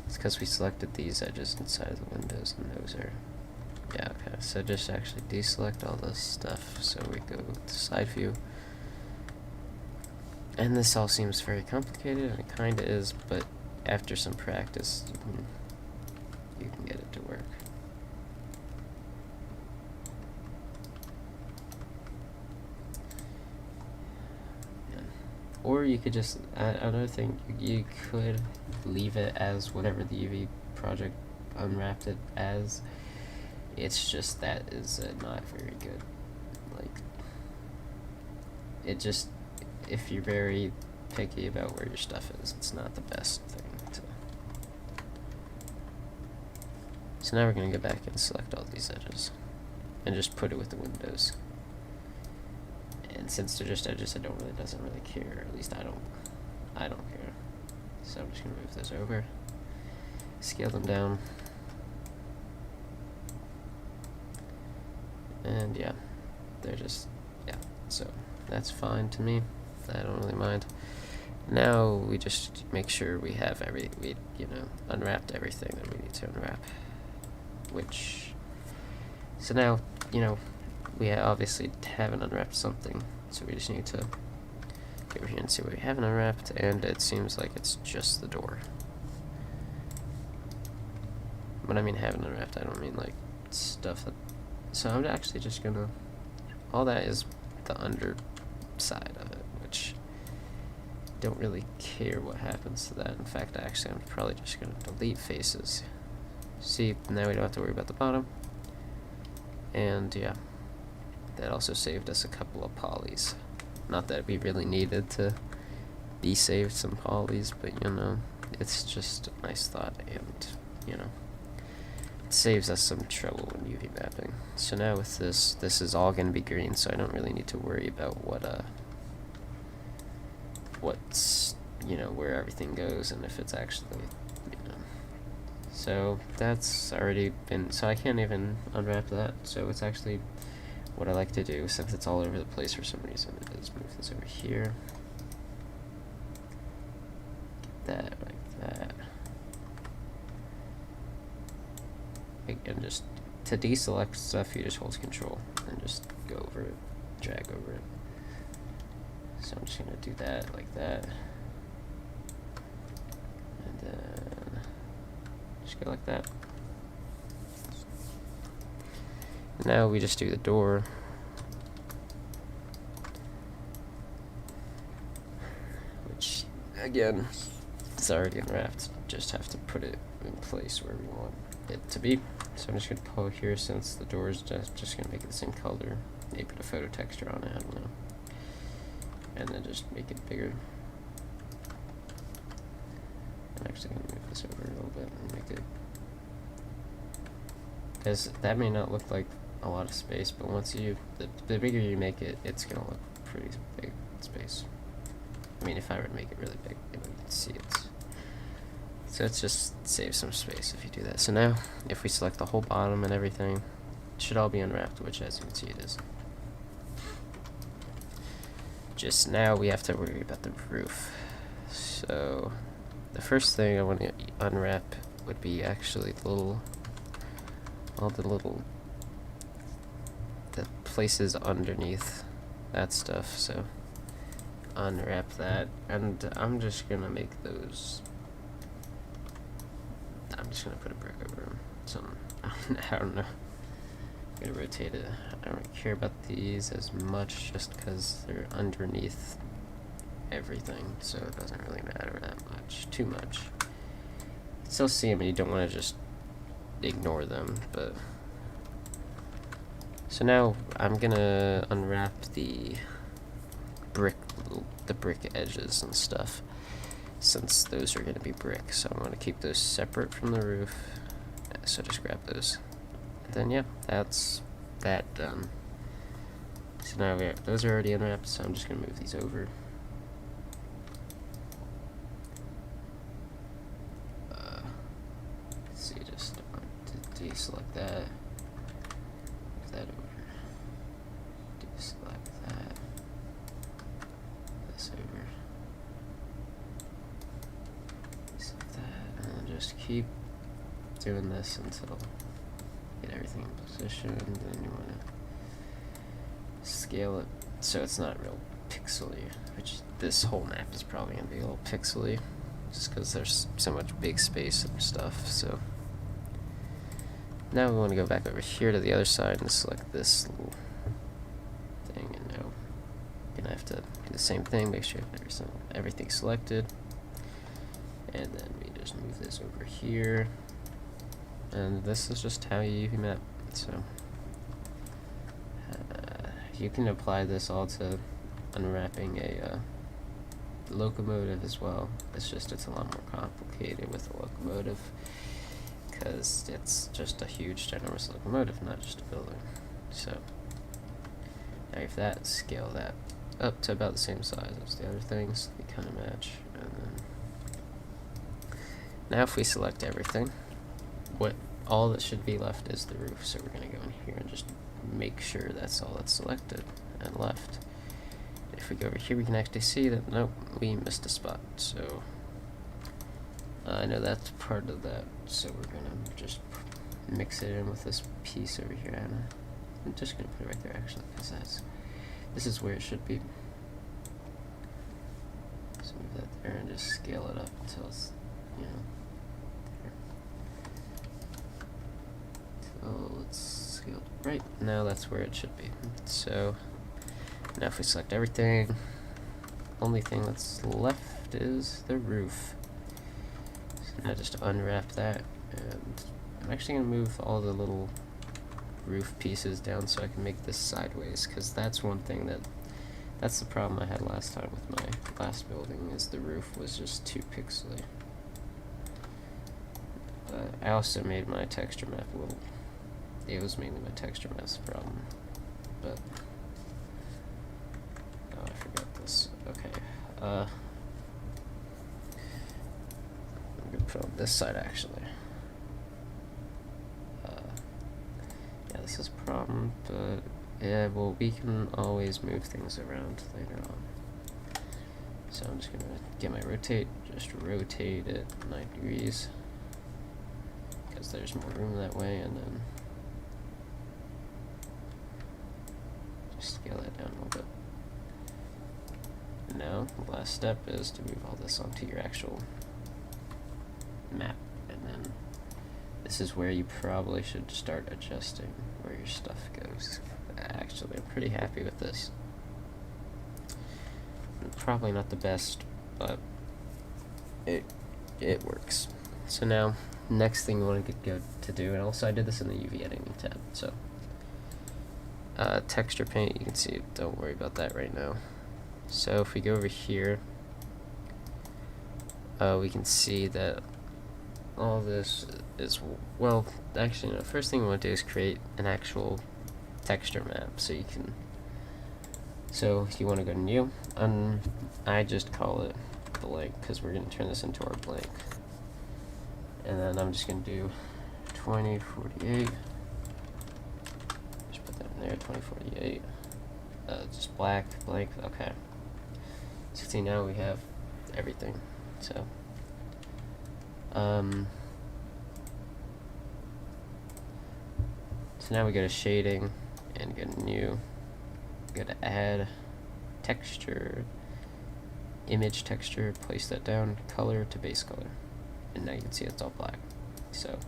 It's because we selected these edges inside of the windows, and those are Yeah, okay, so just actually deselect all this stuff, so we go to side view. And this all seems very complicated, and it kinda is, but after some practice, you can get it to work. Yeah. Or you could just, another thing, you could leave it as whatever the UV project unwrapped it as. It's just that is not very good. Like, it just, if you're very picky about where your stuff is, it's not the best thing to. So now we're going to go back and select all these edges and just put it with the windows. And since they're just edges, doesn't really care. At least I don't care. So I'm just going to move those over, scale them down, and yeah, they're just, yeah, so that's fine to me. I don't really mind. Now we just make sure we have unwrapped everything that we need to unwrap. So now, we obviously haven't unwrapped something, so we just need to go over here and see what we haven't unwrapped, and it seems like it's just the door. When I mean haven't unwrapped, I don't mean like stuff that. So I'm actually just gonna. All that is the underside of it, which don't really care what happens to that. In fact, I'm probably just gonna delete faces. See, now we don't have to worry about the bottom. And yeah, that also saved us a couple of polys. Not that we really needed to be saved some polys, but it's just a nice thought, and it saves us some trouble when UV mapping. So now with this is all going to be green, so I don't really need to worry about what's where everything goes and if it's actually So that's already been, so I can't even unwrap that. So it's actually what I like to do, since it's all over the place for some reason, is move this over here, that like that. And just to deselect stuff, you just hold Control and just go over it, drag over it. So I'm just gonna do that like that, and then just go like that. Now we just do the door. Which, again, it's already unwrapped. Just have to put it in place where we want it to be. So I'm just going to pull here, since the door is just going to make it the same color. Maybe put a photo texture on it, I don't know. And then just make it bigger. I'm actually going to move this over a little bit and make it, because that may not look like a lot of space, but once the bigger you make it, it's going to look pretty big space. I mean, if I were to make it really big, you can see it. So it's just saves some space if you do that. So now, if we select the whole bottom and everything, it should all be unwrapped, which, as you can see, it is. Just now, we have to worry about the roof. So the first thing I want to unwrap would be actually all the places underneath that stuff. So unwrap that, and I'm just gonna make those. I'm just gonna put a brick over them. I don't know. I'm gonna rotate it. I don't really care about these as much, just because they're underneath everything, so it doesn't really matter too much. You still see them, and you don't want to just ignore them. But so now I'm gonna unwrap the brick edges and stuff, since those are going to be brick. So I'm going to keep those separate from the roof. So just grab those. And then yeah, that's that done. So now those are already unwrapped, so I'm just going to move these over. Let's see, just deselect that. Move that over. Deselect that. This over. Just keep doing this until get everything in position, and then you want to scale it so it's not real pixely, which this whole map is probably going to be a little pixely just because there's so much big space and stuff. So now we want to go back over here to the other side and select this little thing, and now you're going to have to do the same thing, make sure you have everything selected, and then we just move this over here, and this is just how you map. So you can apply this all to unwrapping a locomotive as well. It's a lot more complicated with a locomotive because it's just a huge ginormous locomotive, not just a building. So now if that, scale that up to about the same size as the other things, they kind of match. And then now if we select everything, all that should be left is the roof. So we're going to go in here and just make sure that's all that's selected and left. If we go over here, we can actually see that, nope, we missed a spot. So I know that's part of that, so we're going to just mix it in with this piece over here. And I'm just going to put it right there, actually, because this is where it should be. So move that there and just scale it up until it's, you know, there. So let's scale it right. Now that's where it should be. So now if we select everything, only thing that's left is the roof. So now just unwrap that, and I'm actually going to move all the little roof pieces down so I can make this sideways, because that's one thing that's the problem I had last time with my last building, is the roof was just too pixely. I also made my texture map a little, it was mainly my texture map's problem, but oh, I forgot this. Okay, I'm gonna put on this side actually. Yeah, this is a problem, but yeah, well, we can always move things around later on. So I'm just gonna get my rotate, just rotate it 9 degrees, because there's more room that way, and then just scale that down a little bit. Now, the last step is to move all this onto your actual map, and then this is where you probably should start adjusting where your stuff goes. Actually, I'm pretty happy with this. Probably not the best, but it works. So now, next thing we want to go to do, and also I did this in the UV editing tab, so texture paint, you can see, don't worry about that right now. So if we go over here, we can see that all this is, well, actually no, first thing we want to do is create an actual texture map, so you can, so if you want to go to new, I just call it blank, because we're going to turn this into our blank, and then I'm just going to do 2048, just put that in there, 2048, just black, blank, okay. So see, now we have everything. So so now we go to shading and go to new, go to add texture, image texture, place that down, color to base color, and now you can see it's all black. So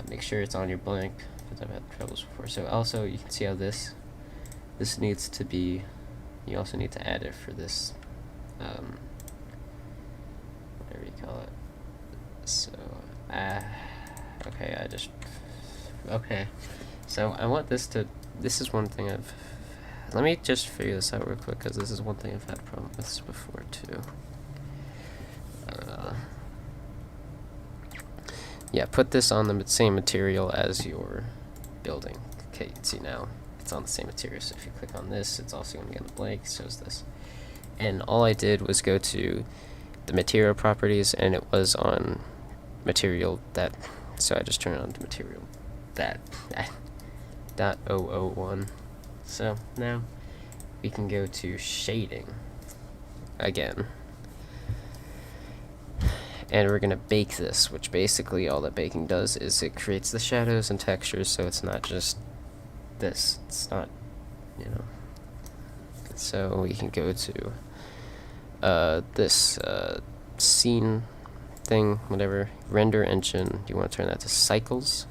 make sure it's on your blank, because I've had troubles before. So also you can see how this needs to be, you also need to add it for this, whatever you call it. So, okay, so I want this to, this is one thing let me just figure this out real quick, because this is one thing I've had a problem with before too. Yeah, put this on the same material as your building. Okay, you can see now it's on the same material, so if you click on this, it's also going to get on the blank, so is this. And all I did was go to the material properties, and it was on material that, so I just turned it on to material that .001. So now we can go to shading again, and we're gonna bake this, which basically all that baking does is it creates the shadows and textures, so it's not just this. It's not, you know. So we can go to this scene thing, whatever, render engine. You want to turn that to cycles.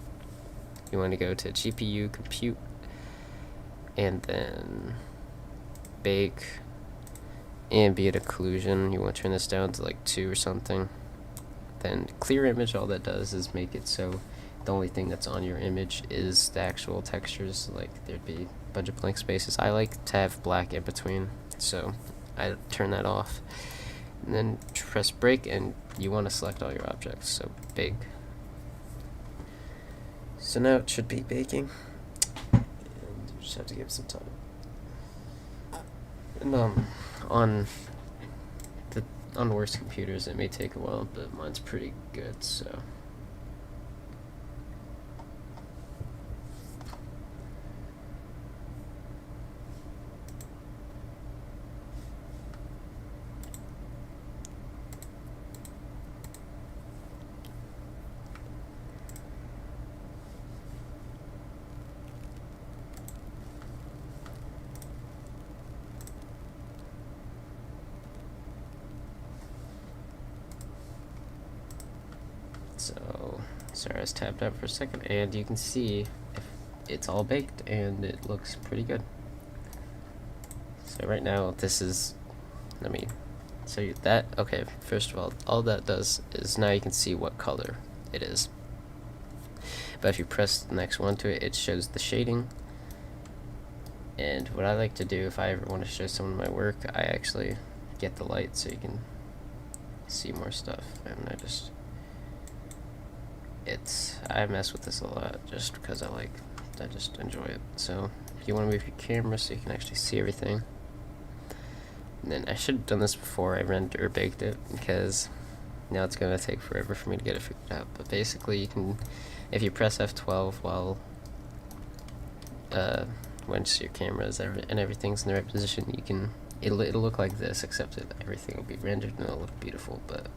You want to go to GPU compute, and then bake ambient occlusion. You want to turn this down to like 2 or something. Then clear image, all that does is make it so the only thing that's on your image is the actual textures, like there'd be a bunch of blank spaces. I like to have black in between, so I turn that off. And then press break, and you want to select all your objects, so big. So now it should be baking, and you just have to give it some time. And on worse computers it may take a while, but mine's pretty good, so. So, sorry, I was tapped out for a second, and you can see it's all baked, and it looks pretty good. So right now, this is, let me show you that. Okay, first of all that does is now you can see what color it is. But if you press the next one to it, it shows the shading. And what I like to do if I ever want to show someone my work, I actually get the light so you can see more stuff, and I mess with this a lot just because I just enjoy it. So you want to move your camera so you can actually see everything. And then I should have done this before I rendered or baked it, because now it's going to take forever for me to get it figured out. But basically you can, if you press F12 while once your camera is and everything's in the right position, you can, it'll look like this, except that everything will be rendered and it'll look beautiful, but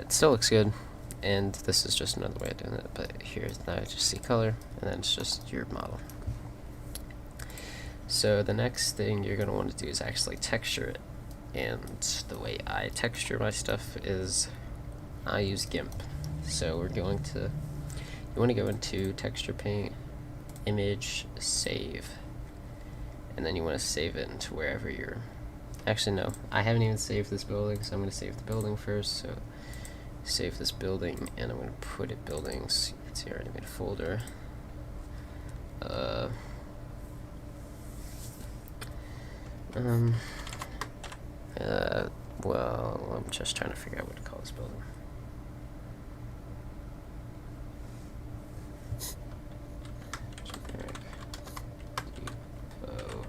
it still looks good. And this is just another way of doing it, but here's now I just see color, and then it's just your model. So the next thing you're going to want to do is actually texture it, and the way I texture my stuff is I use GIMP. So we're going to, you want to go into texture paint, image, save, and then you want to save it into wherever you're, actually no, I haven't even saved this building, so I'm going to save the building first. So save this building, and I'm going to put it buildings. You can see I already made a folder. Well, I'm just trying to figure out what to call this building. Depot.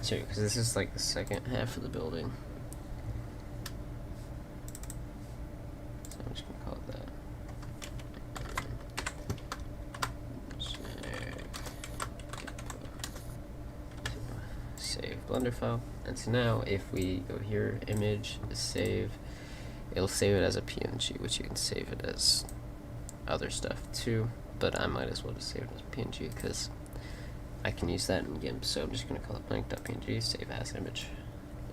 So, because this is like the second half of the building. I'm just gonna call it that. Save Blender file. And so now if we go here, image, save, it'll save it as a PNG, which you can save it as other stuff too, but I might as well just save it as PNG because I can use that in GIMP. So I'm just gonna call it blank.png, save as image,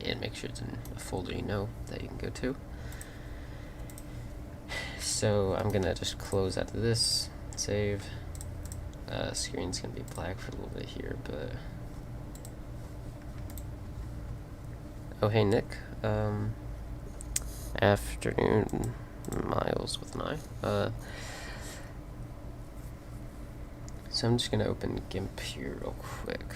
and make sure it's in a folder you know that you can go to. So I'm gonna just close out of this, save. Screen's gonna be black for a little bit here, but oh hey Nick, afternoon, Miles with an I. So I'm just gonna open GIMP here real quick.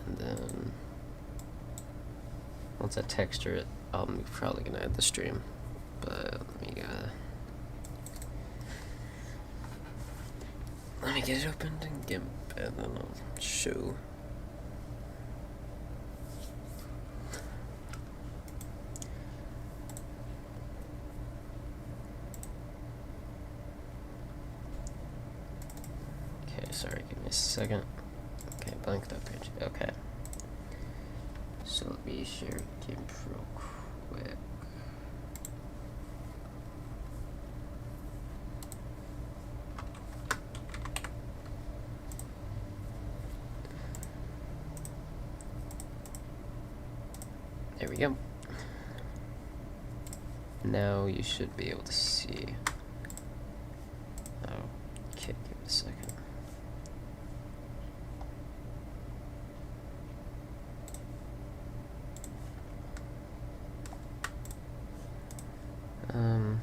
And then once I texture it, I'm probably gonna add the stream, but let me get it opened in GIMP, and then I'll show. Okay, sorry, give me a second. Okay, blank web page. Okay. So let me share GIMP real quick. There we go. Now you should be able to see. Oh, okay, give it a second. Hmm.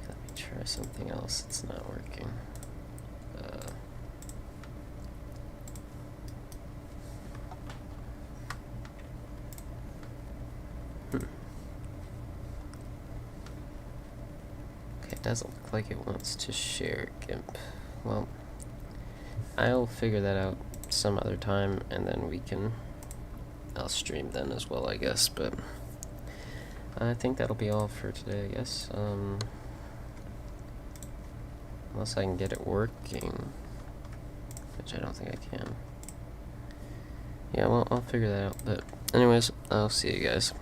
Let me try something else that's not working. Okay, it doesn't look like it wants to share GIMP. Well, I'll figure that out some other time, and then I'll stream then as well, I guess, but I think that'll be all for today, I guess. Unless I can get it working, which I don't think I can. Yeah, well, I'll figure that out, but anyways, I'll see you guys.